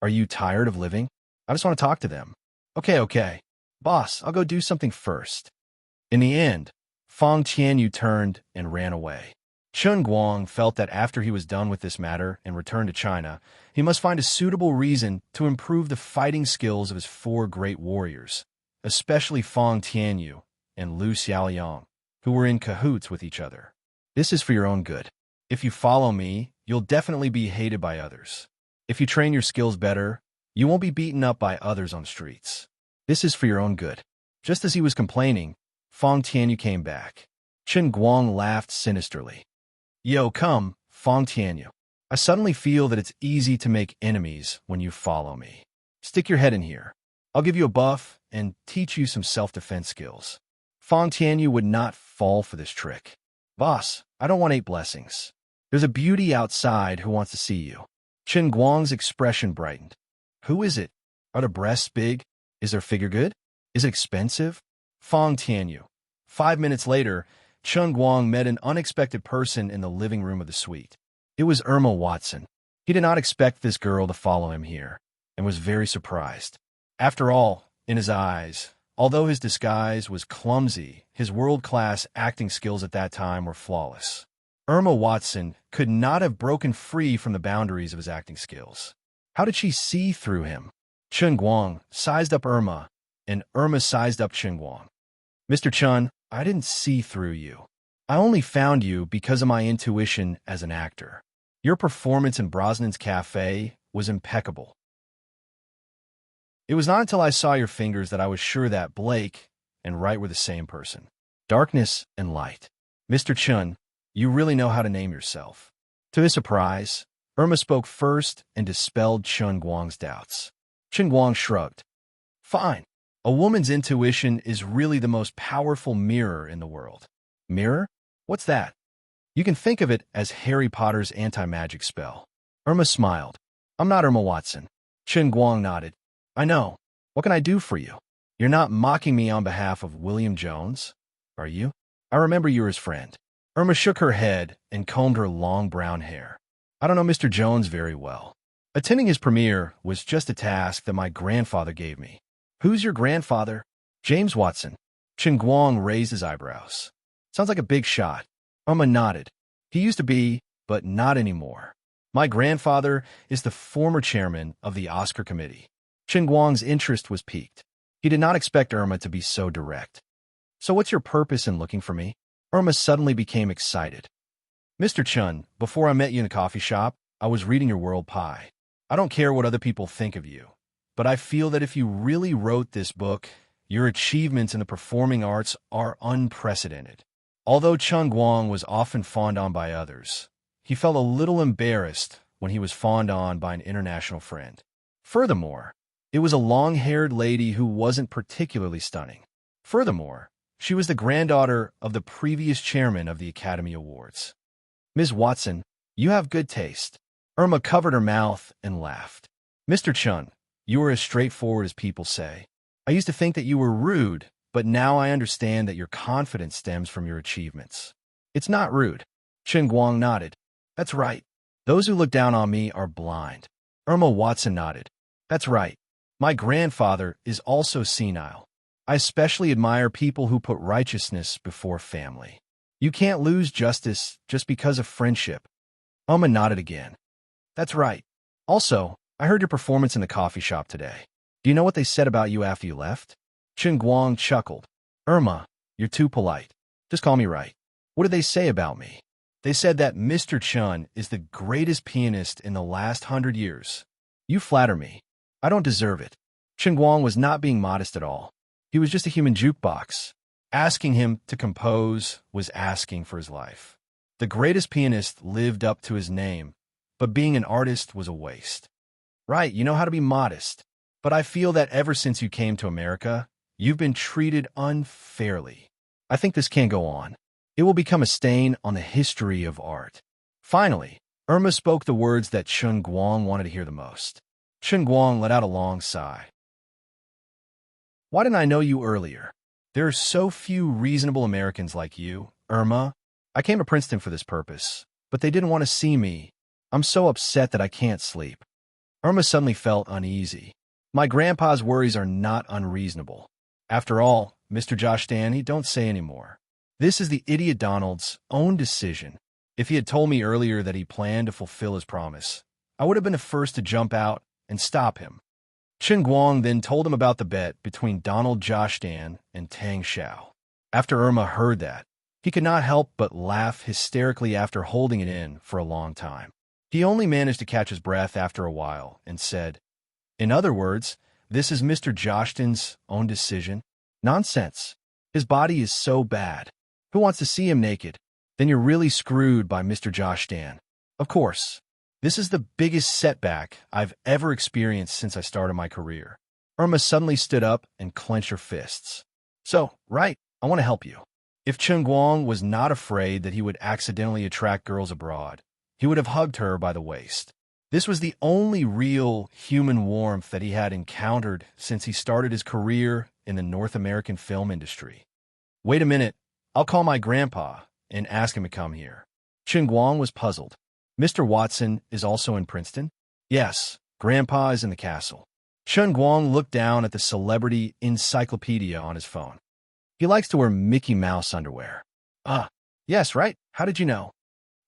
Are you tired of living? I just want to talk to them. Okay. Boss, I'll go do something first. In the end, Fong Tianyu turned and ran away. Chen Guang felt that after he was done with this matter and returned to China, he must find a suitable reason to improve the fighting skills of his 4 great warriors, especially Fong Tianyu and Lu Xiaoliang, who were in cahoots with each other. This is for your own good. If you follow me, you'll definitely be hated by others. If you train your skills better, you won't be beaten up by others on streets. This is for your own good. Just as he was complaining, Fong Tianyu came back. Chen Guang laughed sinisterly. Yo, come, Fong Tianyu. I suddenly feel that it's easy to make enemies when you follow me. Stick your head in here. I'll give you a buff and teach you some self-defense skills. Fong Tianyu would not fall for this trick. Boss, I don't want 8 blessings. There's a beauty outside who wants to see you. Chen Guang's expression brightened. Who is it? Are the breasts big? Is their figure good? Is it expensive? Fong Tianyu. 5 minutes later, Chen Guang met an unexpected person in the living room of the suite. It was Irma Watson. He did not expect this girl to follow him here, and was very surprised. After all, in his eyes, although his disguise was clumsy, his world-class acting skills at that time were flawless. Irma Watson could not have broken free from the boundaries of his acting skills. How did she see through him? Chen Guang sized up Irma, and Irma sized up Chen Guang. Mr. Chen, I didn't see through you. I only found you because of my intuition as an actor. Your performance in Brosnan's Cafe was impeccable. It was not until I saw your fingers that I was sure that Blake and Wright were the same person. Darkness and light. Mr. Chen, you really know how to name yourself. To his surprise, Irma spoke first and dispelled Chen Guang's doubts. Chen Guang shrugged. Fine. A woman's intuition is really the most powerful mirror in the world. Mirror? What's that? You can think of it as Harry Potter's anti-magic spell. Irma smiled. I'm not Irma Watson. Chen Guang nodded. I know. What can I do for you? You're not mocking me on behalf of William Jones, are you? I remember you were his friend. Irma shook her head and combed her long brown hair. I don't know Mr. Jones very well. Attending his premiere was just a task that my grandfather gave me. Who's your grandfather? James Watson. Chen Guang raised his eyebrows. Sounds like a big shot. Irma nodded. He used to be, but not anymore. My grandfather is the former chairman of the Oscar committee. Chen Guang's interest was piqued. He did not expect Irma to be so direct. So what's your purpose in looking for me? Irma suddenly became excited. Mr. Chen, before I met you in the coffee shop, I was reading your World Pie. I don't care what other people think of you, but I feel that if you really wrote this book, your achievements in the performing arts are unprecedented. Although Chen Guang was often fawned on by others, he felt a little embarrassed when he was fawned on by an international friend. Furthermore, it was a long-haired lady who wasn't particularly stunning. Furthermore, she was the granddaughter of the previous chairman of the Academy Awards. Ms. Watson, you have good taste. Irma covered her mouth and laughed. Mr. Chen, you are as straightforward as people say. I used to think that you were rude, but now I understand that your confidence stems from your achievements. It's not rude. Chen Guang nodded. That's right. Those who look down on me are blind. Irma Watson nodded. That's right. My grandfather is also senile. I especially admire people who put righteousness before family. You can't lose justice just because of friendship. Irma nodded again. That's right. Also, I heard your performance in the coffee shop today. Do you know what they said about you after you left? Chen Guang chuckled. Irma, you're too polite. Just call me Wright. What did they say about me? They said that Mr. Chen is the greatest pianist in the last 100 years. You flatter me. I don't deserve it. Chen Guang was not being modest at all. He was just a human jukebox. Asking him to compose was asking for his life. The greatest pianist lived up to his name, but being an artist was a waste. Right, you know how to be modest. But I feel that ever since you came to America, you've been treated unfairly. I think this can't go on. It will become a stain on the history of art. Finally, Irma spoke the words that Chen Guang wanted to hear the most. Chen Guang let out a long sigh. Why didn't I know you earlier? There are so few reasonable Americans like you, Irma. I came to Princeton for this purpose, but they didn't want to see me. I'm so upset that I can't sleep. Irma suddenly felt uneasy. My grandpa's worries are not unreasonable. After all, Mr. Josh Danny, don't say any more. This is the idiot Donald's own decision. If he had told me earlier that he planned to fulfill his promise, I would have been the first to jump out and stop him. Chen Guang then told him about the bet between Donald Josh Dan and Tang Xiao. After Irma heard that, he could not help but laugh hysterically after holding it in for a long time. He only managed to catch his breath after a while and said, in other words, this is Mr. Joshton's own decision? Nonsense. His body is so bad. Who wants to see him naked? Then you're really screwed by Mr. Josh Dan. Of course. This is the biggest setback I've ever experienced since I started my career. Irma suddenly stood up and clenched her fists. So, right, I want to help you. If Chen Guang was not afraid that he would accidentally attract girls abroad, he would have hugged her by the waist. This was the only real human warmth that he had encountered since he started his career in the North American film industry. Wait a minute, I'll call my grandpa and ask him to come here. Chen Guang was puzzled. Mr. Watson is also in Princeton? Yes, Grandpa is in the castle. Chen Guang looked down at the celebrity encyclopedia on his phone. He likes to wear Mickey Mouse underwear. Ah, yes, right? How did you know?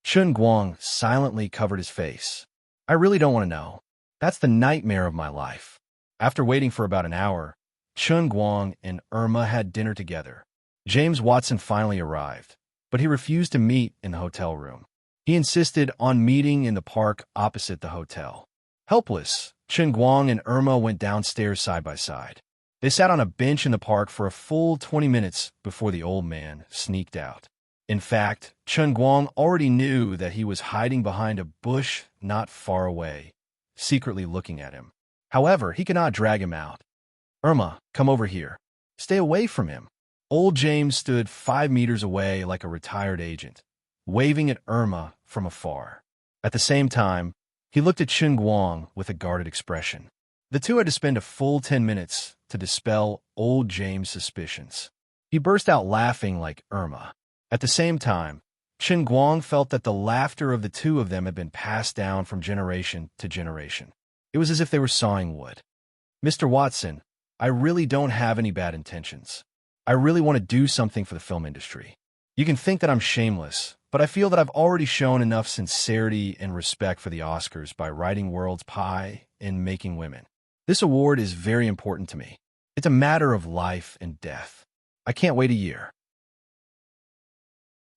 Chen Guang silently covered his face. I really don't want to know. That's the nightmare of my life. After waiting for about an hour, Chen Guang and Irma had dinner together. James Watson finally arrived, but he refused to meet in the hotel room. He insisted on meeting in the park opposite the hotel. Helpless, Chen Guang and Irma went downstairs side by side. They sat on a bench in the park for a full 20 minutes before the old man sneaked out. In fact, Chen Guang already knew that he was hiding behind a bush not far away, secretly looking at him. However, he could not drag him out. Irma, come over here. Stay away from him. Old James stood 5 meters away like a retired agent, waving at Irma from afar. At the same time, he looked at Chen Guang with a guarded expression. The two had to spend a full 10 minutes to dispel old James' suspicions. He burst out laughing like Irma. At the same time, Chen Guang felt that the laughter of the two of them had been passed down from generation to generation. It was as if they were sawing wood. Mr. Watson, I really don't have any bad intentions. I really want to do something for the film industry. You can think that I'm shameless, but I feel that I've already shown enough sincerity and respect for the Oscars by writing World's Pie and Making Women. This award is very important to me. It's a matter of life and death. I can't wait a year.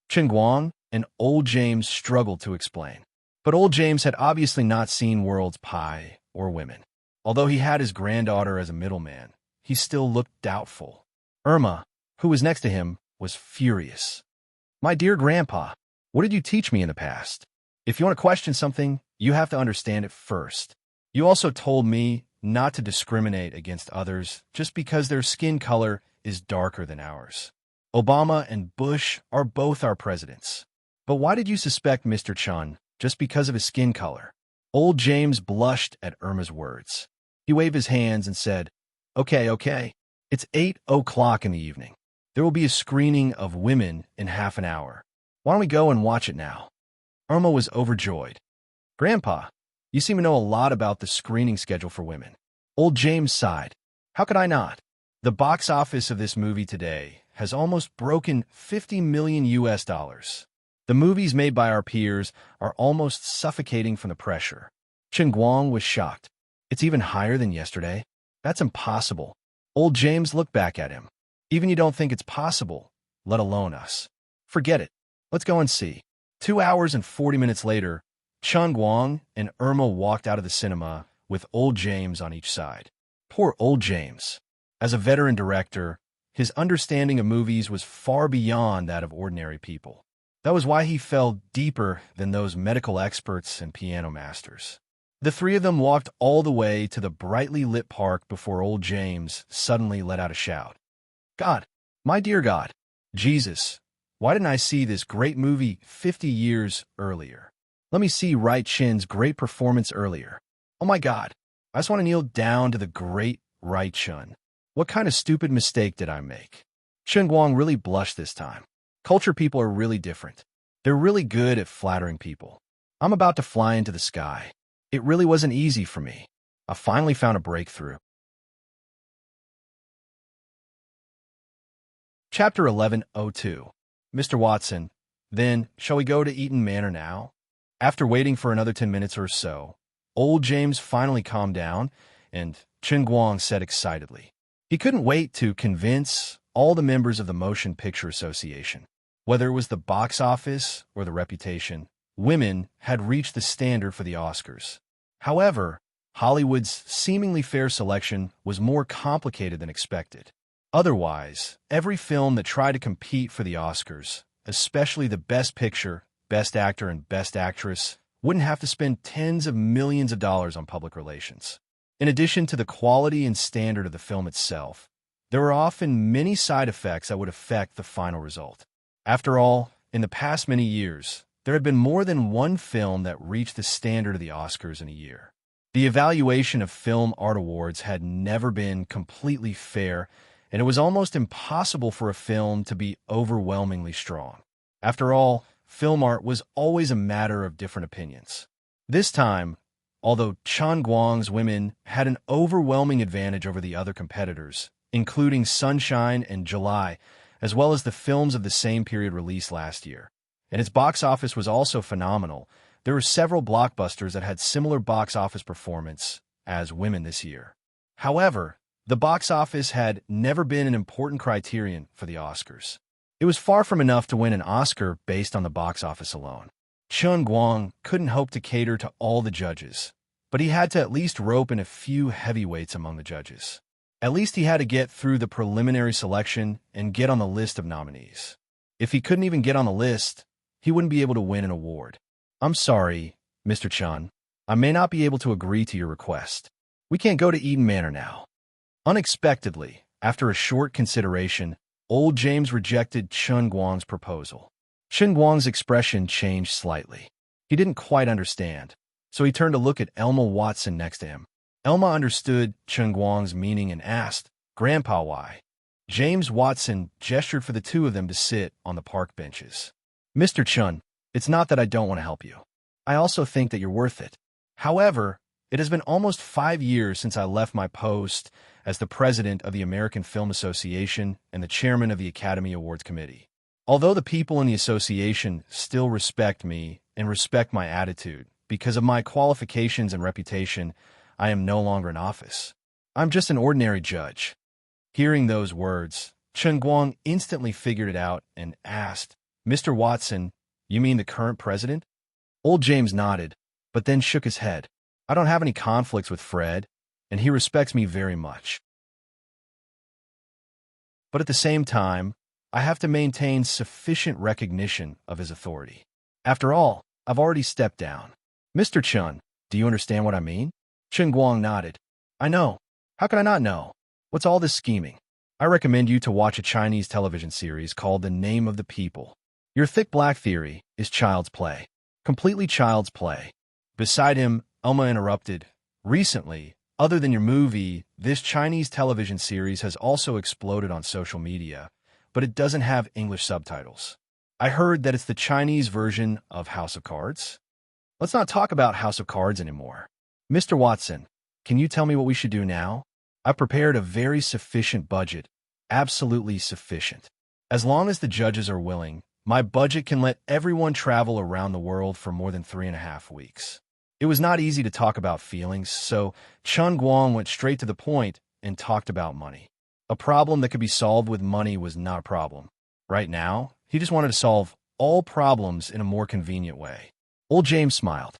Chen Guang and old James struggled to explain. But old James had obviously not seen World's Pie or Women. Although he had his granddaughter as a middleman, he still looked doubtful. Irma, who was next to him, was furious. My dear Grandpa, what did you teach me in the past? If you want to question something, you have to understand it first. You also told me not to discriminate against others just because their skin color is darker than ours. Obama and Bush are both our presidents. But why did you suspect Mr. Chun just because of his skin color? Old James blushed at Irma's words. He waved his hands and said, Okay. It's 8 o'clock in the evening. There will be a screening of Women in half an hour. Why don't we go and watch it now? Irma was overjoyed. Grandpa, you seem to know a lot about the screening schedule for Women. Old James sighed. How could I not? The box office of this movie today has almost broken $50 million. The movies made by our peers are almost suffocating from the pressure. Chen Guang was shocked. It's even higher than yesterday? That's impossible. Old James looked back at him. Even you don't think it's possible, let alone us. Forget it. Let's go and see. 2 hours and 40 minutes later, Chen Guang and Irma walked out of the cinema with old James on each side. Poor old James. As a veteran director, his understanding of movies was far beyond that of ordinary people. That was why he fell deeper than those medical experts and piano masters. The three of them walked all the way to the brightly lit park before old James suddenly let out a shout. God, my dear God, Jesus, why didn't I see this great movie 50 years earlier? Let me see Right Chin's great performance earlier. Oh my God, I just want to kneel down to the great Right Chin. What kind of stupid mistake did I make? Chen Guang really blushed this time. Culture people are really different. They're really good at flattering people. I'm about to fly into the sky. It really wasn't easy for me. I finally found a breakthrough. Chapter 11:02. Mr. Watson, then, shall we go to Eaton Manor now? After waiting for another 10 minutes or so, old James finally calmed down, and Chen Guang said excitedly. He couldn't wait to convince all the members of the Motion Picture Association. Whether it was the box office or the reputation, Women had reached the standard for the Oscars. However, Hollywood's seemingly fair selection was more complicated than expected. Otherwise, every film that tried to compete for the Oscars, especially the Best Picture, Best Actor, and Best Actress, wouldn't have to spend tens of millions of dollars on public relations. In addition to the quality and standard of the film itself, there were often many side effects that would affect the final result. After all, in the past many years, there had been more than one film that reached the standard of the Oscars in a year. The evaluation of film art awards had never been completely fair, and it was almost impossible for a film to be overwhelmingly strong. After all, film art was always a matter of different opinions. This time, although Chen Guang's women had an overwhelming advantage over the other competitors, including Sunshine and July, as well as the films of the same period released last year, and its box office was also phenomenal, there were several blockbusters that had similar box office performance as women this year. However, the box office had never been an important criterion for the Oscars. It was far from enough to win an Oscar based on the box office alone. Chen Guang couldn't hope to cater to all the judges, but he had to at least rope in a few heavyweights among the judges. At least he had to get through the preliminary selection and get on the list of nominees. If he couldn't even get on the list, he wouldn't be able to win an award. I'm sorry, Mr. Chen. I may not be able to agree to your request. We can't go to Eden Manor now. Unexpectedly, after a short consideration, old James rejected Chen Guang's proposal. Chen Guang's expression changed slightly. He didn't quite understand, so he turned to look at Elma Watson next to him. Elma understood Chen Guang's meaning and asked, "Grandpa, why?" James Watson gestured for the two of them to sit on the park benches. "Mr. Chen, it's not that I don't want to help you. I also think that you're worth it. However, it has been almost 5 years since I left my post as the president of the American Film Association and the chairman of the Academy Awards Committee. Although the people in the association still respect me and respect my attitude because of my qualifications and reputation, I am no longer in office. I'm just an ordinary judge." Hearing those words, Chen Guang instantly figured it out and asked, "Mr. Watson, you mean the current president?" Old James nodded, but then shook his head. "I don't have any conflicts with Fred, and he respects me very much. But at the same time, I have to maintain sufficient recognition of his authority. After all, I've already stepped down." "Mr. Chen, do you understand what I mean?" Chen Guang nodded. "I know. How could I not know? What's all this scheming? I recommend you to watch a Chinese television series called The Name of the People. Your thick black theory is child's play. Completely child's play." Beside him, Elma interrupted. "Recently, other than your movie, this Chinese television series has also exploded on social media, but it doesn't have English subtitles. I heard that it's the Chinese version of House of Cards." "Let's not talk about House of Cards anymore. Mr. Watson, can you tell me what we should do now? I've prepared a very sufficient budget, absolutely sufficient. As long as the judges are willing, my budget can let everyone travel around the world for more than 3.5 weeks." It was not easy to talk about feelings, so Chen Guang went straight to the point and talked about money. A problem that could be solved with money was not a problem. Right now, he just wanted to solve all problems in a more convenient way. Old James smiled.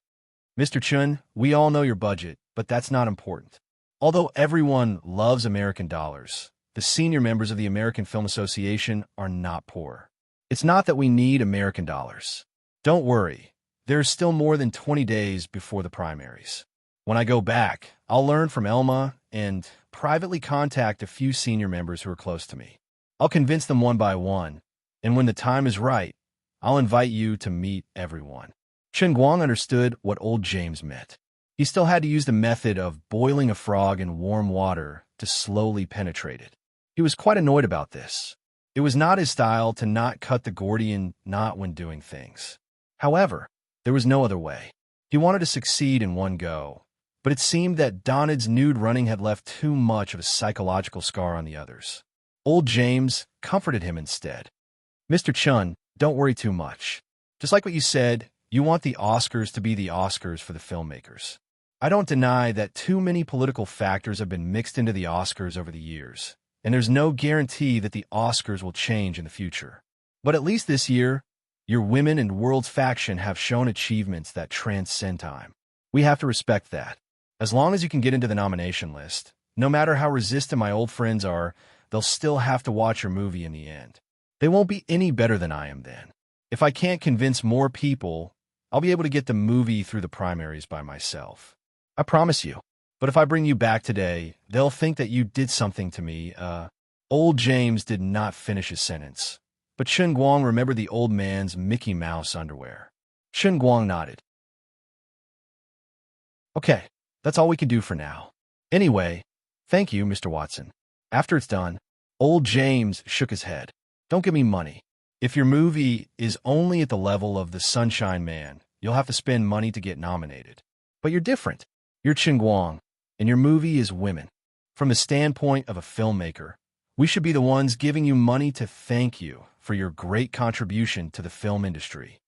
"Mr. Chen, we all know your budget, but that's not important. Although everyone loves American dollars, the senior members of the American Film Association are not poor. It's not that we need American dollars. Don't worry, there's still more than 20 days before the primaries. When I go back, I'll learn from Elma and privately contact a few senior members who are close to me. I'll convince them one by one, and when the time is right, I'll invite you to meet everyone." Chen Guang understood what old James meant. He still had to use the method of boiling a frog in warm water to slowly penetrate it. He was quite annoyed about this. It was not his style to not cut the Gordian knot when doing things. However, there was no other way. He wanted to succeed in one go, but it seemed that Donald's nude running had left too much of a psychological scar on the others. Old James comforted him instead. "Mr. Chen, don't worry too much. Just like what you said, you want the Oscars to be the Oscars for the filmmakers. I don't deny that too many political factors have been mixed into the Oscars over the years, and there's no guarantee that the Oscars will change in the future. But at least this year, your women and world's faction have shown achievements that transcend time. We have to respect that. As long as you can get into the nomination list, no matter how resistant my old friends are, they'll still have to watch your movie in the end. They won't be any better than I am then. If I can't convince more people, I'll be able to get the movie through the primaries by myself. I promise you. But if I bring you back today, they'll think that you did something to me." Old James did not finish his sentence, but Chen Guang remembered the old man's Mickey Mouse underwear. Chen Guang nodded. "Okay, that's all we can do for now. Anyway, thank you, Mr. Watson. After it's done," old James shook his head. "Don't give me money. If your movie is only at the level of The Sunshine Man, you'll have to spend money to get nominated. But you're different. You're Chen Guang, and your movie is women. From the standpoint of a filmmaker, we should be the ones giving you money to thank you for your great contribution to the film industry.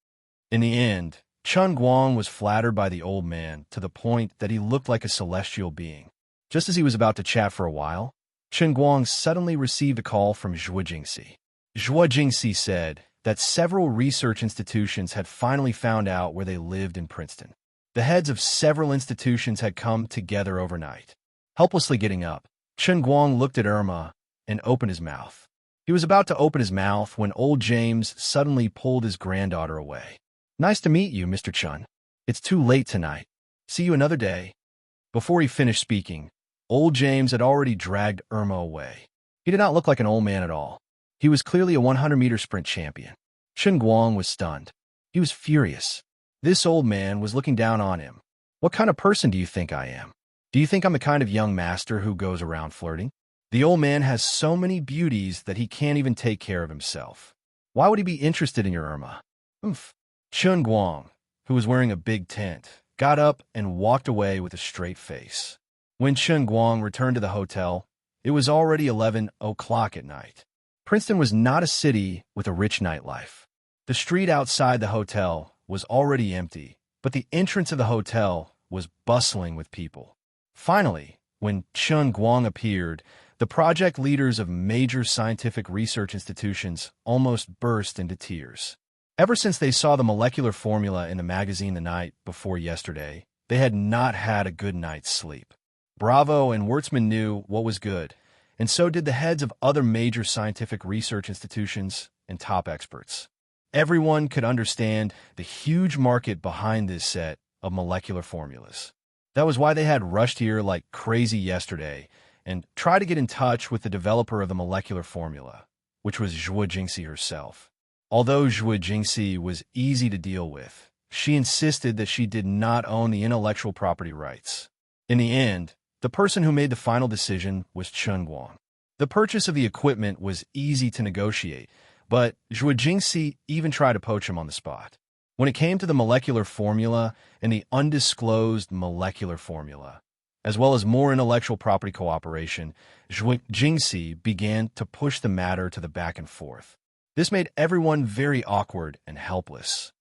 In the end, Chen Guang was flattered by the old man to the point that he looked like a celestial being. Just as he was about to chat for a while, Chen Guang suddenly received a call from Zhuo Jingxi. Zhuo Jingxi said that several research institutions had finally found out where they lived in Princeton. The heads of several institutions had come together overnight. Helplessly getting up, Chen Guang looked at Irma and opened his mouth. He was about to open his mouth when old James suddenly pulled his granddaughter away. "Nice to meet you, Mr. Chen. It's too late tonight. See you another day." Before he finished speaking, old James had already dragged Irma away. He did not look like an old man at all. He was clearly a 100-meter sprint champion. Chen Guang was stunned. He was furious. This old man was looking down on him. "What kind of person do you think I am? Do you think I'm the kind of young master who goes around flirting? The old man has so many beauties that he can't even take care of himself. Why would he be interested in your Irma?" "Oomph." Chen Guang, who was wearing a big tent, got up and walked away with a straight face. When Chen Guang returned to the hotel, it was already 11 o'clock at night. Princeton was not a city with a rich nightlife. The street outside the hotel was already empty, but the entrance of the hotel was bustling with people. Finally, when Chen Guang appeared, the project leaders of major scientific research institutions almost burst into tears. Ever since they saw the molecular formula in the magazine the night before yesterday, they had not had a good night's sleep. Bravo and Wertzman knew what was good, and so did the heads of other major scientific research institutions and top experts. Everyone could understand the huge market behind this set of molecular formulas. That was why they had rushed here like crazy yesterday and tried to get in touch with the developer of the molecular formula, which was Zhuo Jingxi herself. Although Zhuo Jingxi was easy to deal with, she insisted that she did not own the intellectual property rights. In the end, the person who made the final decision was Chen Guang. The purchase of the equipment was easy to negotiate, but Zhuo Jingxi even tried to poach him on the spot. When it came to the molecular formula and the undisclosed molecular formula, as well as more intellectual property cooperation, Zhuo Jingxi began to push the matter to the back and forth. This made everyone very awkward and helpless.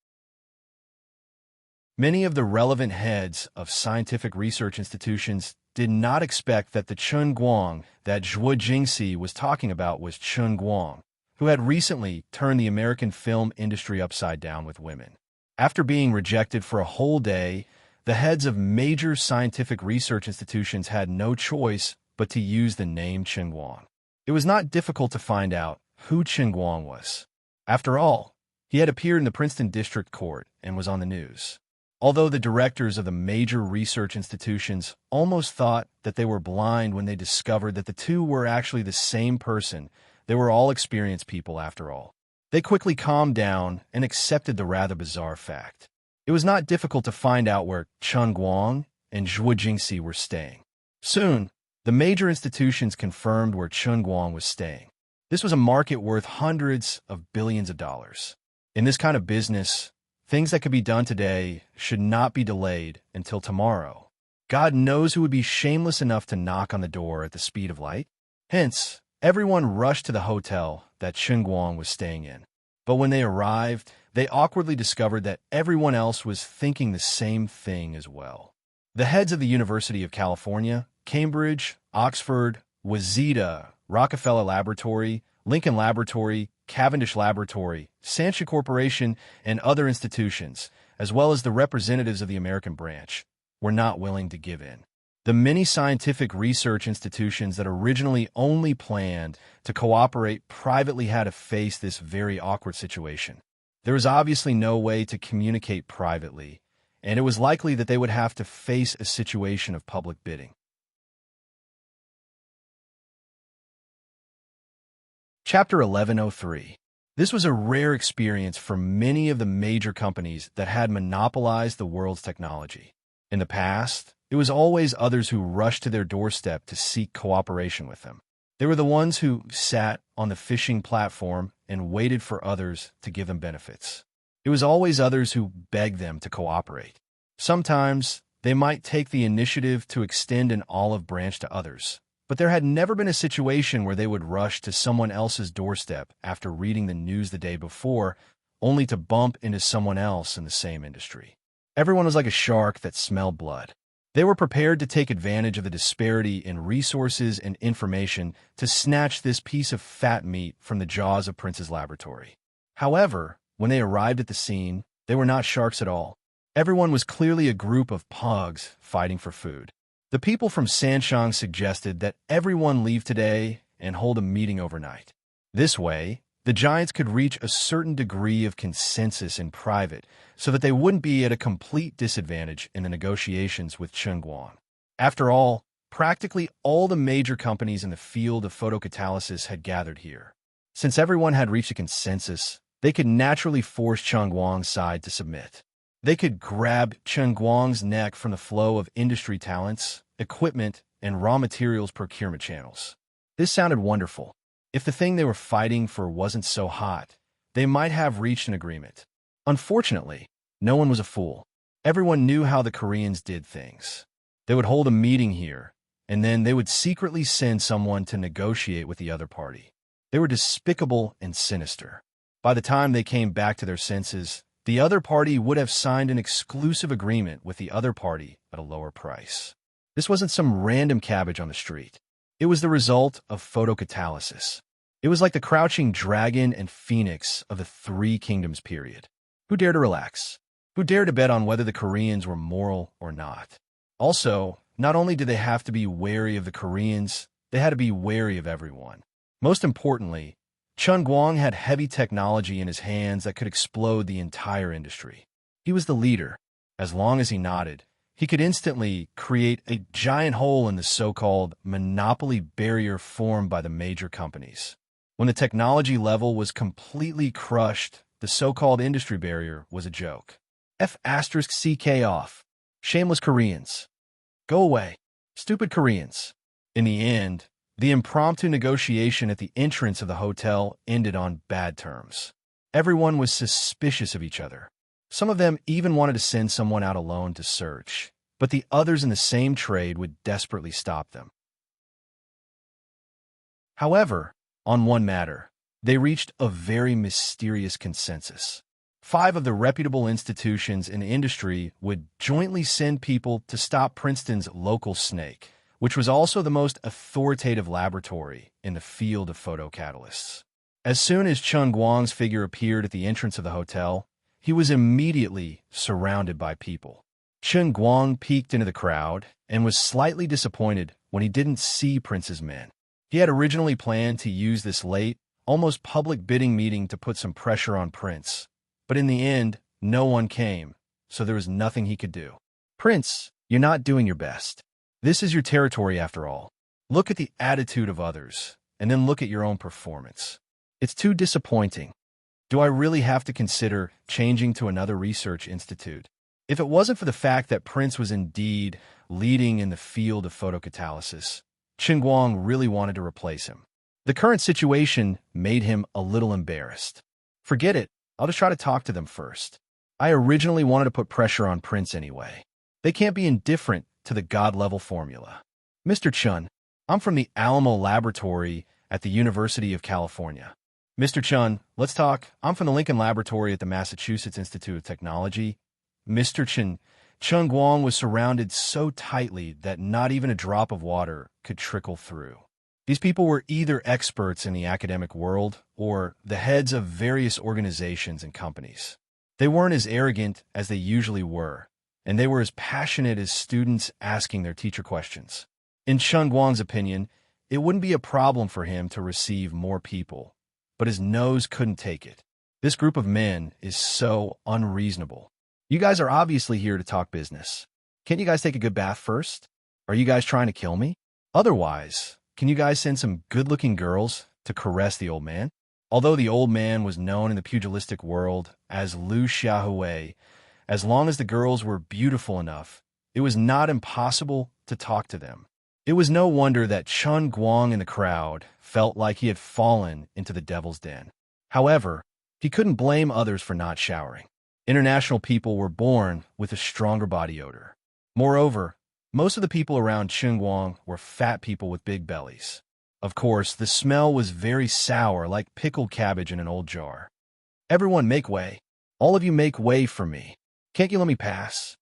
Many of the relevant heads of scientific research institutions did not expect that the Chen Guang that Zhuo Jingxi was talking about was Chen Guang, who had recently turned the American film industry upside down with women. After being rejected for a whole day, the heads of major scientific research institutions had no choice but to use the name Chen Guang. It was not difficult to find out who Chen Guang was. After all, he had appeared in the Princeton District Court and was on the news. Although the directors of the major research institutions almost thought that they were blind when they discovered that the two were actually the same person, they were all experienced people after all. They quickly calmed down and accepted the rather bizarre fact. It was not difficult to find out where Chen Guang and Zhuo Jingxi were staying. Soon, the major institutions confirmed where Chen Guang was staying. This was a market worth hundreds of billions of dollars. In this kind of business, things that could be done today should not be delayed until tomorrow. God knows who would be shameless enough to knock on the door at the speed of light. Hence, everyone rushed to the hotel that Chen Guang was staying in. But when they arrived, they awkwardly discovered that everyone else was thinking the same thing as well. The heads of the University of California, Cambridge, Oxford, Waseda, Rockefeller Laboratory, Lincoln Laboratory, Cavendish Laboratory, Sanshia Corporation, and other institutions, as well as the representatives of the American branch, were not willing to give in. The many scientific research institutions that originally only planned to cooperate privately had to face this very awkward situation. There was obviously no way to communicate privately, and it was likely that they would have to face a situation of public bidding. Chapter 1103. This was a rare experience for many of the major companies that had monopolized the world's technology. In the past, it was always others who rushed to their doorstep to seek cooperation with them. They were the ones who sat on the fishing platform and waited for others to give them benefits. It was always others who begged them to cooperate. Sometimes, they might take the initiative to extend an olive branch to others, but there had never been a situation where they would rush to someone else's doorstep after reading the news the day before, only to bump into someone else in the same industry. Everyone was like a shark that smelled blood. They were prepared to take advantage of the disparity in resources and information to snatch this piece of fat meat from the jaws of Prince's laboratory. However, when they arrived at the scene, they were not sharks at all. Everyone was clearly a group of pugs fighting for food. The people from Sanshang suggested that everyone leave today and hold a meeting overnight. This way, the giants could reach a certain degree of consensus in private so that they wouldn't be at a complete disadvantage in the negotiations with Chengguang. After all, practically all the major companies in the field of photocatalysis had gathered here. Since everyone had reached a consensus, they could naturally force Chengguang's side to submit. They could grab Chengguang's neck from the flow of industry talents, equipment, and raw materials procurement channels. This sounded wonderful. If the thing they were fighting for wasn't so hot, they might have reached an agreement. Unfortunately, no one was a fool. Everyone knew how the Koreans did things. They would hold a meeting here, and then they would secretly send someone to negotiate with the other party. They were despicable and sinister. By the time they came back to their senses, the other party would have signed an exclusive agreement with the other party at a lower price. This wasn't some random cabbage on the street. It was the result of photocatalysis. It was like the crouching dragon and phoenix of the Three Kingdoms period. Who dared to relax? Who dared to bet on whether the Koreans were moral or not? Also, not only did they have to be wary of the Koreans, they had to be wary of everyone. Most importantly, Chengguang had heavy technology in his hands that could explode the entire industry. He was the leader. As long as he nodded, he could instantly create a giant hole in the so-called monopoly barrier formed by the major companies. When the technology level was completely crushed, the so-called industry barrier was a joke. F***CK off. Shameless Koreans. Go away. Stupid Koreans. In the end, the impromptu negotiation at the entrance of the hotel ended on bad terms. Everyone was suspicious of each other. Some of them even wanted to send someone out alone to search, but the others in the same trade would desperately stop them. However, on one matter, they reached a very mysterious consensus. 5 of the reputable institutions in the industry would jointly send people to stop Princeton's local snake, which was also the most authoritative laboratory in the field of photocatalysts. As soon as Chengguang's figure appeared at the entrance of the hotel, he was immediately surrounded by people. Chengguang peeked into the crowd and was slightly disappointed when he didn't see Prince's men. He had originally planned to use this late, almost public bidding meeting to put some pressure on Prince, but in the end, no one came, so there was nothing he could do. Prince, you're not doing your best. This is your territory after all. Look at the attitude of others, and then look at your own performance. It's too disappointing. Do I really have to consider changing to another research institute? If it wasn't for the fact that Prince was indeed leading in the field of photocatalysis, Chengguang really wanted to replace him. The current situation made him a little embarrassed. Forget it, I'll just try to talk to them first. I originally wanted to put pressure on Prince anyway. They can't be indifferent to the God-level formula. Mr. Chun, I'm from the Alamo Laboratory at the University of California. Mr. Chun, let's talk. I'm from the Lincoln Laboratory at the Massachusetts Institute of Technology. Mr. Chun, Chengguang was surrounded so tightly that not even a drop of water could trickle through. These people were either experts in the academic world or the heads of various organizations and companies. They weren't as arrogant as they usually were, and they were as passionate as students asking their teacher questions. In Chengguang's opinion, it wouldn't be a problem for him to receive more people, but his nose couldn't take it. This group of men is so unreasonable. You guys are obviously here to talk business. Can't you guys take a good bath first? Are you guys trying to kill me? Otherwise, can you guys send some good-looking girls to caress the old man? Although the old man was known in the pugilistic world as Lu Xiaohui, as long as the girls were beautiful enough, it was not impossible to talk to them. It was no wonder that Chengguang in the crowd felt like he had fallen into the devil's den. However, he couldn't blame others for not showering. International people were born with a stronger body odor. Moreover, most of the people around Qinguang were fat people with big bellies. Of course, the smell was very sour, like pickled cabbage in an old jar. Everyone make way. All of you make way for me. Can't you let me pass?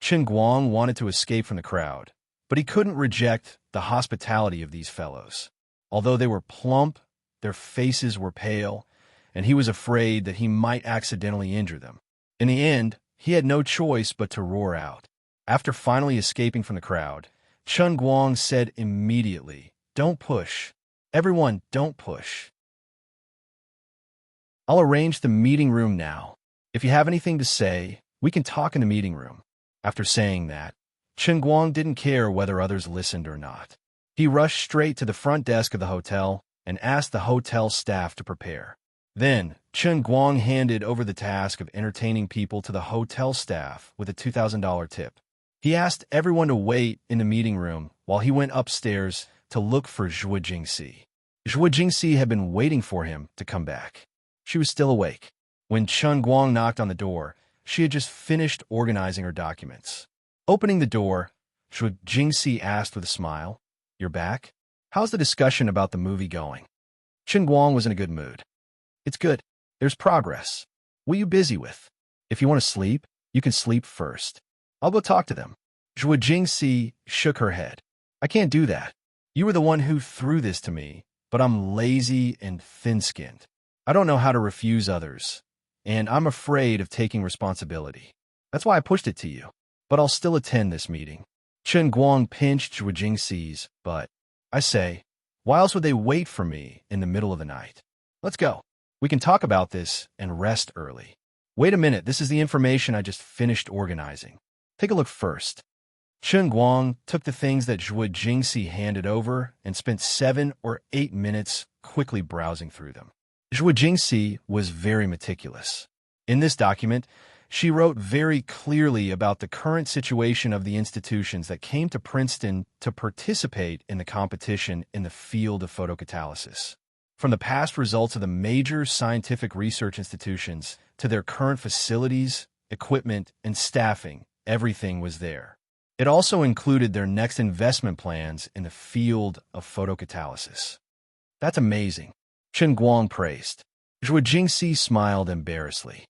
Qinguang wanted to escape from the crowd, but he couldn't reject the hospitality of these fellows. Although they were plump, their faces were pale, and he was afraid that he might accidentally injure them. In the end, he had no choice but to roar out. After finally escaping from the crowd, Chen Guang said immediately, "Don't push. Everyone, don't push. I'll arrange the meeting room now. If you have anything to say, we can talk in the meeting room." After saying that, Chen Guang didn't care whether others listened or not. He rushed straight to the front desk of the hotel and asked the hotel staff to prepare. Then, Chen Guang handed over the task of entertaining people to the hotel staff with a $2,000 tip. He asked everyone to wait in the meeting room while he went upstairs to look for Zhuo Jingxi. Zhuo Jingxi had been waiting for him to come back. She was still awake. When Chen Guang knocked on the door, she had just finished organizing her documents. Opening the door, Zhuo Jingxi asked with a smile, "You're back? How's the discussion about the movie going?" Chen Guang was in a good mood. "It's good. There's progress. What are you busy with? If you want to sleep, you can sleep first. I'll go talk to them." Zhuo Jingxi shook her head. "I can't do that. You were the one who threw this to me, but I'm lazy and thin-skinned. I don't know how to refuse others, and I'm afraid of taking responsibility. That's why I pushed it to you. But I'll still attend this meeting." Chen Guang pinched Zhuo Jingxi's butt. "I say, why else would they wait for me in the middle of the night? Let's go. We can talk about this and rest early." "Wait a minute, this is the information I just finished organizing. Take a look first." Chen Guang took the things that Zhuo Jingxi handed over and spent 7 or 8 minutes quickly browsing through them. Zhuo Jingxi was very meticulous. In this document, she wrote very clearly about the current situation of the institutions that came to Princeton to participate in the competition in the field of photocatalysis. From the past results of the major scientific research institutions to their current facilities, equipment, and staffing, everything was there. It also included their next investment plans in the field of photocatalysis. "That's amazing," Chen Guang praised. Zhuo Jingxi smiled embarrassedly.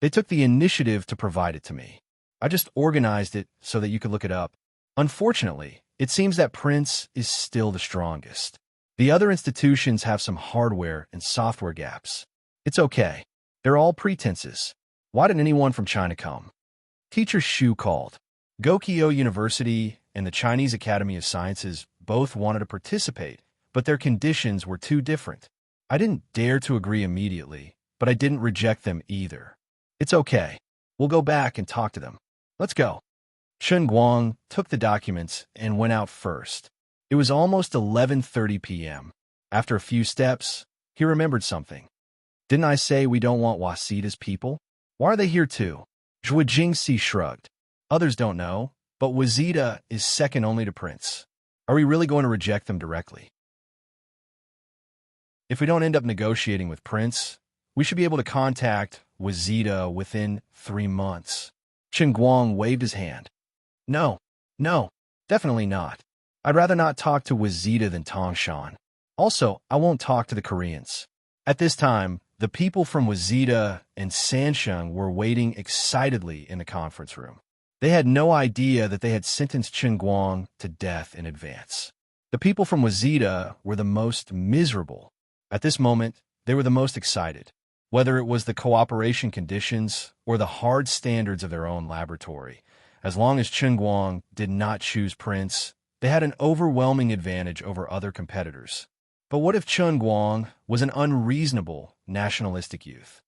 "They took the initiative to provide it to me. I just organized it so that you could look it up. Unfortunately, it seems that Prince is still the strongest. The other institutions have some hardware and software gaps. It's okay. They're all pretenses. Why didn't anyone from China come?" Teacher Xu called. Gokyo University and the Chinese Academy of Sciences both wanted to participate, but their conditions were too different. I didn't dare to agree immediately, but I didn't reject them either. "It's okay. We'll go back and talk to them. Let's go." Chen Guang took the documents and went out first. It was almost 11:30 p.m. After a few steps, he remembered something. "Didn't I say we don't want Wasida's people? Why are they here too?" Zhuo Jingxi shrugged. "Others don't know, but Wasida is second only to Prince. Are we really going to reject them directly? If we don't end up negotiating with Prince, we should be able to contact Wasida within 3 months." Chen Guang waved his hand. No, definitely not. I'd rather not talk to Wasida than Tongshan. Also, I won't talk to the Koreans." At this time, the people from Wasida and Sansheng were waiting excitedly in the conference room. They had no idea that they had sentenced Chen Guang to death in advance. The people from Wasida were the most miserable. At this moment, they were the most excited. Whether it was the cooperation conditions or the hard standards of their own laboratory, as long as Chen Guang did not choose Prince, they had an overwhelming advantage over other competitors. But what if Chen Guang was an unreasonable nationalistic youth?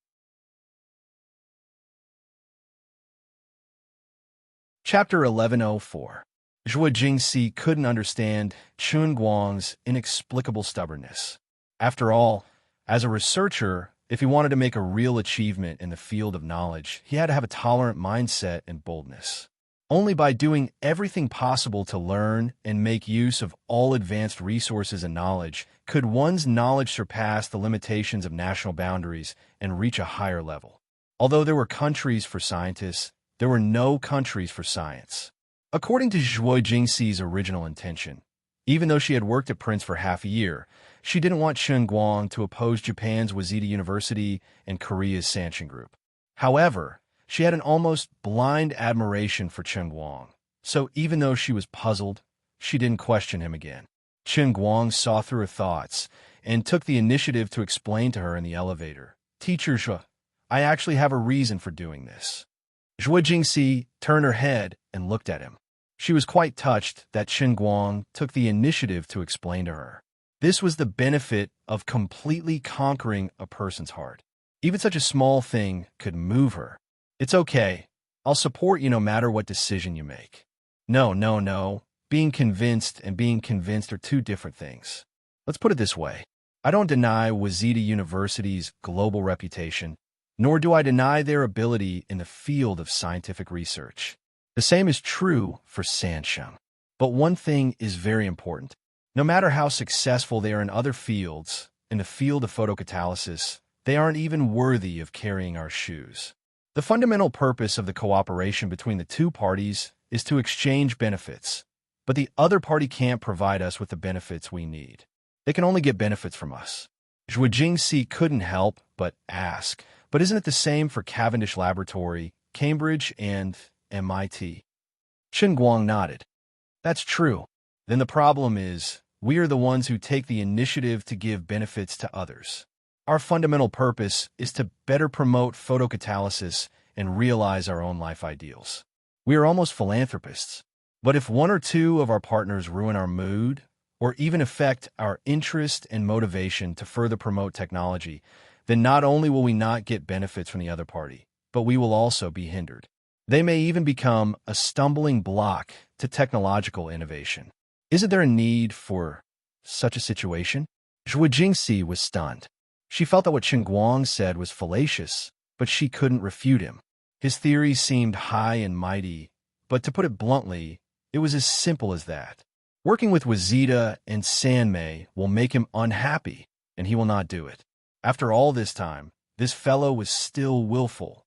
Chapter 1104. Zhuo Jingxi couldn't understand Chen Guang's inexplicable stubbornness. After all, as a researcher, if he wanted to make a real achievement in the field of knowledge, he had to have a tolerant mindset and boldness. Only by doing everything possible to learn and make use of all advanced resources and knowledge could one's knowledge surpass the limitations of national boundaries and reach a higher level. Although there were countries for scientists, there were no countries for science. According to Zhuo Jingxi's original intention, even though she had worked at Prince for half a year, she didn't want Chen Guang to oppose Japan's Waseda University and Korea's Sanshin Group. However, she had an almost blind admiration for Chen Guang, so even though she was puzzled, she didn't question him again. Chen Guang saw through her thoughts and took the initiative to explain to her in the elevator, "Teacher Zhuo, I actually have a reason for doing this." Zhuo Jingxi turned her head and looked at him. She was quite touched that Chen Guang took the initiative to explain to her. This was the benefit of completely conquering a person's heart. Even such a small thing could move her. "It's okay. I'll support you no matter what decision you make." No. Being convinced and being convinced are two different things. Let's put it this way. I don't deny Waseda University's global reputation, nor do I deny their ability in the field of scientific research. The same is true for Sanshin. But one thing is very important. No matter how successful they are in other fields, in the field of photocatalysis, they aren't even worthy of carrying our shoes. The fundamental purpose of the cooperation between the two parties is to exchange benefits, but the other party can't provide us with the benefits we need. They can only get benefits from us. Zhuo Jingxi couldn't help but ask, but isn't it the same for Cavendish Laboratory, Cambridge, and MIT? Chen Guang nodded. That's true. Then the problem is, we are the ones who take the initiative to give benefits to others. Our fundamental purpose is to better promote photocatalysis and realize our own life ideals. We are almost philanthropists. But if one or two of our partners ruin our mood, or even affect our interest and motivation to further promote technology, then not only will we not get benefits from the other party, but we will also be hindered. They may even become a stumbling block to technological innovation. Isn't there a need for such a situation? Zhuo Jingxi was stunned. She felt that what Chen Guang said was fallacious, but she couldn't refute him. His theories seemed high and mighty, but to put it bluntly, it was as simple as that. Working with Waseda and Sanmei will make him unhappy, and he will not do it. After all this time, this fellow was still willful.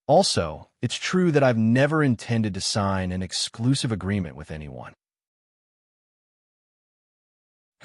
Also, it's true that I've never intended to sign an exclusive agreement with anyone.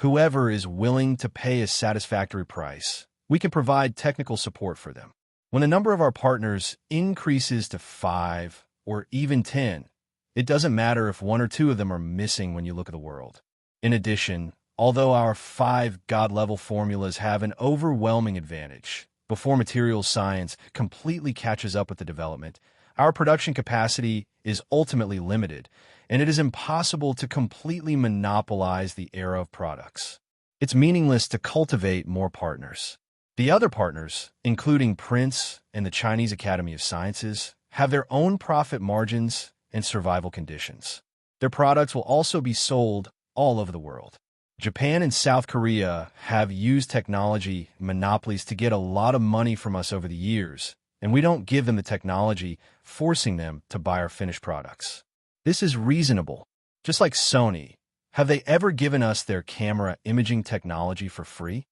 Whoever is willing to pay a satisfactory price, we can provide technical support for them. When the number of our partners increases to 5 or even 10, it doesn't matter if 1 or 2 of them are missing when you look at the world. In addition, although our 5 God-level formulas have an overwhelming advantage, before materials science completely catches up with the development, our production capacity is ultimately limited, and it is impossible to completely monopolize the era of products. It's meaningless to cultivate more partners. The other partners, including Prince and the Chinese Academy of Sciences, have their own profit margins and survival conditions. Their products will also be sold all over the world. Japan and South Korea have used technology monopolies to get a lot of money from us over the years, and we don't give them the technology, forcing them to buy our finished products. This is reasonable. Just like Sony, have they ever given us their camera imaging technology for free?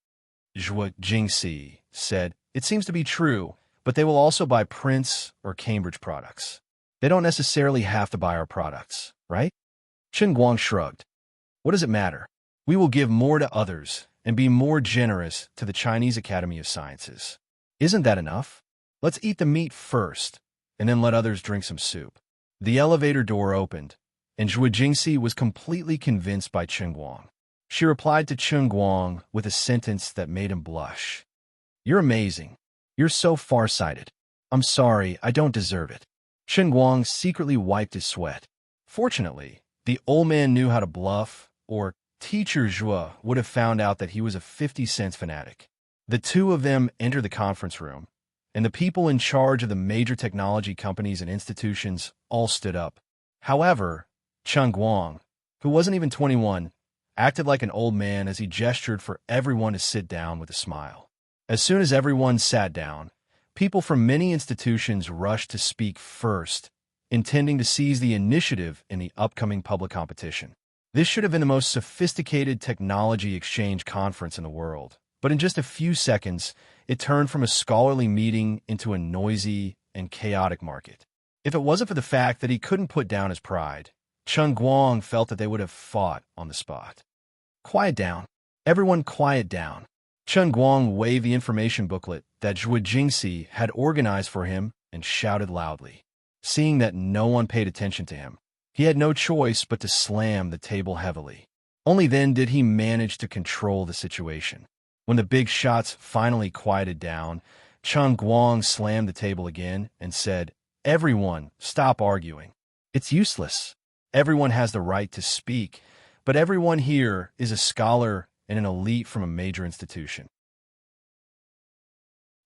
Zhuo Jingxi said, "It seems to be true, but they will also buy Prince or Cambridge products. They don't necessarily have to buy our products, right?" Chen Guang shrugged. "What does it matter? We will give more to others and be more generous to the Chinese Academy of Sciences. Isn't that enough? Let's eat the meat first, and then let others drink some soup." The elevator door opened, and Zhuo Jingxi was completely convinced by Chen Guang. She replied to Chen Guang with a sentence that made him blush. "You're amazing. You're so far-sighted. I'm sorry, I don't deserve it." Chen Guang secretly wiped his sweat. Fortunately, the old man knew how to bluff, or Teacher Zhuo would have found out that he was a 50-cent fanatic. The two of them entered the conference room, and the people in charge of the major technology companies and institutions all stood up. However, Chen Guang, who wasn't even 21, acted like an old man as he gestured for everyone to sit down with a smile. As soon as everyone sat down, people from many institutions rushed to speak first, intending to seize the initiative in the upcoming public competition. This should have been the most sophisticated technology exchange conference in the world, but in just a few seconds, it turned from a scholarly meeting into a noisy and chaotic market. If it wasn't for the fact that he couldn't put down his pride, Chen Guang felt that they would have fought on the spot. Quiet down. Everyone quiet down. Chen Guang waved the information booklet that Zhuo Jingxi had organized for him and shouted loudly. Seeing that no one paid attention to him, he had no choice but to slam the table heavily. Only then did he manage to control the situation. When the big shots finally quieted down, Chen Guang slammed the table again and said, "Everyone, stop arguing. It's useless. Everyone has the right to speak, but everyone here is a scholar and an elite from a major institution.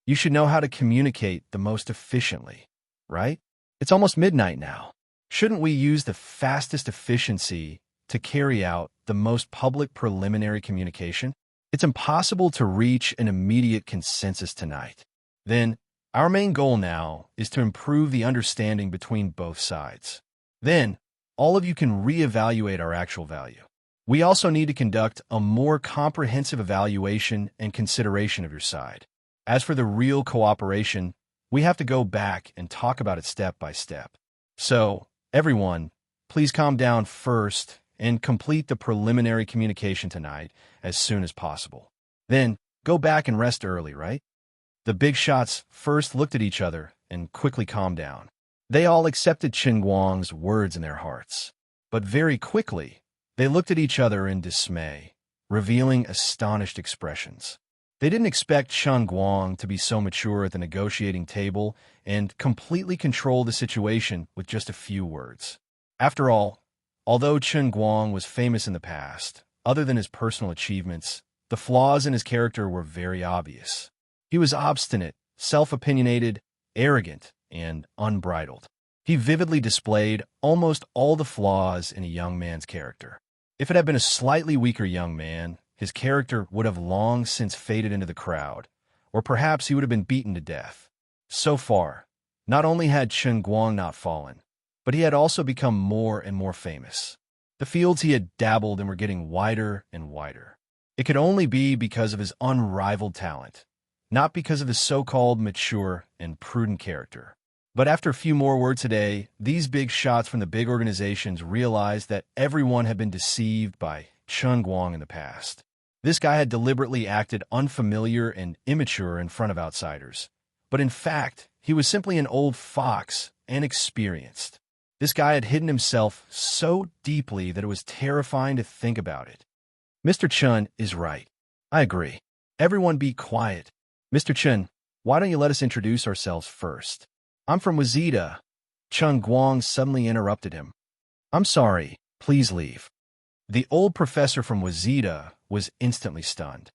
You should know how to communicate the most efficiently, right? It's almost midnight now. Shouldn't we use the fastest efficiency to carry out the most public preliminary communication? It's impossible to reach an immediate consensus tonight. Then, our main goal now is to improve the understanding between both sides. Then, all of you can reevaluate our actual value. We also need to conduct a more comprehensive evaluation and consideration of your side. As for the real cooperation, we have to go back and talk about it step by step. So, everyone, please calm down first and complete the preliminary communication tonight as soon as possible. Then, go back and rest early, right? The big shots first looked at each other and quickly calmed down. They all accepted Chen Guang's words in their hearts. But very quickly, they looked at each other in dismay, revealing astonished expressions. They didn't expect Chen Guang to be so mature at the negotiating table and completely control the situation with just a few words. After all, although Chen Guang was famous in the past, other than his personal achievements, the flaws in his character were very obvious. He was obstinate, self-opinionated, arrogant, and unbridled. He vividly displayed almost all the flaws in a young man's character. If it had been a slightly weaker young man, his character would have long since faded into the crowd, or perhaps he would have been beaten to death. So far, not only had Chen Guang not fallen, but he had also become more and more famous. The fields he had dabbled in were getting wider and wider. It could only be because of his unrivaled talent, not because of his so-called mature and prudent character. But after a few more words today, these big shots from the big organizations realized that everyone had been deceived by Chen Guang in the past. This guy had deliberately acted unfamiliar and immature in front of outsiders. But in fact, he was simply an old fox and experienced. This guy had hidden himself so deeply that it was terrifying to think about it. Mr. Chen is right. I agree. Everyone be quiet. Mr. Chen, why don't you let us introduce ourselves first? I'm from Wazida. Chen Guang suddenly interrupted him. I'm sorry, please leave. The old professor from Wazida was instantly stunned.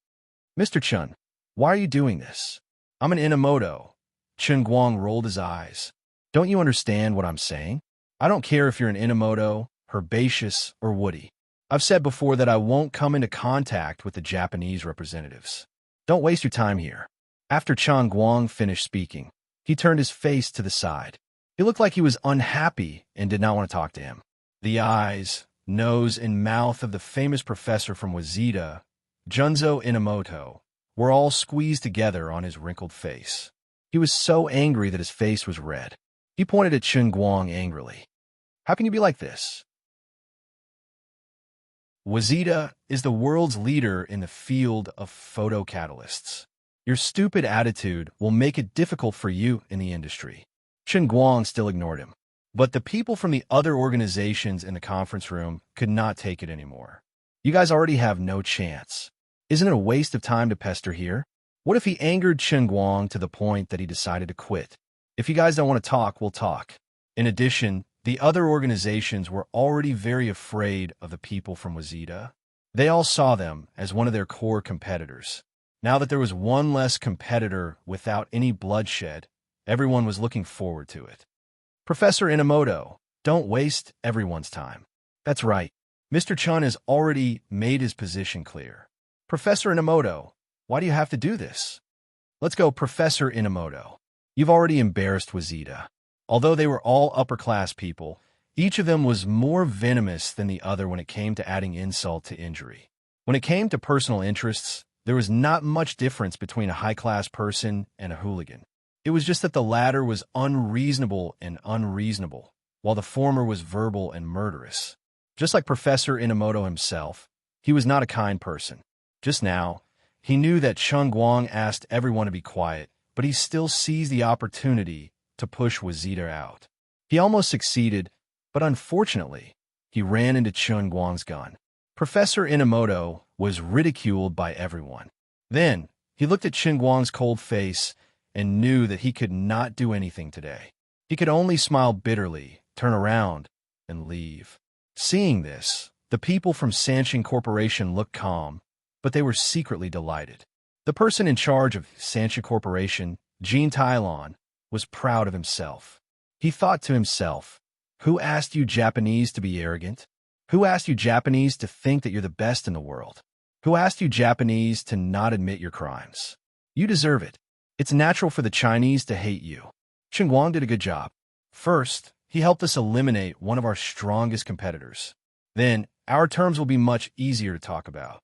Mr. Chen, why are you doing this? I'm an Inamoto. Chen Guang rolled his eyes. Don't you understand what I'm saying? I don't care if you're an Inamoto, herbaceous, or woody. I've said before that I won't come into contact with the Japanese representatives. Don't waste your time here. After Chen Guang finished speaking, he turned his face to the side. He looked like he was unhappy and did not want to talk to him. The eyes, nose, and mouth of the famous professor from Wazida, Junzo Inamoto, were all squeezed together on his wrinkled face. He was so angry that his face was red. He pointed at Chen Guang angrily. How can you be like this? Wazida is the world's leader in the field of photocatalysts. Your stupid attitude will make it difficult for you in the industry. Chen Guang still ignored him. But the people from the other organizations in the conference room could not take it anymore. You guys already have no chance. Isn't it a waste of time to pester here? What if he angered Chen Guang to the point that he decided to quit? If you guys don't want to talk, we'll talk. In addition, the other organizations were already very afraid of the people from Wazida. They all saw them as one of their core competitors. Now that there was one less competitor without any bloodshed, everyone was looking forward to it. Professor Inamoto, don't waste everyone's time. That's right. Mr. Chen has already made his position clear. Professor Inamoto, why do you have to do this? Let's go, Professor Inamoto. You've already embarrassed Wazida. Although they were all upper-class people, each of them was more venomous than the other when it came to adding insult to injury. When it came to personal interests, there was not much difference between a high-class person and a hooligan. It was just that the latter was unreasonable and unreasonable, while the former was verbal and murderous. Just like Professor Inamoto himself, he was not a kind person. Just now, he knew that Chen Guang asked everyone to be quiet, but he still seized the opportunity to push Wazita out. He almost succeeded, but unfortunately, he ran into Chen Guang's gun. Professor Inamoto was ridiculed by everyone. Then, he looked at Chen Guang's cold face and knew that he could not do anything today. He could only smile bitterly, turn around, and leave. Seeing this, the people from Sanqing Corporation looked calm, but they were secretly delighted. The person in charge of Sanqing Corporation, Jean Tailon, was proud of himself. He thought to himself, "Who asked you Japanese to be arrogant? Who asked you Japanese to think that you're the best in the world? Who asked you Japanese to not admit your crimes? You deserve it. It's natural for the Chinese to hate you." Chen Guang did a good job. First, he helped us eliminate one of our strongest competitors. Then, our terms will be much easier to talk about.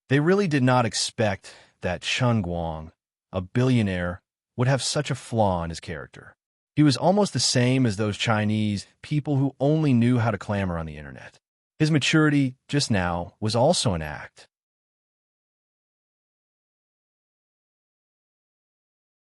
They really did not expect that Chen Guang, a billionaire, would have such a flaw in his character. He was almost the same as those Chinese people who only knew how to clamor on the internet. His maturity, just now, was also an act.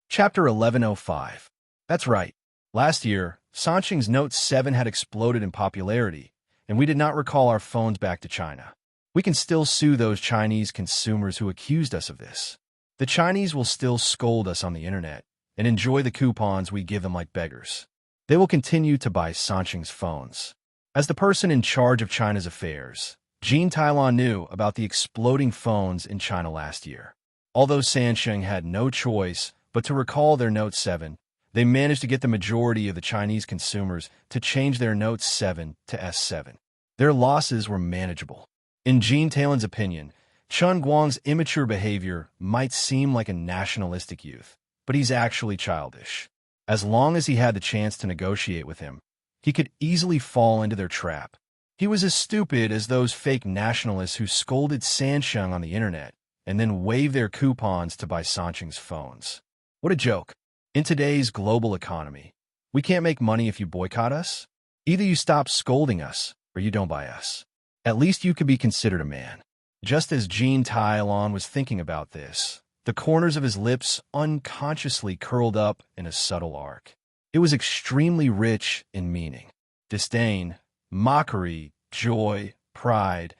Chapter 1105. That's right. Last year, Sanqing's Note 7 had exploded in popularity, and we did not recall our phones back to China. We can still sue those Chinese consumers who accused us of this. The Chinese will still scold us on the internet and enjoy the coupons we give them like beggars. They will continue to buy Sanqing's phones. As the person in charge of China's affairs, Jean Tailon knew about the exploding phones in China last year. Although Sanqing had no choice but to recall their Note 7, they managed to get the majority of the Chinese consumers to change their Note 7 to S7. Their losses were manageable. In Jean Tailon's opinion, Chen Guang's immature behavior might seem like a nationalistic youth, but he's actually childish. As long as he had the chance to negotiate with him, he could easily fall into their trap. He was as stupid as those fake nationalists who scolded Sanqing on the internet and then waved their coupons to buy Sanqing's phones. What a joke. In today's global economy, we can't make money if you boycott us. Either you stop scolding us or you don't buy us. At least you could be considered a man. Just as Jean Tailon was thinking about this, the corners of his lips unconsciously curled up in a subtle arc. It was extremely rich in meaning. Disdain, mockery, joy, pride,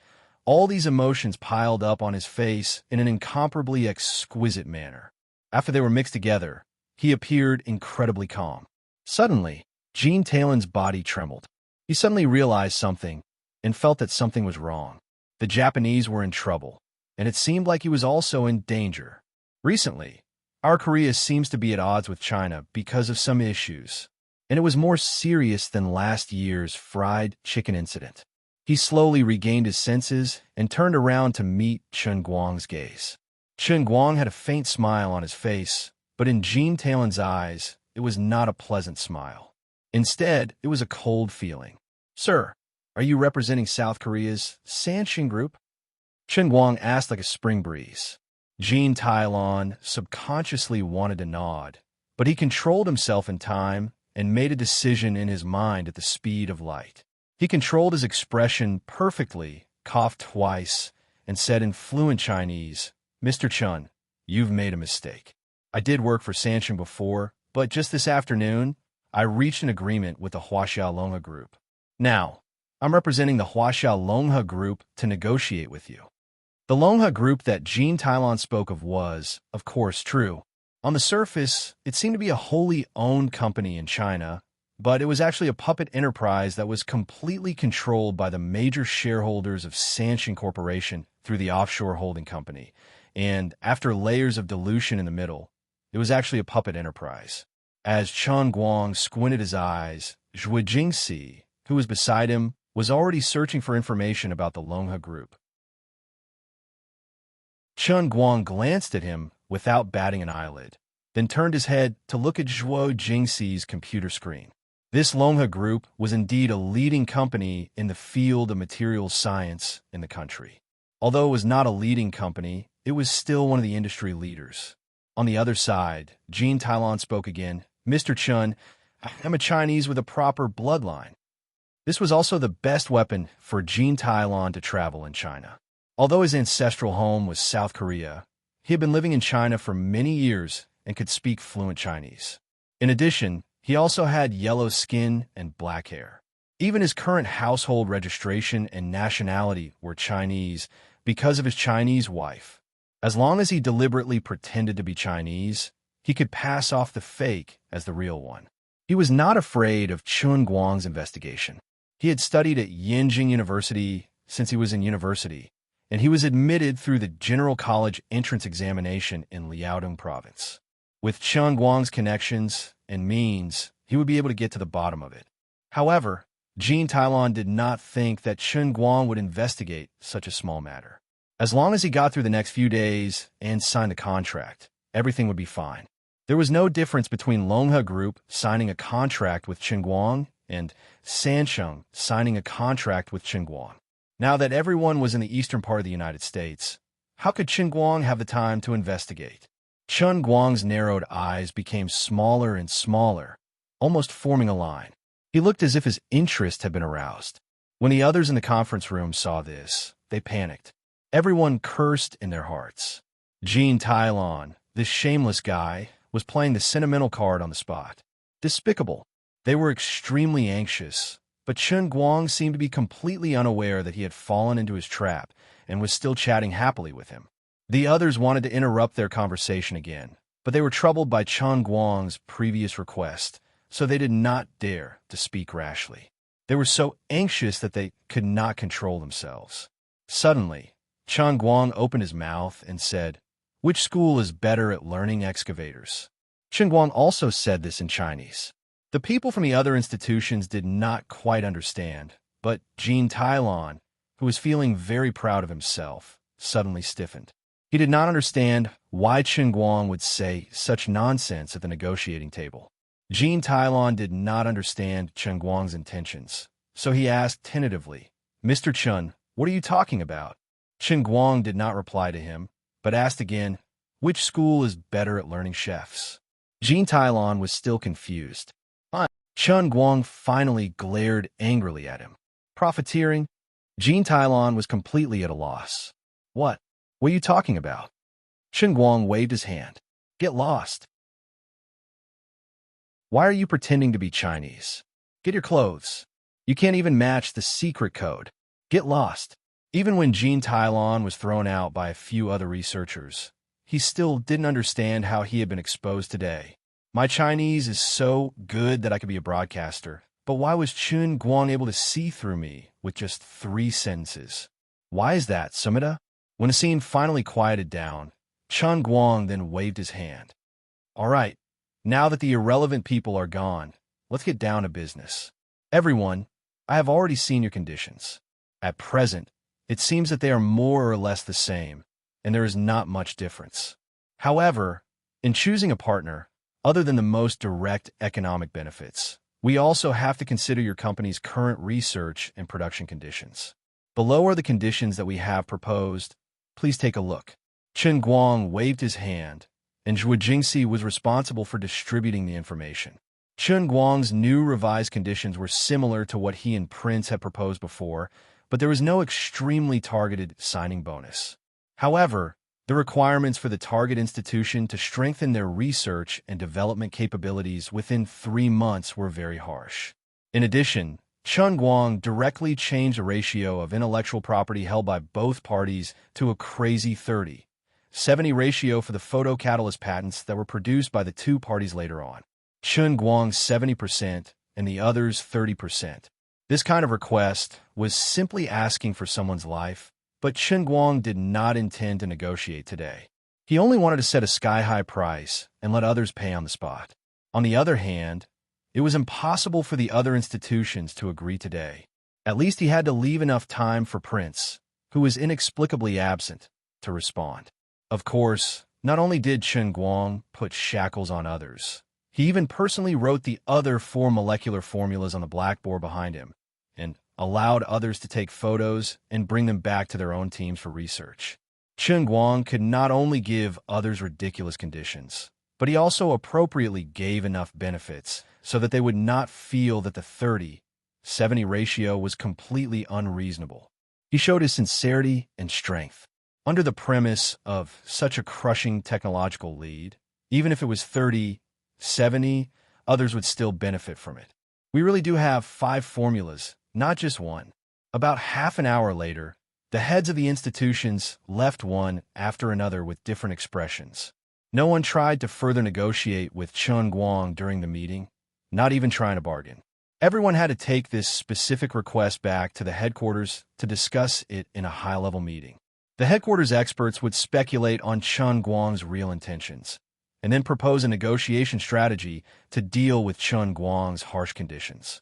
all these emotions piled up on his face in an incomparably exquisite manner. After they were mixed together, he appeared incredibly calm. Suddenly, Jean Tailon's body trembled. He suddenly realized something and felt that something was wrong. The Japanese were in trouble, and it seemed like he was also in danger. Recently, our Korea seems to be at odds with China because of some issues, and it was more serious than last year's fried chicken incident. He slowly regained his senses and turned around to meet Chen Guang's gaze. Chen Guang had a faint smile on his face, but in Jean Tailon's eyes, it was not a pleasant smile. Instead, it was a cold feeling. "Sir, are you representing South Korea's Sanqing Group?" Chen Guang asked like a spring breeze. Jean Tailon subconsciously wanted to nod, but he controlled himself in time and made a decision in his mind at the speed of light. He controlled his expression perfectly, coughed twice, and said in fluent Chinese, "Mr. Chen, you've made a mistake. I did work for Sanqing before, but just this afternoon, I reached an agreement with the Huaxiaolonghe Group. Now, I'm representing the Huaxiaolonghe Group to negotiate with you." The Longhe Group that Jean Tailon spoke of was, of course, true. On the surface, it seemed to be a wholly owned company in China, but it was actually a puppet enterprise that was completely controlled by the major shareholders of Sanqing Corporation through the offshore holding company. And after layers of dilution in the middle, it was actually a puppet enterprise. As Chen Guang squinted his eyes, Zhuo Jingxi, who was beside him, was already searching for information about the Longhe Group. Chen Guang glanced at him without batting an eyelid, then turned his head to look at Zhuo Jingxi's computer screen. This Longhe Group was indeed a leading company in the field of materials science in the country. Although it was not a leading company, it was still one of the industry leaders. On the other side, Jean Tylon spoke again. Mr. Chun, I'm a Chinese with a proper bloodline. This was also the best weapon for Jean Tylon to travel in China. Although his ancestral home was South Korea, he had been living in China for many years and could speak fluent Chinese. In addition, he also had yellow skin and black hair. Even his current household registration and nationality were Chinese because of his Chinese wife. As long as he deliberately pretended to be Chinese, he could pass off the fake as the real one. He was not afraid of Chun Guang's investigation. He had studied at Yinjing University since he was in university, and he was admitted through the General College entrance examination in Liaodong province. With Chun Guang's connections and means, he would be able to get to the bottom of it. However, Jean Tylon did not think that Chun Guang would investigate such a small matter. As long as he got through the next few days and signed the contract, everything would be fine. There was no difference between Longhe Group signing a contract with Chun Guang and Sansheng signing a contract with Chun Guang. Now that everyone was in the eastern part of the United States, how could Chun Guang have the time to investigate? Chun Guang's narrowed eyes became smaller and smaller, almost forming a line. He looked as if his interest had been aroused. When the others in the conference room saw this, they panicked. Everyone cursed in their hearts. Jean Tylon, this shameless guy, was playing the sentimental card on the spot. Despicable. They were extremely anxious, but Chun Guang seemed to be completely unaware that he had fallen into his trap and was still chatting happily with him. The others wanted to interrupt their conversation again, but they were troubled by Chun Guang's previous request, so they did not dare to speak rashly. They were so anxious that they could not control themselves. Suddenly, Chun Guang opened his mouth and said, "Which school is better at learning excavators?" Chun Guang also said this in Chinese. The people from the other institutions did not quite understand, but Jean Tylon, who was feeling very proud of himself, suddenly stiffened. He did not understand why Chun Guang would say such nonsense at the negotiating table. Jean Tylon did not understand Chun Guang's intentions, so he asked tentatively, "Mr. Chun, what are you talking about?" Chun Guang did not reply to him, but asked again, "Which school is better at learning chefs?" Jean Tylon was still confused. Chun Guang finally glared angrily at him. Profiteering? Jean Tylon was completely at a loss. What are you talking about? Chun Guang waved his hand. Get lost. Why are you pretending to be Chinese? Get your clothes. You can't even match the secret code. Get lost. Even when Jean Tylon was thrown out by a few other researchers, he still didn't understand how he had been exposed today. My Chinese is so good that I could be a broadcaster, but why was Chun Guang able to see through me with just 3 sentences? Why is that, Sumida? When the scene finally quieted down, Chun Guang then waved his hand. All right, now that the irrelevant people are gone, let's get down to business. Everyone, I have already seen your conditions. At present, it seems that they are more or less the same, and there is not much difference. However, in choosing a partner, other than the most direct economic benefits, we also have to consider your company's current research and production conditions. Below are the conditions that we have proposed. Please take a look. Chun Guang waved his hand, and Zhuo Jingxi was responsible for distributing the information. Chun Guang's new revised conditions were similar to what he and Prince had proposed before, but there was no extremely targeted signing bonus. However, the requirements for the target institution to strengthen their research and development capabilities within 3 months were very harsh. In addition, Chun Guang directly changed the ratio of intellectual property held by both parties to a crazy 30-70 ratio for the photocatalyst patents that were produced by the 2 parties later on. Chun Guang's 70% and the others 30%. This kind of request was simply asking for someone's life, but Chun Guang did not intend to negotiate today. He only wanted to set a sky-high price and let others pay on the spot. On the other hand, it was impossible for the other institutions to agree today. At least he had to leave enough time for Prince, who was inexplicably absent, to respond. Of course, not only did Chun Guang put shackles on others, He even personally wrote the other 4 molecular formulas on the blackboard behind him and allowed others to take photos and bring them back to their own teams for research. Chen Guang could not only give others ridiculous conditions, but he also appropriately gave enough benefits so that they would not feel that the 30-70 ratio was completely unreasonable. He showed his sincerity and strength. Under the premise of such a crushing technological lead, even if it was 30-70, others would still benefit from it. We really do have 5 formulas, not just one. About half an hour later, the heads of the institutions left one after another with different expressions. No one tried to further negotiate with Chen Guang during the meeting, not even trying to bargain. Everyone had to take this specific request back to the headquarters to discuss it in a high-level meeting. The headquarters experts would speculate on Chen Guang's real intentions, and then propose a negotiation strategy to deal with Chen Guang's harsh conditions.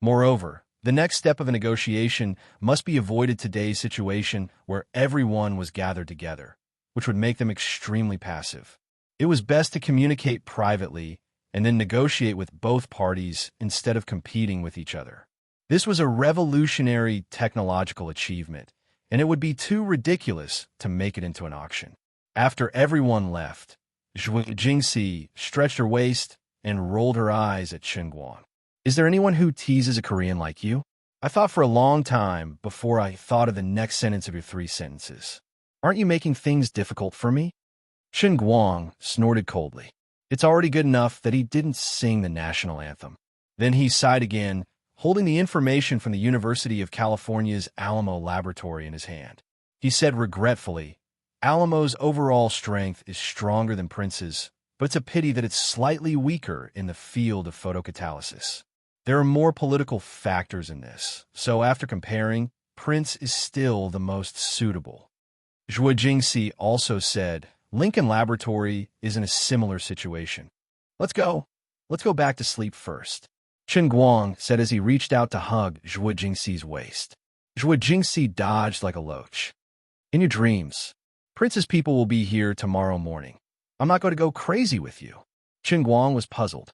Moreover, the next step of a negotiation must be avoided today's situation where everyone was gathered together, which would make them extremely passive. It was best to communicate privately and then negotiate with both parties instead of competing with each other. This was a revolutionary technological achievement, and it would be too ridiculous to make it into an auction. After everyone left, Zhuo Jingxi stretched her waist and rolled her eyes at Chen Guang. Is there anyone who teases a Korean like you? I thought for a long time before I thought of the next sentence of your 3 sentences. Aren't you making things difficult for me? Chen Guang snorted coldly. It's already good enough that he didn't sing the national anthem. Then he sighed again, holding the information from the University of California's Alamo laboratory in his hand. He said regretfully, Alamo's overall strength is stronger than Prince's, but it's a pity that it's slightly weaker in the field of photocatalysis. There are more political factors in this, so after comparing, Prince is still the most suitable. Zhuo Jingxi also said, Lincoln Laboratory is in a similar situation. Let's go back to sleep first. Chen Guang said as he reached out to hug Zhuo Jingxi's waist. Zhuo Jingxi dodged like a loach. In your dreams, Prince's people will be here tomorrow morning. I'm not going to go crazy with you. Chen Guang was puzzled.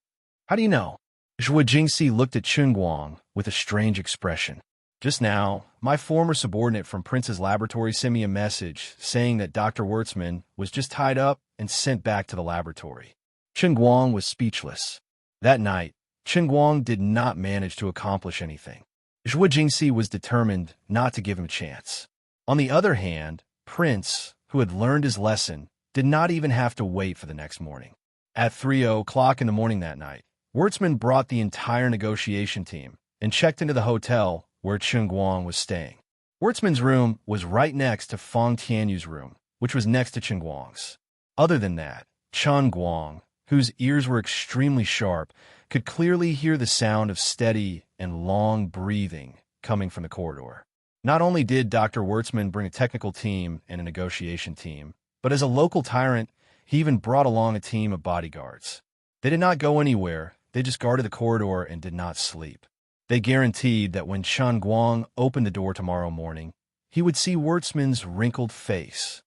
How do you know? Zhuo Jingxi looked at Chen Guang with a strange expression. Just now, my former subordinate from Prince's laboratory sent me a message saying that Dr. Wertzman was just tied up and sent back to the laboratory. Chen Guang was speechless. That night, Chen Guang did not manage to accomplish anything. Zhuo Jingxi was determined not to give him a chance. On the other hand, Prince, who had learned his lesson, did not even have to wait for the next morning. At 3:00 in the morning that night, Wertzman brought the entire negotiation team and checked into the hotel where Chen Guang was staying. Wertzman's room was right next to Fang Tianyu's room, which was next to Chen Guang's. Other than that, Chen Guang, whose ears were extremely sharp, could clearly hear the sound of steady and long breathing coming from the corridor. Not only did Dr. Wertzman bring a technical team and a negotiation team, but as a local tyrant, he even brought along a team of bodyguards. They did not go anywhere, they just guarded the corridor and did not sleep. They guaranteed that when Chen Guang opened the door tomorrow morning, he would see Wertzman's wrinkled face.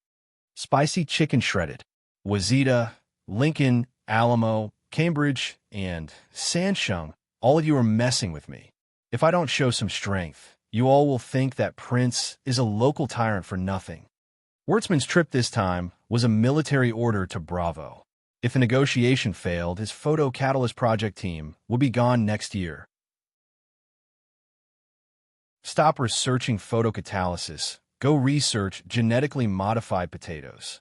Spicy chicken shredded. Wazita, Lincoln, Alamo, Cambridge, and Sansheng, all of you are messing with me. If I don't show some strength, you all will think that Prince is a local tyrant for nothing. Wertzman's trip this time was a military order to Bravo. If the negotiation failed, his photocatalyst project team would be gone next year. Stop researching photocatalysis. Go research genetically modified potatoes.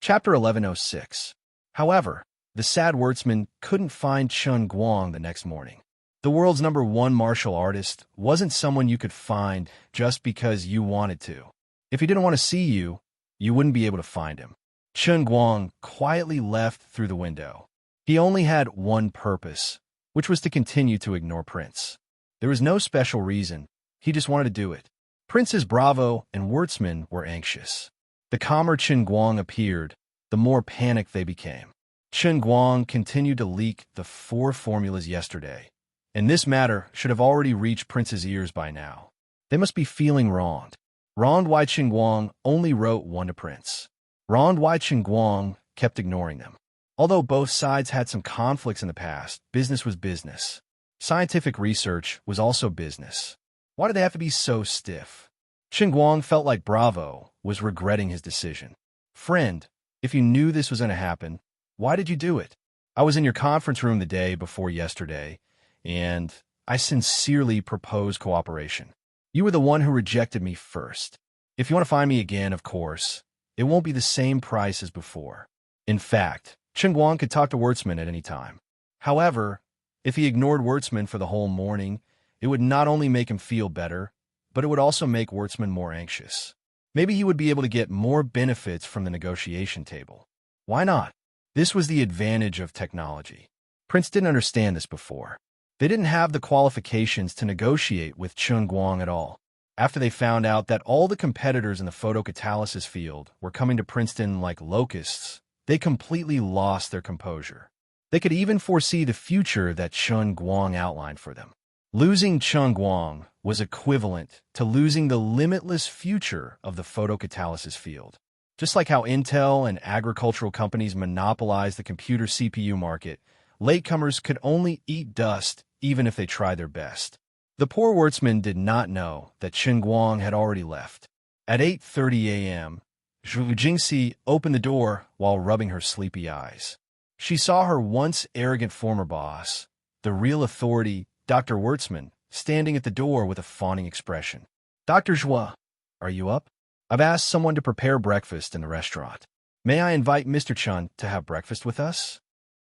Chapter 1106. However, the sad Wertzman couldn't find Chen Guang the next morning. The world's #1 martial artist wasn't someone you could find just because you wanted to. If he didn't want to see you, you wouldn't be able to find him. Chen Guang quietly left through the window. He only had one purpose, which was to continue to ignore Prince. There was no special reason. He just wanted to do it. Prince's Bravo and Wertzman were anxious. The calmer Chen Guang appeared, the more panicked they became. Chen Guang continued to leak the 4 formulas yesterday, and this matter should have already reached Prince's ears by now. They must be feeling wronged. Rendezvous Qingguang only wrote one to Prince. Rendezvous Qingguang kept ignoring them. Although both sides had some conflicts in the past, business was business. Scientific research was also business. Why did they have to be so stiff? Qingguang felt like Bravo was regretting his decision. Friend, if you knew this was going to happen, why did you do it? I was in your conference room the day before yesterday, and I sincerely proposed cooperation. You were the one who rejected me first. If you want to find me again, of course, it won't be the same price as before. In fact, Qingguang could talk to Wurtzman at any time. However, if he ignored Wurtzman for the whole morning, it would not only make him feel better, but it would also make Wurtzman more anxious. Maybe he would be able to get more benefits from the negotiation table. Why not? This was the advantage of technology. Prince didn't understand this before. They didn't have the qualifications to negotiate with Qingguang at all. After they found out that all the competitors in the photocatalysis field were coming to Princeton like locusts, they completely lost their composure. They could even foresee the future that Qingguang outlined for them. Losing Qingguang was equivalent to losing the limitless future of the photocatalysis field. Just like how Intel and agricultural companies monopolized the computer CPU market, latecomers could only eat dust even if they tried their best. The poor Wurtzman did not know that Qingguang had already left. At 8:30 a.m., Zhu Jingxi opened the door while rubbing her sleepy eyes. She saw her once arrogant former boss, the real authority, Dr. Wurtzman, standing at the door with a fawning expression. Dr. Zhua, are you up? I've asked someone to prepare breakfast in the restaurant. May I invite Mr. Chun to have breakfast with us?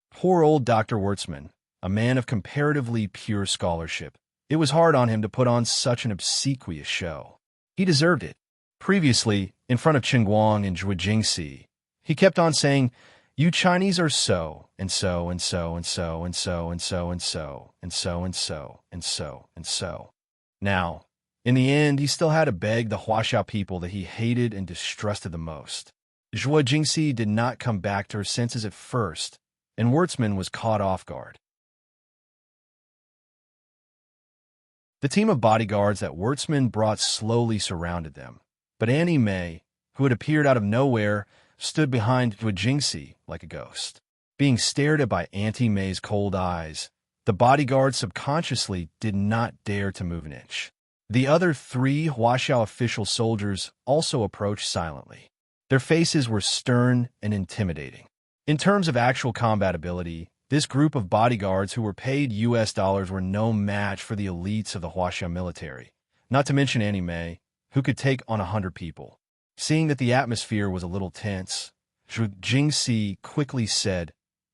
Poor old Dr. Wurtzman, a man of comparatively pure scholarship. It was hard on him to put on such an obsequious show. He deserved it. Previously, in front of Qingguang and Zhu Jingxi, he kept on saying, "You Chinese are so, and so, and so, and so, and so, and so, and so, and so, and so, and so, and so." Now, in the end, he still had to beg the Huaxiao people that he hated and distrusted the most. Zhu Jingxi did not come back to her senses at first, and Wurtzman was caught off guard. The team of bodyguards that Wurtzman brought slowly surrounded them, but Annie May, who had appeared out of nowhere, stood behind Zhu Jingxi like a ghost. Being stared at by Auntie May's cold eyes, the bodyguards subconsciously did not dare to move an inch. The other 3 Huaxiao official soldiers also approached silently. Their faces were stern and intimidating. In terms of actual combat ability, this group of bodyguards who were paid US dollars were no match for the elites of the Huaxiao military, not to mention Annie May, who could take on 100 people. Seeing that the atmosphere was a little tense, Zhu Jingxi quickly said,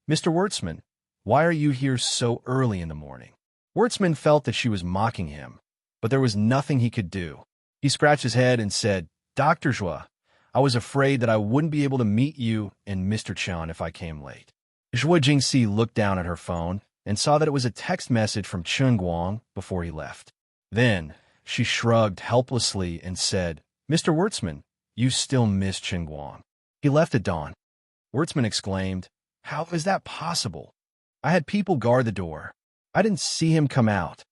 "Mr. Wurtzman, why are you here so early in the morning?" Wurtzman felt that she was mocking him, but there was nothing he could do. He scratched his head and said, "Dr. Zhua, I was afraid that I wouldn't be able to meet you and Mr. Chan if I came late." Zhu Jingxi looked down at her phone and saw that it was a text message from Qingguang before he left. Then, she shrugged helplessly and said, "Mr. Wurtzman, you still miss Qingguang. He left at dawn." Wurtzman exclaimed, "How is that possible? I had people guard the door. I didn't see him come out."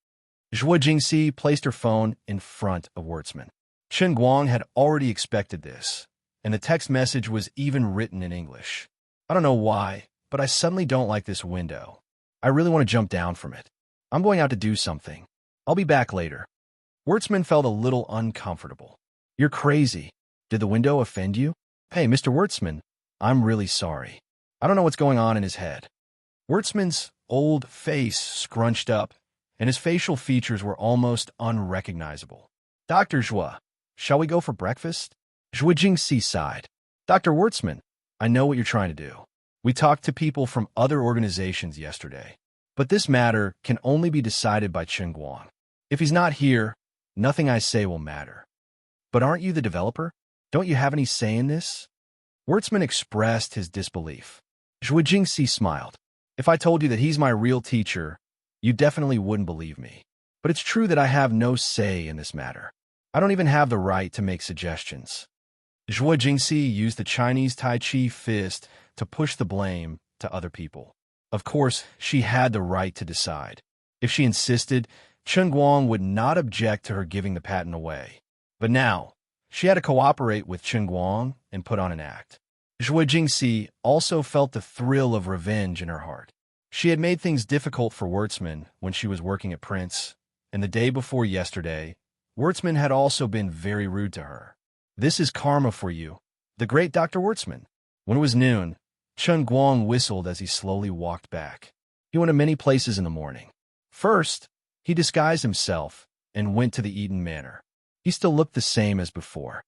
Zhu Jingxi placed her phone in front of Wurtzman. Qingguang had already expected this, and the text message was even written in English. "I don't know why, but I suddenly don't like this window. I really want to jump down from it. I'm going out to do something. I'll be back later." Wurtzman felt a little uncomfortable. "You're crazy. Did the window offend you?" "Hey, Mr. Wurtzman, I'm really sorry. I don't know what's going on in his head." Wurtzman's old face scrunched up, and his facial features were almost unrecognizable. "Dr. Zhua, shall we go for breakfast?" Zhu Jingxi sighed. "Dr. Wurtzman, I know what you're trying to do. We talked to people from other organizations yesterday, but this matter can only be decided by Qingguang. If he's not here, nothing I say will matter." "But aren't you the developer? Don't you have any say in this?" Wurtzman expressed his disbelief. Zhu Jingxi smiled. "If I told you that he's my real teacher, you definitely wouldn't believe me. But it's true that I have no say in this matter. I don't even have the right to make suggestions." Zhu Jingxi used the Chinese Tai Chi fist to push the blame to other people. Of course, she had the right to decide. If she insisted, Qingguang would not object to her giving the patent away. But now, She had to cooperate with Chen Guang and put on an act. Zhuo Jingxi also felt the thrill of revenge in her heart. She had made things difficult for Wurtzman when she was working at Prince, and the day before yesterday, Wurtzman had also been very rude to her. This is karma for you, the great Dr. Wurtzman. When it was noon, Chen Guang whistled as he slowly walked back. He went to many places in the morning. First, he disguised himself and went to the Eaton Manor. He still looked the same as before.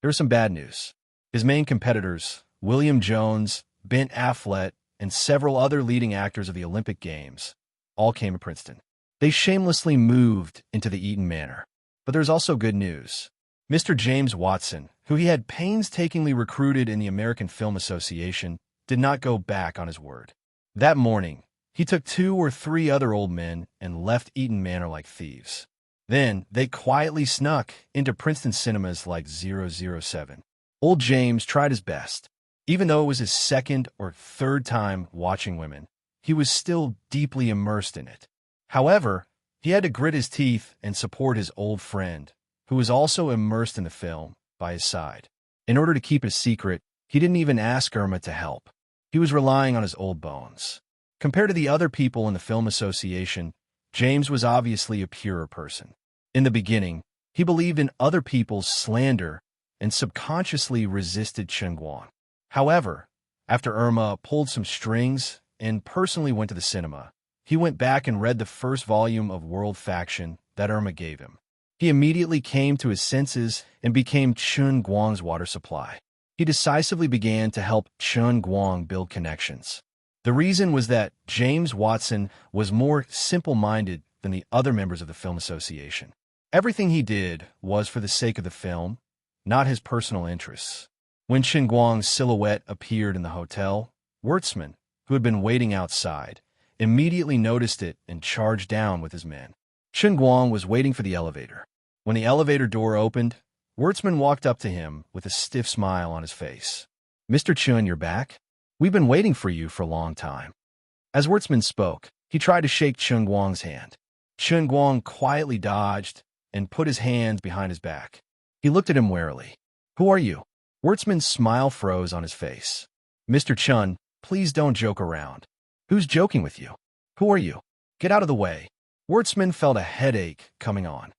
There was some bad news. His main competitors, William Jones, Ben Affleck, and several other leading actors of the Olympic Games, all came to Princeton. They shamelessly moved into the Eaton Manor. But there's also good news. Mr. James Watson, who he had painstakingly recruited in the American Film Association, did not go back on his word. That morning, he took 2 or 3 other old men and left Eaton Manor like thieves. Then, they quietly snuck into Princeton cinemas like 007. Old James tried his best. Even though it was his second or third time watching women, he was still deeply immersed in it. However, he had to grit his teeth and support his old friend, who was also immersed in the film, by his side. In order to keep it a secret, he didn't even ask Irma to help. He was relying on his old bones. Compared to the other people in the Film Association, James was obviously a purer person. In the beginning, he believed in other people's slander and subconsciously resisted Chen Guang. However, after Irma pulled some strings and personally went to the cinema, he went back and read the first volume of World Faction that Irma gave him. He immediately came to his senses and became Chen Guang's water supply. He decisively began to help Chen Guang build connections. The reason was that James Watson was more simple-minded than the other members of the Film Association. Everything he did was for the sake of the film, not his personal interests. When Chen Guang's silhouette appeared in the hotel, Wurtzman, who had been waiting outside, immediately noticed it and charged down with his men. Chen Guang was waiting for the elevator. When the elevator door opened, Wurtzman walked up to him with a stiff smile on his face. "Mr. Chen, you're back? We've been waiting for you for a long time." As Wurtzman spoke, he tried to shake Chen Guang's hand. Chen Guang quietly dodged and put his hands behind his back. He looked at him warily. "Who are you?" Wurtzman's smile froze on his face. "Mr. Chen, please don't joke around." "Who's joking with you? Who are you? Get out of the way." Wurtzman felt a headache coming on.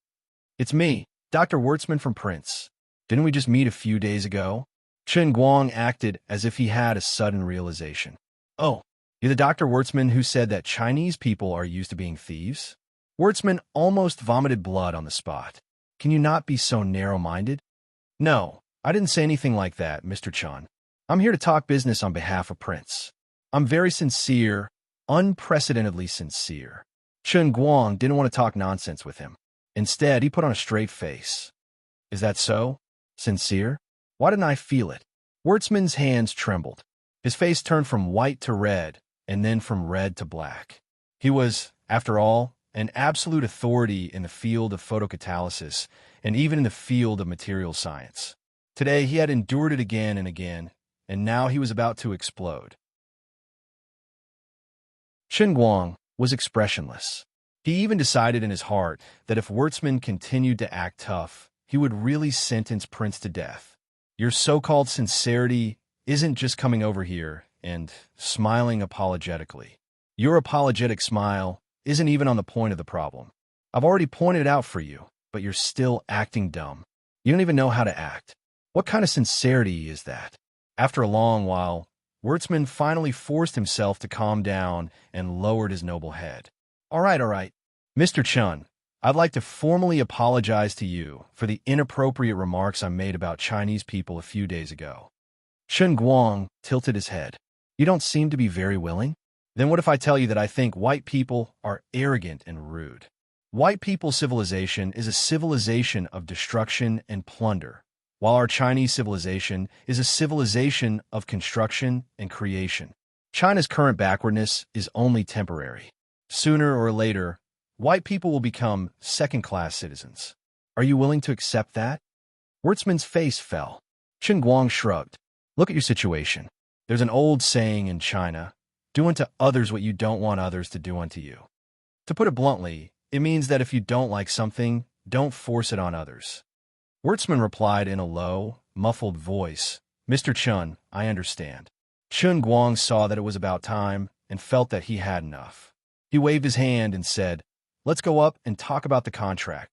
"It's me, Dr. Wurtzman from Prince. Didn't we just meet a few days ago?" Chen Guang acted as if he had a sudden realization. "Oh, you're the Dr. Wurtzman who said that Chinese people are used to being thieves?" Wurtzman almost vomited blood on the spot. "Can you not be so narrow-minded?" "No, I didn't say anything like that, Mr. Chen. I'm here to talk business on behalf of Prince. I'm very sincere, unprecedentedly sincere." Chen Guang didn't want to talk nonsense with him. Instead, he put on a straight face. "Is that so? Sincere? Why didn't I feel it?" Wurtzman's hands trembled. His face turned from white to red, and then from red to black. He was, after all, an absolute authority in the field of photocatalysis, and even in the field of material science. Today, he had endured it again and again, and now he was about to explode. Chen Guang was expressionless. He even decided in his heart that if Wurtzman continued to act tough, he would really sentence Prince to death. Your so-called sincerity isn't just coming over here and smiling apologetically. Your apologetic smile isn't even on the point of the problem. I've already pointed it out for you, but you're still acting dumb. You don't even know how to act. What kind of sincerity is that? After a long while, Wurtzman finally forced himself to calm down and lowered his noble head. All right. Mr. Chen, I'd like to formally apologize to you for the inappropriate remarks I made about Chinese people a few days ago." Chen Guang tilted his head. "You don't seem to be very willing? Then what if I tell you that I think white people are arrogant and rude? White people's civilization is a civilization of destruction and plunder, while our Chinese civilization is a civilization of construction and creation. China's current backwardness is only temporary. Sooner or later, white people will become second-class citizens. Are you willing to accept that?" Wurtzman's face fell. Chen Guang shrugged. "Look at your situation. There's an old saying in China, 'Do unto others what you don't want others to do unto you.' To put it bluntly, it means that if you don't like something, don't force it on others. Wertzman replied in a low, muffled voice, Mr. Chun, I understand. Chun Guang saw that it was about time and felt that he had enough. He waved his hand and said, let's go up and talk about the contract.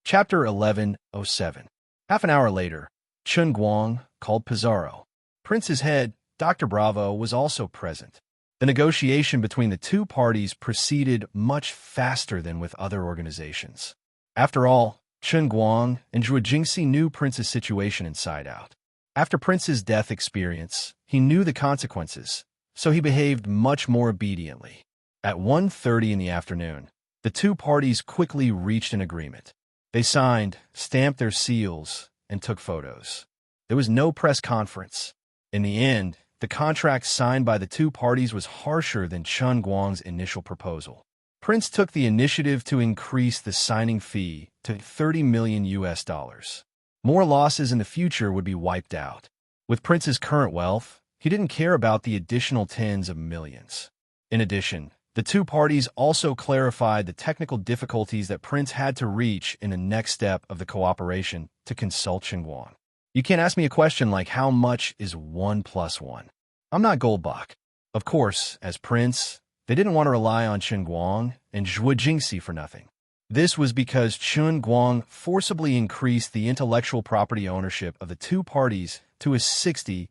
Chapter 11:07. Half an hour later, Chun Guang called Pizarro. Prince's head, Dr. Bravo, was also present. The negotiation between the two parties proceeded much faster than with other organizations. After all, Chun Guang and Zhuo Jingxi knew Prince's situation inside out. After Prince's death experience, he knew the consequences, so he behaved much more obediently. At 1:30 in the afternoon, the two parties quickly reached an agreement. They signed, stamped their seals, and took photos. There was no press conference. In the end, the contract signed by the two parties was harsher than Chun Guang's initial proposal. Prince took the initiative to increase the signing fee to $30 million. More losses in the future would be wiped out. With Prince's current wealth, he didn't care about the additional tens of millions. In addition, the two parties also clarified the technical difficulties that Prince had to reach in the next step of the cooperation to consult Chun Guang. You can't ask me a question like how much is 1 + 1. I'm not Goldbach. Of course, as Prince, they didn't want to rely on Chun Guang and Zhuo Jingxi for nothing. This was because Chun Guang forcibly increased the intellectual property ownership of the two parties to a 60-40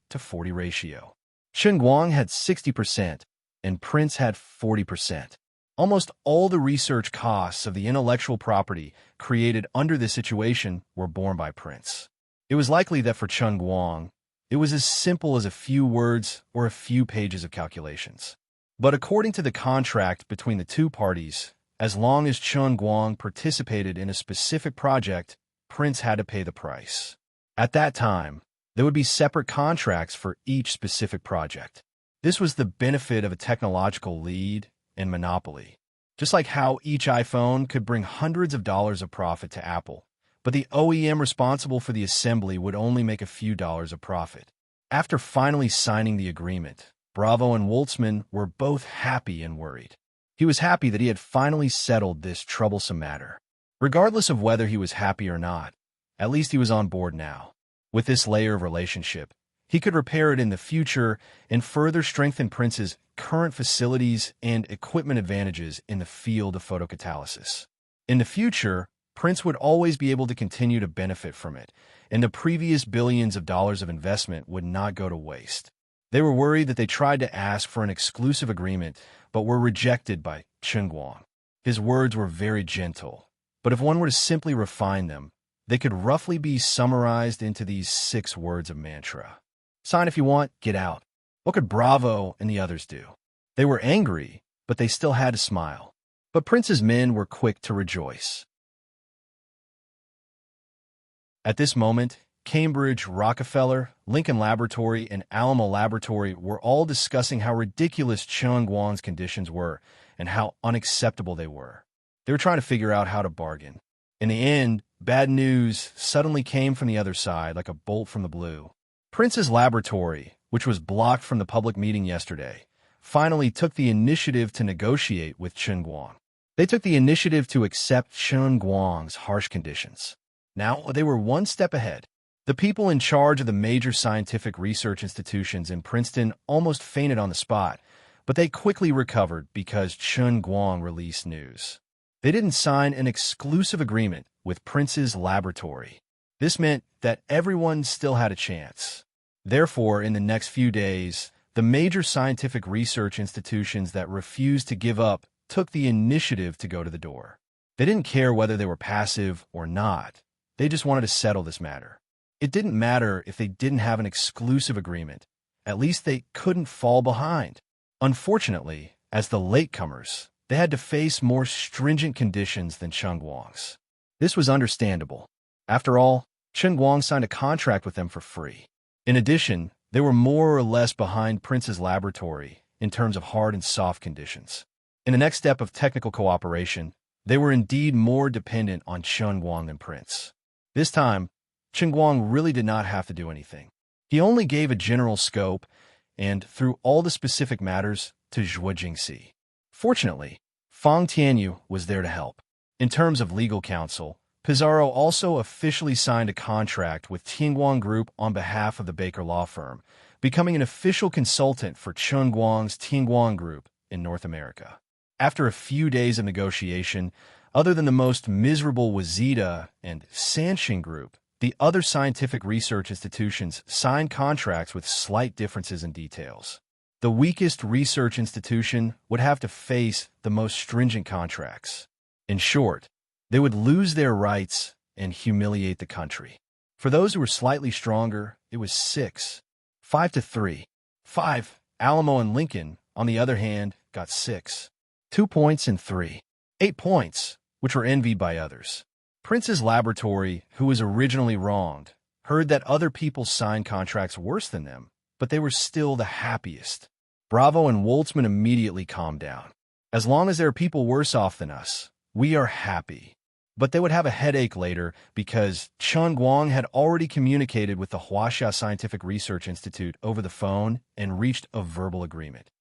ratio. Chun Guang had 60%, and Prince had 40%. Almost all the research costs of the intellectual property created under this situation were borne by Prince. It was likely that for Chun Guang, it was as simple as a few words or a few pages of calculations. But according to the contract between the two parties, as long as Chun Guang participated in a specific project, Prince had to pay the price. At that time, there would be separate contracts for each specific project. This was the benefit of a technological lead and monopoly. Just like how each iPhone could bring hundreds of dollars of profit to Apple, but the OEM responsible for the assembly would only make a few dollars of profit. After finally signing the agreement, Bravo and Woltzman were both happy and worried. He was happy that he had finally settled this troublesome matter. Regardless of whether he was happy or not, at least he was on board now. With this layer of relationship, he could repair it in the future and further strengthen Prince's current facilities and equipment advantages in the field of photocatalysis. In the future, Prince would always be able to continue to benefit from it, and the previous billions of dollars of investment would not go to waste. They were worried that they tried to ask for an exclusive agreement, but were rejected by Chun Guang. His words were very gentle, but if one were to simply refine them, they could roughly be summarized into these 6 words of mantra. Sign if you want, get out. What could Bravo and the others do? They were angry, but they still had to smile. But Prince's men were quick to rejoice. At this moment, Cambridge, Rockefeller, Lincoln Laboratory, and Alamo Laboratory were all discussing how ridiculous Chun Guang's conditions were and how unacceptable they were. They were trying to figure out how to bargain. In the end, bad news suddenly came from the other side like a bolt from the blue. Prince's laboratory, which was blocked from the public meeting yesterday, finally took the initiative to negotiate with Chun Guang. They took the initiative to accept Chun Guang's harsh conditions. Now they were one step ahead. The people in charge of the major scientific research institutions in Princeton almost fainted on the spot, but they quickly recovered because Chun Guang released news. They didn't sign an exclusive agreement with Prince's laboratory. This meant that everyone still had a chance. Therefore, in the next few days, the major scientific research institutions that refused to give up took the initiative to go to the door. They didn't care whether they were passive or not. They just wanted to settle this matter. It didn't matter if they didn't have an exclusive agreement. At least they couldn't fall behind. Unfortunately, as the latecomers, they had to face more stringent conditions than Chun Guang's. This was understandable. After all, Chun Guang signed a contract with them for free. In addition, they were more or less behind Prince's laboratory in terms of hard and soft conditions. In the next step of technical cooperation, they were indeed more dependent on Chun Guang than Prince. This time, Chun Guang really did not have to do anything. He only gave a general scope and threw all the specific matters to Zhuo Jingxi. Fortunately, Fang Tianyu was there to help. In terms of legal counsel, Pizarro also officially signed a contract with Tianguang Group on behalf of the Baker law firm, becoming an official consultant for Chen Guang's Tianguang Group in North America. After a few days of negotiation, other than the most miserable Wazita and Sanxing Group, the other scientific research institutions signed contracts with slight differences in details. The weakest research institution would have to face the most stringent contracts. In short, they would lose their rights and humiliate the country. For those who were slightly stronger, it was 5-3. 5. Alamo and Lincoln, on the other hand, got 2 points and 8 points, which were envied by others. Prince's laboratory, who was originally wronged, heard that other people signed contracts worse than them, but they were still the happiest. Bravo and Woltzman immediately calmed down. As long as there are people worse off than us, we are happy. But they would have a headache later because Chen Guang had already communicated with the Huaxia Scientific Research Institute over the phone and reached a verbal agreement.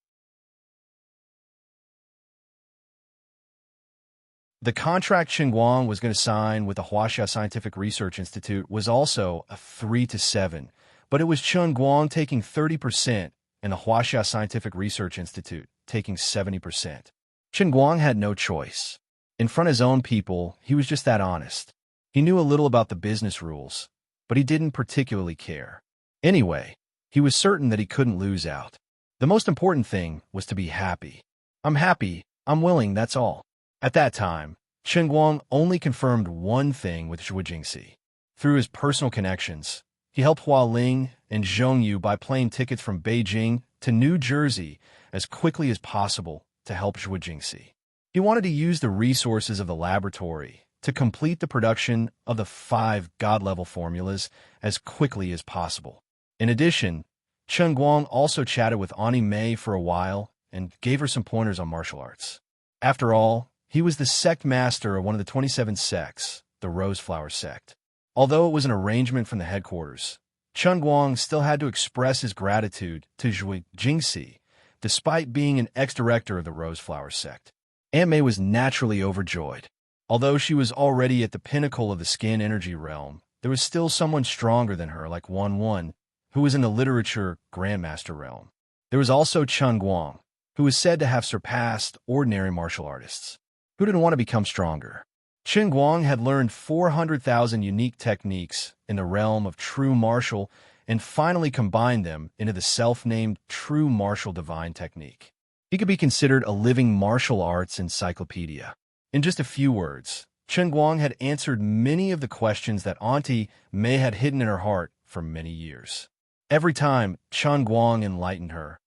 The contract Chen Guang was going to sign with the Huaxia Scientific Research Institute was also a 3-7, but it was Chen Guang taking 30% and the Huaxia Scientific Research Institute taking 70%. Chen Guang had no choice. In front of his own people, he was just that honest. He knew a little about the business rules, but he didn't particularly care. Anyway, he was certain that he couldn't lose out. The most important thing was to be happy. I'm happy, I'm willing, that's all. At that time, Chen Guang only confirmed one thing with Zhuo Jingxi. Through his personal connections, he helped Hua Ling and Zhongyu buy plane tickets from Beijing to New Jersey as quickly as possible to help Zhuo Jingxi. He wanted to use the resources of the laboratory to complete the production of the 5 God-level formulas as quickly as possible. In addition, Chen Guang also chatted with Ani Mei for a while and gave her some pointers on martial arts. After all, he was the sect master of one of the 27 sects, the Roseflower sect. Although it was an arrangement from the headquarters, Chen Guang still had to express his gratitude to Zhuo Jingxi, despite being an ex-director of the Roseflower sect. Aunt May was naturally overjoyed. Although she was already at the pinnacle of the skin energy realm, there was still someone stronger than her, like Wan, who was in the literature Grandmaster realm. There was also Chen Guang, who was said to have surpassed ordinary martial artists. Who didn't want to become stronger? Chen Guang had learned 400,000 unique techniques in the realm of true martial and finally combined them into the self-named True Martial Divine Technique. He could be considered a living martial arts encyclopedia. In just a few words, Chen Guang had answered many of the questions that Auntie May had hidden in her heart for many years. Every time Chen Guang enlightened her,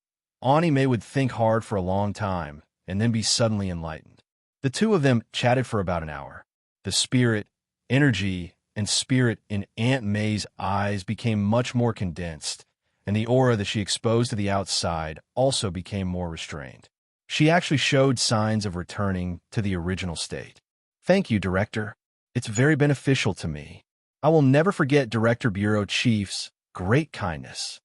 Auntie May would think hard for a long time and then be suddenly enlightened. The two of them chatted for about an hour. The spirit, energy, and spirit in Aunt May's eyes became much more condensed, and the aura that she exposed to the outside also became more restrained. She actually showed signs of returning to the original state. Thank you, Director. It's very beneficial to me. I will never forget Director Bureau Chief's great kindness.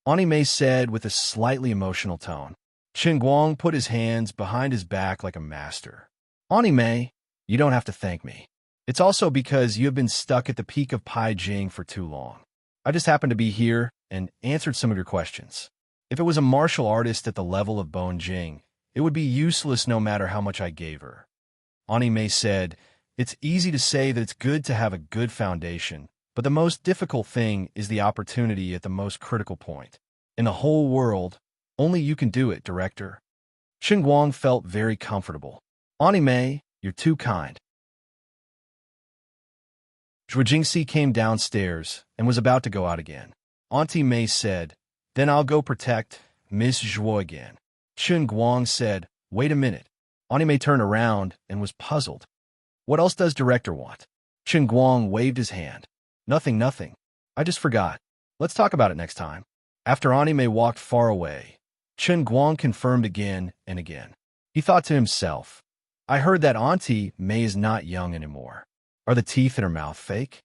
Ani May said with a slightly emotional tone. Chen Guang put his hands behind his back like a master. Ani May, you don't have to thank me. It's also because you have been stuck at the peak of Pai Jing for too long. I just happened to be here and answered some of your questions. If it was a martial artist at the level of Bon Jing, it would be useless no matter how much I gave her. Ani Mei said, it's easy to say that it's good to have a good foundation, but the most difficult thing is the opportunity at the most critical point. In the whole world, only you can do it, Director. Chen Guang felt very comfortable. Ani Mei, you're too kind. Zhuo Jingxi came downstairs and was about to go out again. Auntie Mei said, then I'll go protect Miss Zhuo again. Chen Guang said, wait a minute. Auntie Mei turned around and was puzzled. What else does Director want? Chen Guang waved his hand. Nothing. I just forgot. Let's talk about it next time. After Auntie Mei walked far away, Chen Guang confirmed again and again. He thought to himself, I heard that Auntie Mei is not young anymore. Are the teeth in her mouth fake?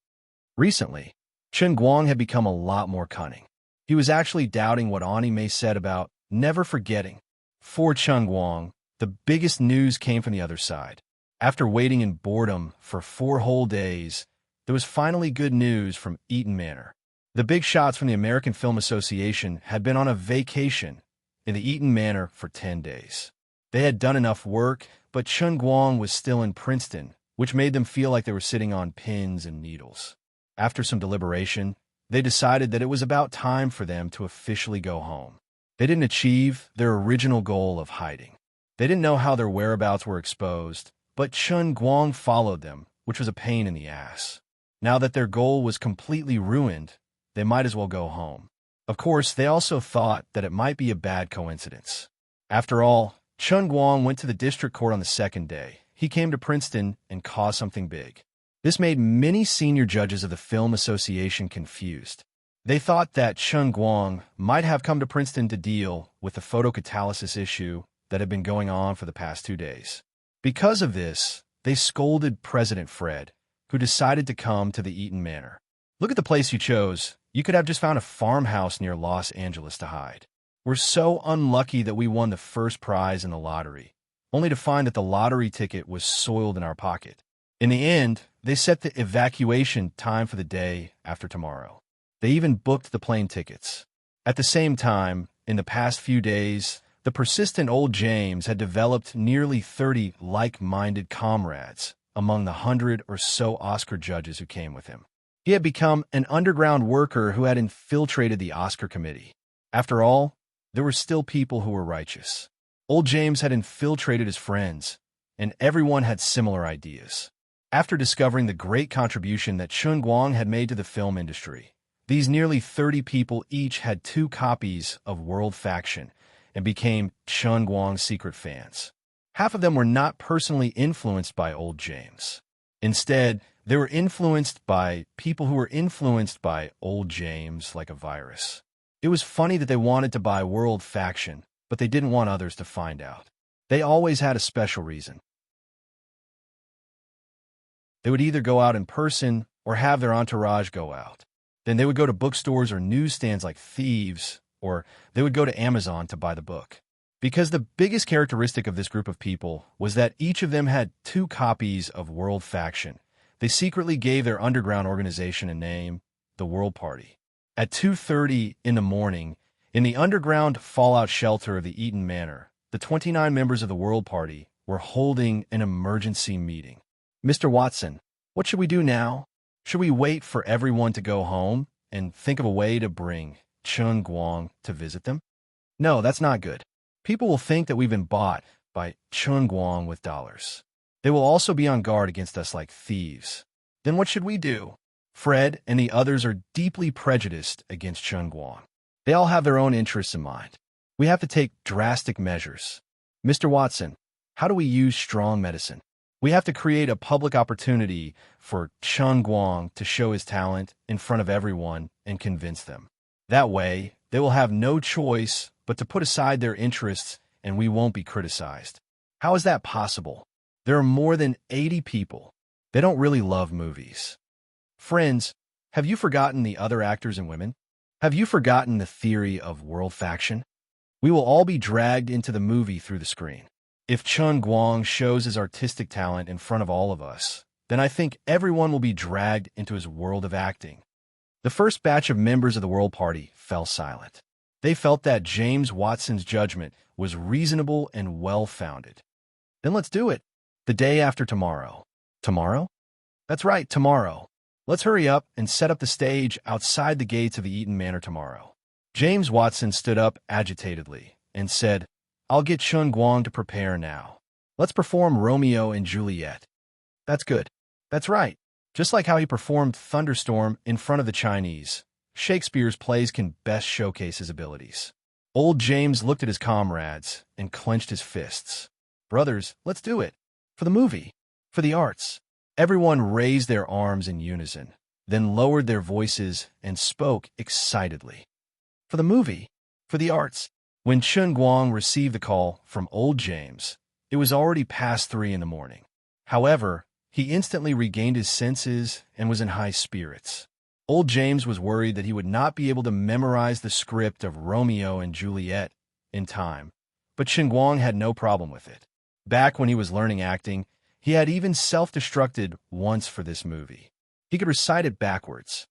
Recently, Chen Guang had become a lot more cunning. He was actually doubting what Auntie Mei said about never forgetting. For Chen Guang, The biggest news came from the other side. After waiting in boredom for 4 whole days, there was finally good news from Eaton Manor. The big shots from the American Film Association had been on a vacation in the Eaton Manor for 10 days. They had done enough work, but Chun Guang was still in Princeton, which made them feel like they were sitting on pins and needles. After some deliberation, they decided that it was about time for them to officially go home. They didn't achieve their original goal of hiding. They didn't know how their whereabouts were exposed, but Chun Guang followed them, which was a pain in the ass. Now that their goal was completely ruined, they might as well go home. Of course, they also thought that it might be a bad coincidence. After all, Chun Guang went to the district court on the second day. He came to Princeton and caused something big. This made many senior judges of the Film Association confused. They thought that Chun Guang might have come to Princeton to deal with the photocatalysis issue that had been going on for the past 2 days. Because of this, they scolded President Fred, who decided to come to the Eaton Manor. "Look at the place you chose. You could have just found a farmhouse near Los Angeles to hide. We're so unlucky that we won the first prize in the lottery, only to find that the lottery ticket was soiled in our pocket." In the end, they set the evacuation time for the day after tomorrow. They even booked the plane tickets. At the same time, in the past few days, the persistent old James had developed nearly 30 like-minded comrades among the 100 or so Oscar judges who came with him. He had become an underground worker who had infiltrated the Oscar committee. After all, there were still people who were righteous. Old James had infiltrated his friends, and everyone had similar ideas. After discovering the great contribution that Chun Guang had made to the film industry, these nearly 30 people each had 2 copies of World Faction and became Chun Guang's secret fans. Half of them were not personally influenced by old James. Instead, they were influenced by people who were influenced by old James like a virus. It was funny that they wanted to buy World Faction, but they didn't want others to find out. They always had a special reason. They would either go out in person or have their entourage go out. Then they would go to bookstores or newsstands like thieves, or they would go to Amazon to buy the book. Because the biggest characteristic of this group of people was that each of them had 2 copies of World Faction, they secretly gave their underground organization a name, the World Party. At 2:30 in the morning, in the underground fallout shelter of the Eaton Manor, the 29 members of the World Party were holding an emergency meeting. "Mr. Watson, what should we do now? Should we wait for everyone to go home and think of a way to bring Chun Guang to visit them? No, that's not good. People will think that we've been bought by Chun Guang with dollars. They will also be on guard against us like thieves. Then what should we do? Fred and the others are deeply prejudiced against Chun Guang. They all have their own interests in mind. We have to take drastic measures. Mr. Watson, how do we use strong medicine? We have to create a public opportunity for Chun Guang to show his talent in front of everyone and convince them. That way, they will have no choice but to put aside their interests and we won't be criticized. How is that possible? There are more than 80 people. They don't really love movies. Friends, have you forgotten the other actors and women? Have you forgotten the theory of World Faction? We will all be dragged into the movie through the screen. If Chun Guang shows his artistic talent in front of all of us, then I think everyone will be dragged into his world of acting." The first batch of members of the World Party fell silent. They felt that James Watson's judgment was reasonable and well-founded. "Then let's do it. The day after tomorrow." Tomorrow? That's right, tomorrow. Let's hurry up and set up the stage outside the gates of the Eaton Manor tomorrow. James Watson stood up agitatedly and said, "I'll get Chun Guang to prepare now. Let's perform Romeo and Juliet." "That's good. That's right. Just like how he performed Thunderstorm in front of the Chinese, Shakespeare's plays can best showcase his abilities." Old James looked at his comrades and clenched his fists. "Brothers, let's do it. For the movie. For the arts." Everyone raised their arms in unison, then lowered their voices and spoke excitedly. "For the movie. For the arts." When Chun Guang received the call from old James, it was already past 3 in the morning. However, he instantly regained his senses and was in high spirits. Old James was worried that he would not be able to memorize the script of Romeo and Juliet in time, but Chun Guang had no problem with it. Back when he was learning acting, he had even self-destructed once for this movie. He could recite it backwards.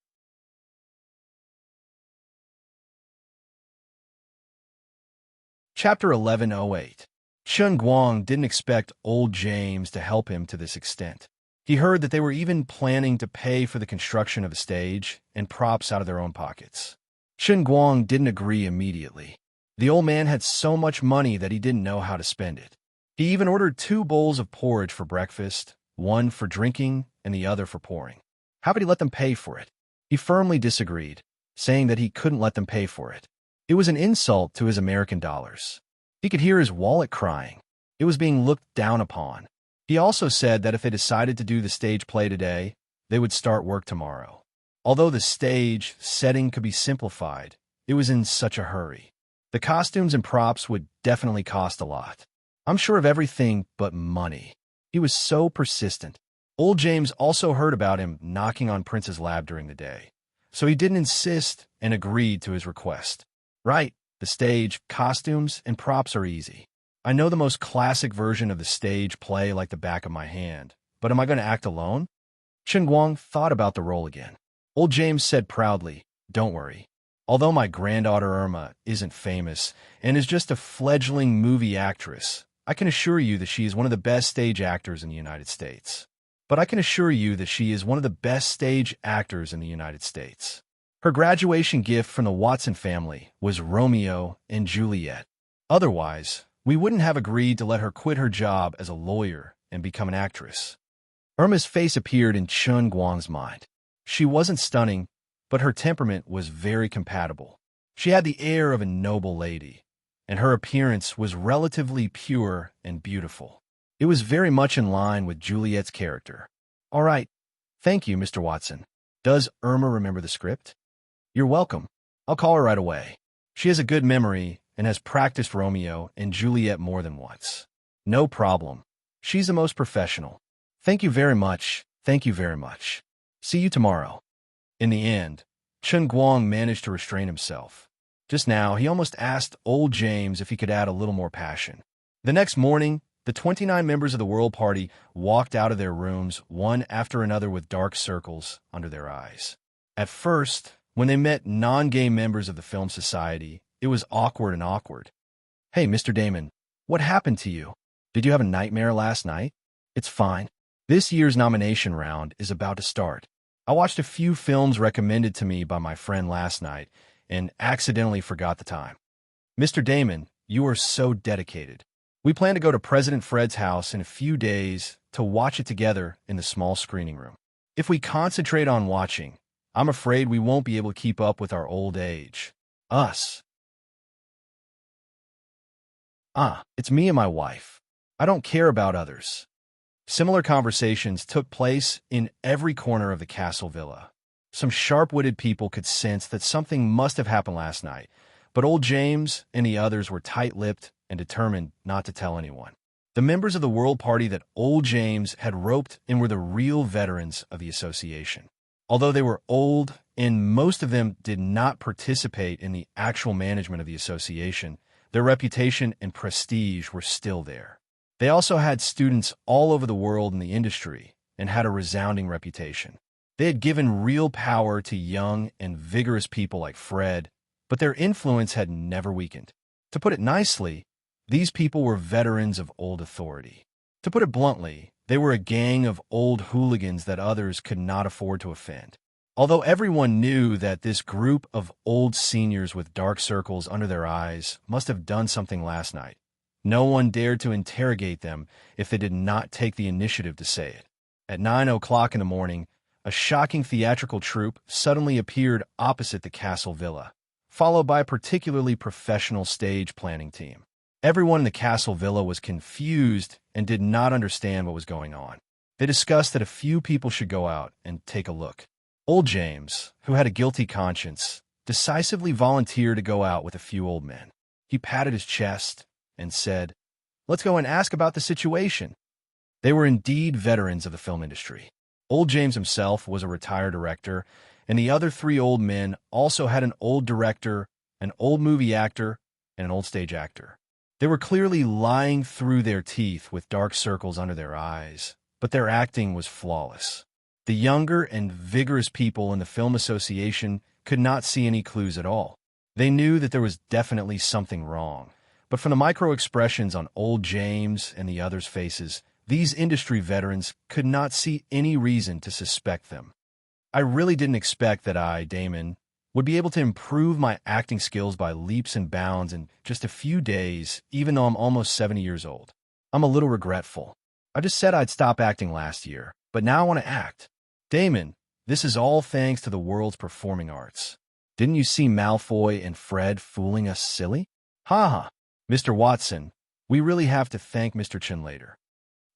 Chapter 1108. Chun Guang didn't expect old James to help him to this extent. He heard that they were even planning to pay for the construction of a stage and props out of their own pockets. Chun Guang didn't agree immediately. The old man had so much money that he didn't know how to spend it. He even ordered 2 bowls of porridge for breakfast, one for drinking and the other for pouring. How could he let them pay for it? He firmly disagreed, saying that he couldn't let them pay for it. It was an insult to his American dollars. He could hear his wallet crying. It was being looked down upon. He also said that if they decided to do the stage play today, they would start work tomorrow. Although the stage setting could be simplified, it was in such a hurry. The costumes and props would definitely cost a lot. I'm sure of everything but money. He was so persistent. Old James also heard about him knocking on Prince's lab during the day, so he didn't insist and agreed to his request. Right, the stage, costumes, and props are easy. I know the most classic version of the stage play like the back of my hand, but am I going to act alone? Chun Guang thought about the role again. Old James said proudly, "Don't worry. Although my granddaughter Irma isn't famous and is just a fledgling movie actress, I can assure you that she is one of the best stage actors in the United States. But I can assure you that she is one of the best stage actors in the United States." Her graduation gift from the Watson family was Romeo and Juliet. Otherwise, we wouldn't have agreed to let her quit her job as a lawyer and become an actress. Irma's face appeared in Chun Guang's mind. She wasn't stunning, but her temperament was very compatible. She had the air of a noble lady, and her appearance was relatively pure and beautiful. It was very much in line with Juliet's character. "All right. Thank you, Mr. Watson. Does Irma remember the script?" "You're welcome. I'll call her right away. She has a good memory and has practiced Romeo and Juliet more than once." "No problem. She's the most professional." "Thank you very much. Thank you very much. See you tomorrow." In the end, Chun Guang managed to restrain himself. Just now, he almost asked old James if he could add a little more passion. The next morning, the 29 members of the World Party walked out of their rooms, one after another with dark circles under their eyes. At first, when they met non-gay members of the Film Society, it was awkward. "Hey, Mr. Damon, what happened to you? Did you have a nightmare last night?" "It's fine. This year's nomination round is about to start. I watched a few films recommended to me by my friend last night and accidentally forgot the time." "Mr. Damon, you are so dedicated. We plan to go to President Fred's house in a few days to watch it together in the small screening room. If we concentrate on watching, I'm afraid we won't be able to keep up with our old age. Us. It's me and my wife. I don't care about others." Similar conversations took place in every corner of the castle villa. Some sharp-witted people could sense that something must have happened last night, but old James and the others were tight-lipped and determined not to tell anyone. The members of the World Party that old James had roped in were the real veterans of the association. Although they were old and most of them did not participate in the actual management of the association, their reputation and prestige were still there. They also had students all over the world in the industry and had a resounding reputation. They had given real power to young and vigorous people like Fred, but their influence had never weakened. To put it nicely, these people were veterans of old authority. To put it bluntly, they were a gang of old hooligans that others could not afford to offend. Although everyone knew that this group of old seniors with dark circles under their eyes must have done something last night, no one dared to interrogate them if they did not take the initiative to say it. At 9 o'clock in the morning, a shocking theatrical troupe suddenly appeared opposite the castle villa, followed by a particularly professional stage planning team. Everyone in the castle villa was confused and did not understand what was going on. They discussed that a few people should go out and take a look. Old James, who had a guilty conscience, decisively volunteered to go out with a few old men. He patted his chest and said, "Let's go and ask about the situation." They were indeed veterans of the film industry. Old James himself was a retired director, and the other 3 old men also had an old director, an old movie actor, and an old stage actor. They were clearly lying through their teeth with dark circles under their eyes, but their acting was flawless. The younger and vigorous people in the film association could not see any clues at all. They knew that there was definitely something wrong, but from the micro-expressions on old James and the others' faces, these industry veterans could not see any reason to suspect them. I really didn't expect that I, Damon, would be able to improve my acting skills by leaps and bounds in just a few days, even though I'm almost 70 years old. I'm a little regretful. I just said I'd stop acting last year, but now I want to act. Damon, this is all thanks to the world's performing arts. Didn't you see Malfoy and Fred fooling us silly? Ha ha. Mr. Watson, we really have to thank Mr. Chin later.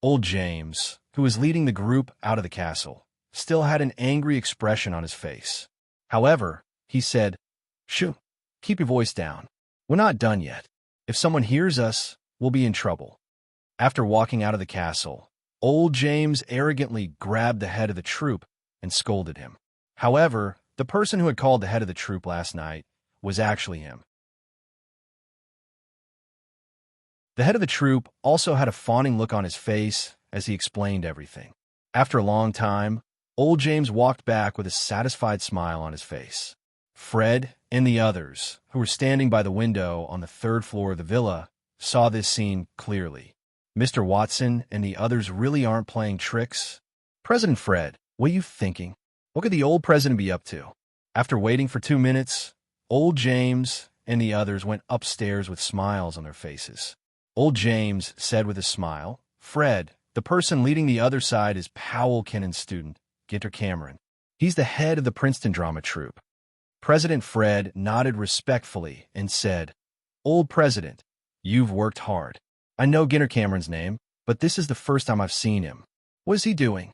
Old James, who was leading the group out of the castle, still had an angry expression on his face. However, he said, "Shoo, keep your voice down. We're not done yet. If someone hears us, we'll be in trouble." After walking out of the castle, old James arrogantly grabbed the head of the troop and scolded him. However, the person who had called the head of the troop last night was actually him. The head of the troop also had a fawning look on his face as he explained everything. After a long time, old James walked back with a satisfied smile on his face. Fred and the others, who were standing by the window on the third floor of the villa, saw this scene clearly. Mr. Watson and the others really aren't playing tricks. President Fred, what are you thinking? What could the old president be up to? After waiting for 2 minutes, old James and the others went upstairs with smiles on their faces. Old James said with a smile, "Fred, the person leading the other side is Powell Kinnon's student, Ginter Cameron. He's the head of the Princeton drama troupe." President Fred nodded respectfully and said, "Old President, you've worked hard. I know Ginter Cameron's name, but this is the first time I've seen him. What is he doing?"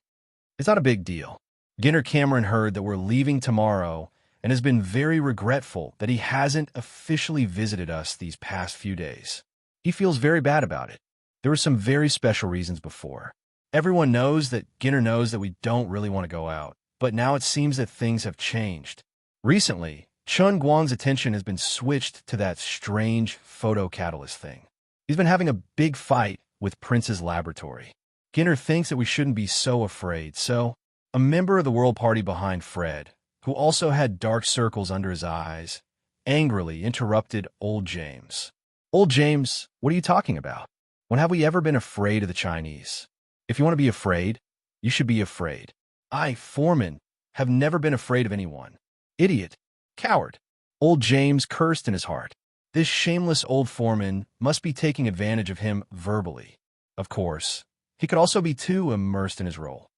"It's not a big deal. Ginter Cameron heard that we're leaving tomorrow and has been very regretful that he hasn't officially visited us these past few days. He feels very bad about it. There were some very special reasons before. Everyone knows that Ginter knows that we don't really want to go out, but now it seems that things have changed. Recently, Chun Guang's attention has been switched to that strange photo catalyst thing. He's been having a big fight with Prince's laboratory. Ginter thinks that we shouldn't be so afraid, so a member of the World Party behind Fred, who also had dark circles under his eyes, angrily interrupted old James. "Old James, what are you talking about? When have we ever been afraid of the Chinese? If you want to be afraid, you should be afraid. I, Foreman, have never been afraid of anyone. Idiot. Coward." Old James cursed in his heart. This shameless old foreman must be taking advantage of him verbally. Of course, he could also be too immersed in his role.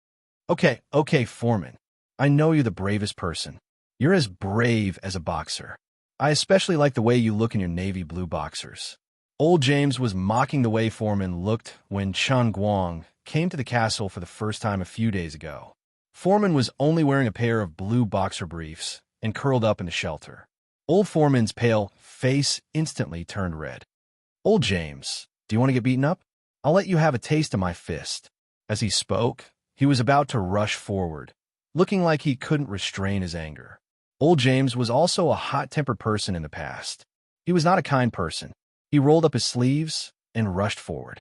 Okay, Foreman. I know you're the bravest person. You're as brave as a boxer. I especially like the way you look in your navy blue boxers. Old James was mocking the way Foreman looked when Chun Guang came to the castle for the first time a few days ago. Foreman was only wearing a pair of blue boxer briefs and curled up in the shelter. Old Foreman's pale face instantly turned red. "Old James, do you want to get beaten up? I'll let you have a taste of my fist." As he spoke, he was about to rush forward, looking like he couldn't restrain his anger. Old James was also a hot-tempered person in the past. He was not a kind person. He rolled up his sleeves and rushed forward.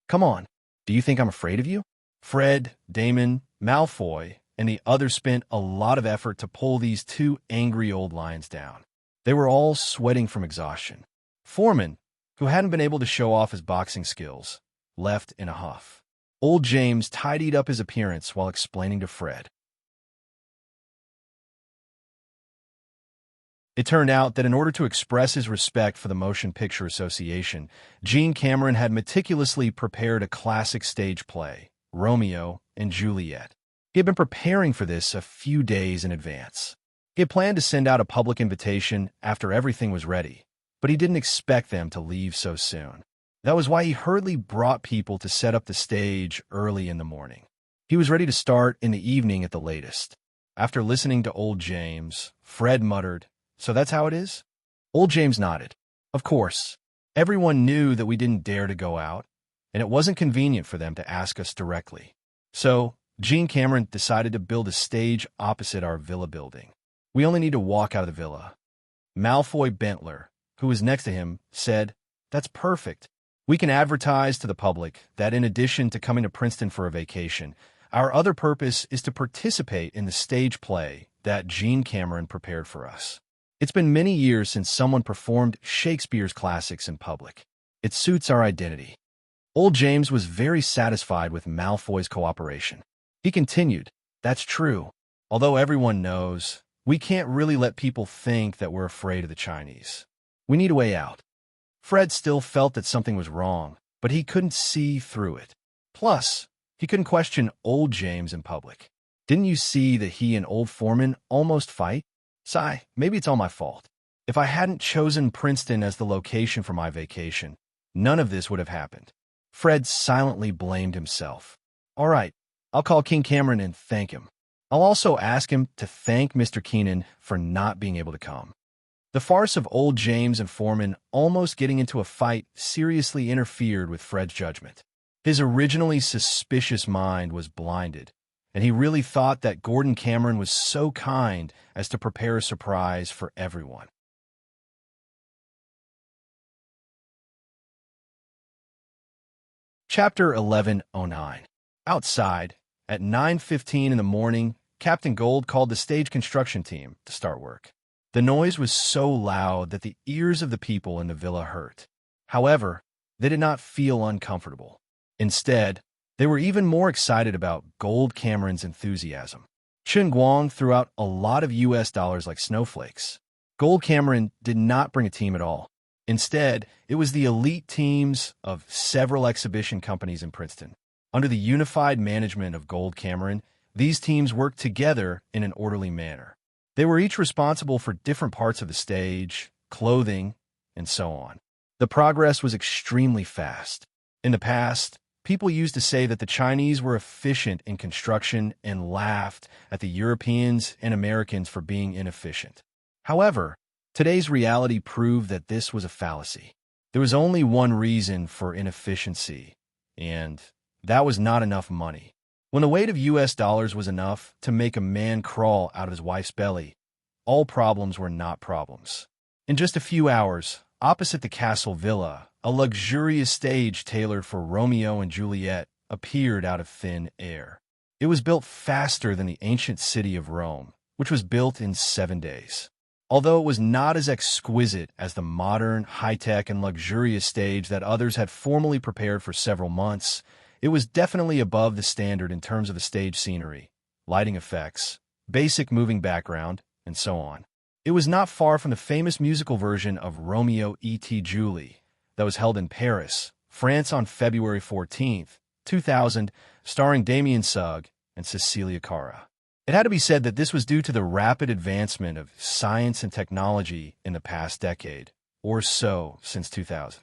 "Come on, do you think I'm afraid of you?" Fred, Damon, Malfoy, and the others spent a lot of effort to pull these two angry old lions down. They were all sweating from exhaustion. Foreman, who hadn't been able to show off his boxing skills, left in a huff. Old James tidied up his appearance while explaining to Fred. It turned out that in order to express his respect for the Motion Picture Association, Gene Cameron had meticulously prepared a classic stage play, Romeo and Juliet. He had been preparing for this a few days in advance. He had planned to send out a public invitation after everything was ready, but he didn't expect them to leave so soon. That was why he hurriedly brought people to set up the stage early in the morning. He was ready to start in the evening at the latest. After listening to old James, Fred muttered, "So that's how it is?" Old James nodded. Of course, everyone knew that we didn't dare to go out, and it wasn't convenient for them to ask us directly. So, Gene Cameron decided to build a stage opposite our villa building. We only need to walk out of the villa. Malfoy Bentler, who was next to him, said, That's perfect. We can advertise to the public that in addition to coming to Princeton for a vacation, our other purpose is to participate in the stage play that Gene Cameron prepared for us. It's been many years since someone performed Shakespeare's classics in public. It suits our identity. Old James was very satisfied with Malfoy's cooperation. He continued, "That's true. Although everyone knows, we can't really let people think that we're afraid of the Chinese. We need a way out." Fred still felt that something was wrong, but he couldn't see through it. Plus, he couldn't question Old James in public. Didn't you see that he and Old Foreman almost fight? Sigh, maybe it's all my fault. If I hadn't chosen Princeton as the location for my vacation, none of this would have happened. Fred silently blamed himself. All right, I'll call King Cameron and thank him. I'll also ask him to thank Mr. Keenan for not being able to come. The farce of Old James and Foreman almost getting into a fight seriously interfered with Fred's judgment. His originally suspicious mind was blinded, and he really thought that Gordon Cameron was so kind as to prepare a surprise for everyone. Chapter 1109. Outside, at 9:15 in the morning, Captain Gold called the stage construction team to start work. The noise was so loud that the ears of the people in the villa hurt. However, they did not feel uncomfortable. Instead, they were even more excited about Gold Cameron's enthusiasm. Chen Guang threw out a lot of US dollars like snowflakes. Gold Cameron did not bring a team at all. Instead, it was the elite teams of several exhibition companies in Princeton. Under the unified management of Gold Cameron, these teams worked together in an orderly manner. They were each responsible for different parts of the stage, clothing, and so on. The progress was extremely fast. In the past, people used to say that the Chinese were efficient in construction and laughed at the Europeans and Americans for being inefficient. However, today's reality proved that this was a fallacy. There was only one reason for inefficiency, and that was not enough money. When the weight of US dollars was enough to make a man crawl out of his wife's belly, all problems were not problems. In just a few hours, opposite the castle villa, a luxurious stage tailored for Romeo and Juliet appeared out of thin air. It was built faster than the ancient city of Rome, which was built in 7 days. Although it was not as exquisite as the modern, high-tech, and luxurious stage that others had formally prepared for several months, it was definitely above the standard in terms of the stage scenery, lighting effects, basic moving background, and so on. It was not far from the famous musical version of Romeo et Julie that was held in Paris, France on February 14th, 2000, starring Damien Sugg and Cecilia Cara. It had to be said that this was due to the rapid advancement of science and technology in the past decade, or so since 2000.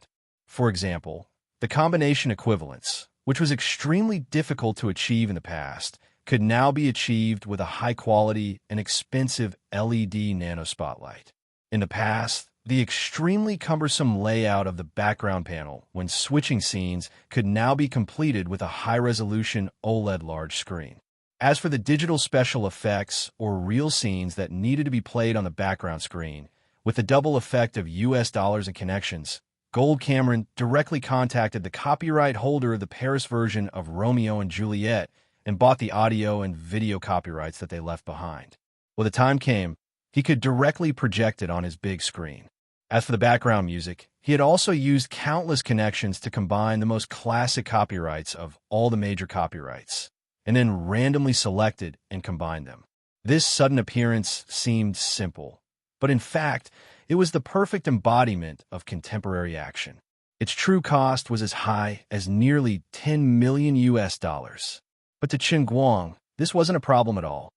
For example, the combination equivalence, which was extremely difficult to achieve in the past, could now be achieved with a high-quality and expensive LED nanospotlight. In the past, the extremely cumbersome layout of the background panel when switching scenes could now be completed with a high-resolution OLED large screen. As for the digital special effects or real scenes that needed to be played on the background screen, with the double effect of US dollars and connections, Gold Cameron directly contacted the copyright holder of the Paris version of Romeo and Juliet and bought the audio and video copyrights that they left behind. When the time came, he could directly project it on his big screen. As for the background music, he had also used countless connections to combine the most classic copyrights of all the major copyrights, and then randomly selected and combined them. This sudden appearance seemed simple, but in fact, it was the perfect embodiment of contemporary action. Its true cost was as high as nearly 10 million US dollars. But to Chen Guang, this wasn't a problem at all.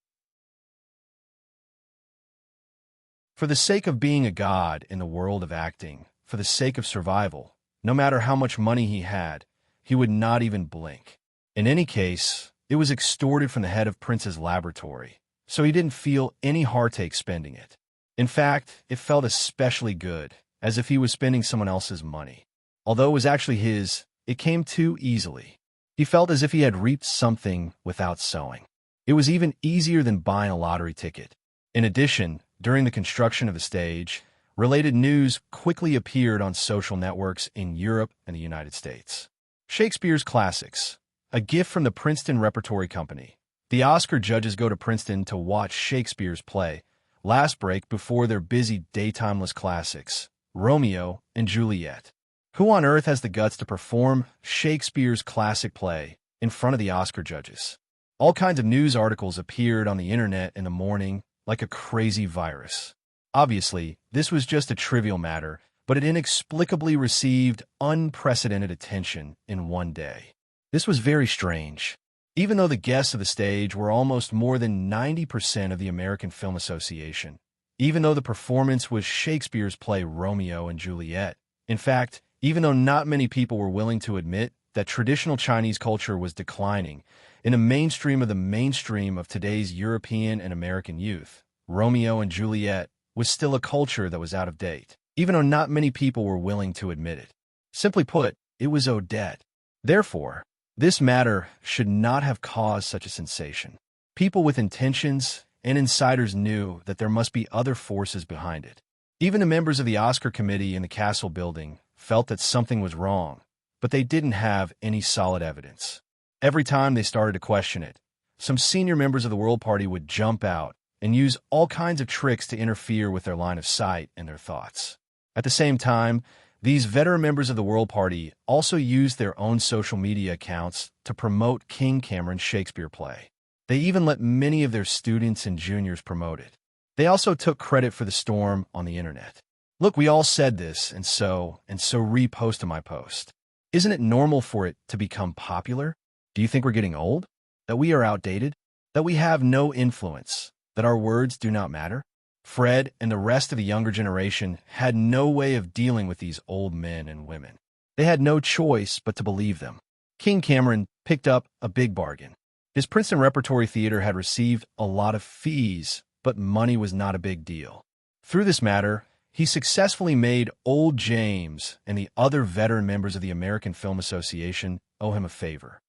For the sake of being a god in the world of acting, for the sake of survival, no matter how much money he had, he would not even blink. In any case, it was extorted from the head of Prince's laboratory, so he didn't feel any heartache spending it. In fact, it felt especially good, as if he was spending someone else's money. Although it was actually his, it came too easily. He felt as if he had reaped something without sowing. It was even easier than buying a lottery ticket. In addition, during the construction of the stage, Related news quickly appeared on social networks in Europe and the United States. Shakespeare's classics, a gift from the Princeton Repertory Company. The Oscar judges go to Princeton to watch Shakespeare's play, last break before their busy daytimeless classics, Romeo and Juliet. Who on earth has the guts to perform Shakespeare's classic play in front of the Oscar judges? All kinds of news articles appeared on the internet in the morning like a crazy virus. Obviously, this was just a trivial matter, but it inexplicably received unprecedented attention in one day. This was very strange. Even though the guests of the stage were almost more than 90% of the American Film Association, even though the performance was Shakespeare's play Romeo and Juliet, in fact, even though not many people were willing to admit that traditional Chinese culture was declining in the mainstream of today's European and American youth, Romeo and Juliet was still a culture that was out of date, even though not many people were willing to admit it. Simply put, it was Odette. Therefore, this matter should not have caused such a sensation. People with intentions and insiders knew that there must be other forces behind it. Even the members of the Oscar committee in the Castle building felt that something was wrong, but they didn't have any solid evidence. Every time they started to question it, some senior members of the World Party would jump out and use all kinds of tricks to interfere with their line of sight and their thoughts. At the same time, these veteran members of the World Party also used their own social media accounts to promote King Cameron's Shakespeare play. They even let many of their students and juniors promote it. They also took credit for the storm on the internet. Look, we all said this, and so reposted my post. Isn't it normal for it to become popular? Do you think we're getting old? That we are outdated? That we have no influence? That our words do not matter? Fred and the rest of the younger generation had no way of dealing with these old men and women. They had no choice but to believe them. King Cameron picked up a big bargain. His Princeton Repertory Theater had received a lot of fees, but money was not a big deal. Through this matter, he successfully made Old James and the other veteran members of the American Film Association owe him a favor.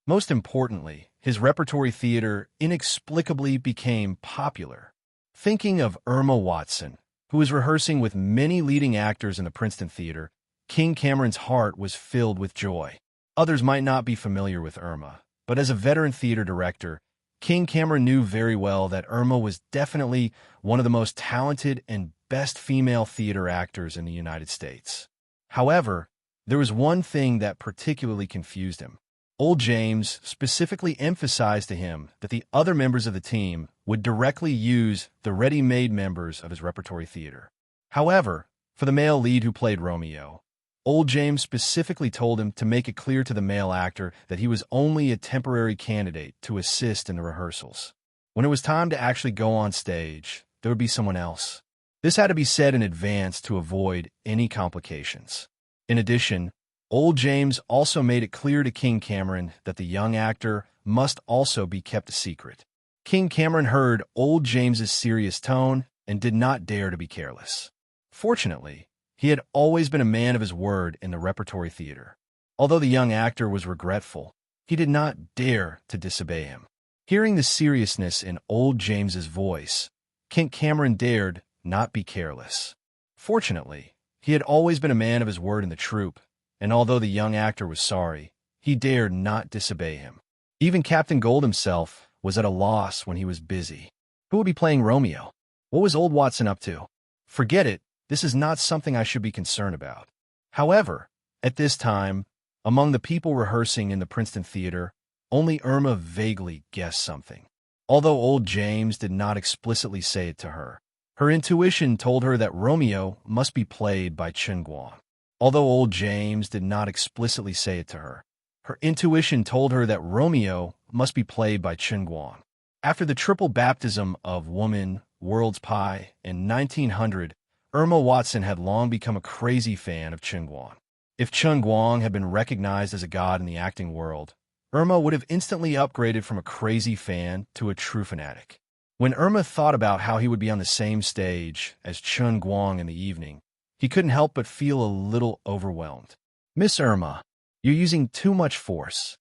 Most importantly, his repertory theater inexplicably became popular. Thinking of Irma Watson, who was rehearsing with many leading actors in the Princeton Theater, King Cameron's heart was filled with joy. Others might not be familiar with Irma, but as a veteran theater director, King Cameron knew very well that Irma was definitely one of the most talented and best female theater actors in the United States. However, there was one thing that particularly confused him. Old James specifically emphasized to him that the other members of the team would directly use the ready-made members of his repertory theater. However, for the male lead who played Romeo, Old James specifically told him to make it clear to the male actor that he was only a temporary candidate to assist in the rehearsals. When it was time to actually go on stage, there would be someone else. This had to be said in advance to avoid any complications. In addition, Old James also made it clear to King Cameron that the young actor must also be kept a secret. King Cameron heard Old James's serious tone and did not dare to be careless. Fortunately, he had always been a man of his word in the repertory theater. Although the young actor was regretful, he did not dare to disobey him. Hearing the seriousness in Old James's voice, King Cameron dared not be careless. Fortunately, he had always been a man of his word in the troupe, and although the young actor was sorry, he dared not disobey him. Even Captain Gold himself was at a loss when he was busy. Who would be playing Romeo? What was old Watson up to? Forget it, this is not something I should be concerned about. However, at this time, among the people rehearsing in the Princeton Theater, only Irma vaguely guessed something. Although Old James did not explicitly say it to her, her intuition told her that Romeo must be played by Chen Guang. Although Old James did not explicitly say it to her, her intuition told her that Romeo must be played by Chen Guang. After the triple baptism of Woman, World's Pie, and 1900, Irma Watson had long become a crazy fan of Chen Guang. If Chen Guang had been recognized as a god in the acting world, Irma would have instantly upgraded from a crazy fan to a true fanatic. When Irma thought about how he would be on the same stage as Chen Guang in the evening, he couldn't help but feel a little overwhelmed. "Miss Irma, you're using too much force."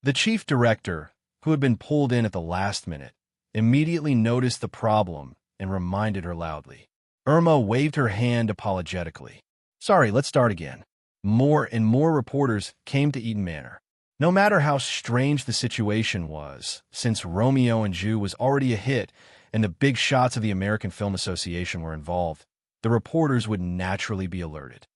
The chief director, who had been pulled in at the last minute, immediately noticed the problem and reminded her loudly. Irma waved her hand apologetically. Sorry, let's start again. More and more reporters came to Eaton Manor. No matter how strange the situation was, since Romeo and Juliet was already a hit and the big shots of the American Film Association were involved, the reporters would naturally be alerted.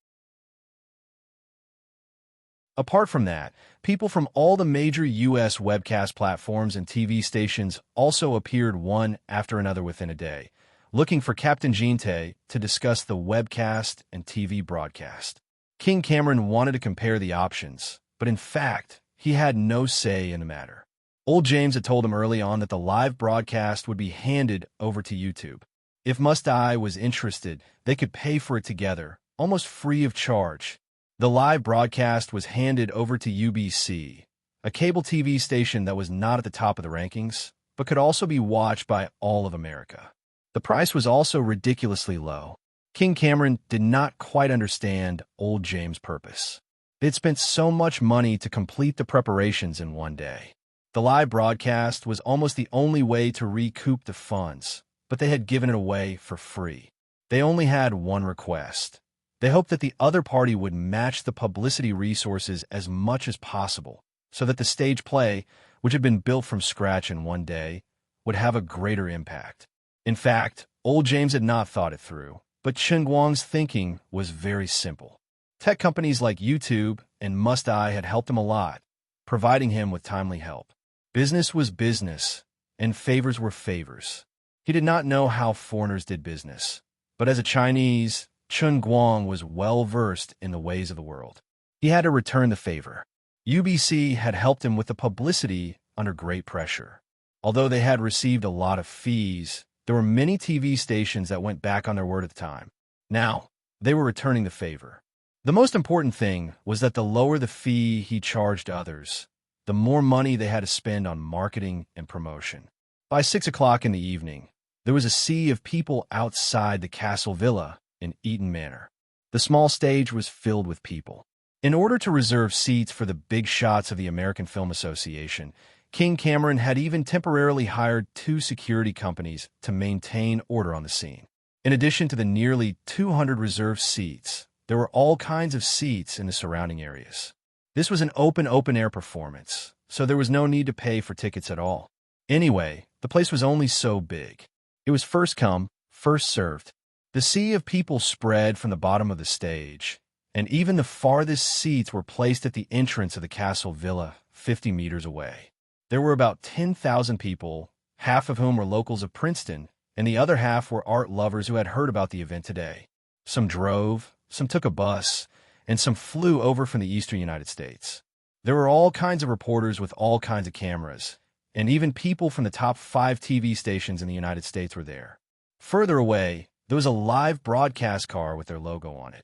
Apart from that, people from all the major U.S. webcast platforms and TV stations also appeared one after another within a day, looking for Captain Gente to discuss the webcast and TV broadcast. King Cameron wanted to compare the options, but in fact, he had no say in the matter. Old James had told him early on that the live broadcast would be handed over to YouTube. If Must I was interested, they could pay for it together, almost free of charge. The live broadcast was handed over to UBC, a cable TV station that was not at the top of the rankings, but could also be watched by all of America. The price was also ridiculously low. King Cameron did not quite understand Old James' purpose. They'd spent so much money to complete the preparations in one day. The live broadcast was almost the only way to recoup the funds, but they had given it away for free. They only had one request. They hoped that the other party would match the publicity resources as much as possible, so that the stage play, which had been built from scratch in one day, would have a greater impact. In fact, Old James had not thought it through, but Chen Guang's thinking was very simple. Tech companies like YouTube and Must I had helped him a lot, providing him with timely help. Business was business, and favors were favors. He did not know how foreigners did business, but as a Chinese, Chen Guang was well-versed in the ways of the world. He had to return the favor. UBC had helped him with the publicity under great pressure. Although they had received a lot of fees, there were many TV stations that went back on their word at the time. Now, they were returning the favor. The most important thing was that the lower the fee he charged others, the more money they had to spend on marketing and promotion. By 6 o'clock in the evening, there was a sea of people outside the Castle Villa in Eaton Manor. The small stage was filled with people. In order to reserve seats for the big shots of the American Film Association, King Cameron had even temporarily hired 2 security companies to maintain order on the scene. In addition to the nearly 200 reserved seats, there were all kinds of seats in the surrounding areas. This was an open-air performance, so there was no need to pay for tickets at all. Anyway, the place was only so big. It was first come, first served. The sea of people spread from the bottom of the stage, and even the farthest seats were placed at the entrance of the Castle Villa, 50 meters away. There were about 10,000 people, half of whom were locals of Princeton, and the other half were art lovers who had heard about the event today. Some drove, some took a bus, and some flew over from the eastern United States. There were all kinds of reporters with all kinds of cameras, and even people from the top 5 TV stations in the United States were there. Further away, there was a live broadcast car with their logo on it.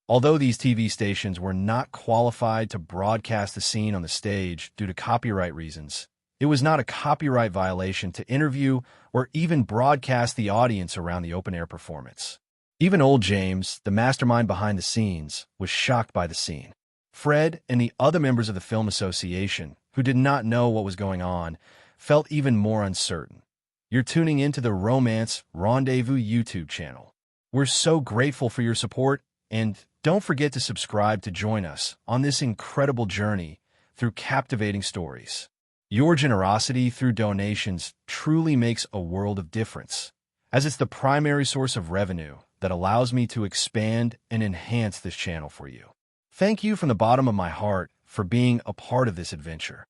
Although these TV stations were not qualified to broadcast the scene on the stage due to copyright reasons, it was not a copyright violation to interview or even broadcast the audience around the open-air performance. Even Old James, the mastermind behind the scenes, was shocked by the scene. Fred and the other members of the Film Association, who did not know what was going on, felt even more uncertain. You're tuning into the Romance Rendezvous YouTube channel. We're so grateful for your support, and don't forget to subscribe to join us on this incredible journey through captivating stories. Your generosity through donations truly makes a world of difference, as it's the primary source of revenue that allows me to expand and enhance this channel for you. Thank you from the bottom of my heart for being a part of this adventure.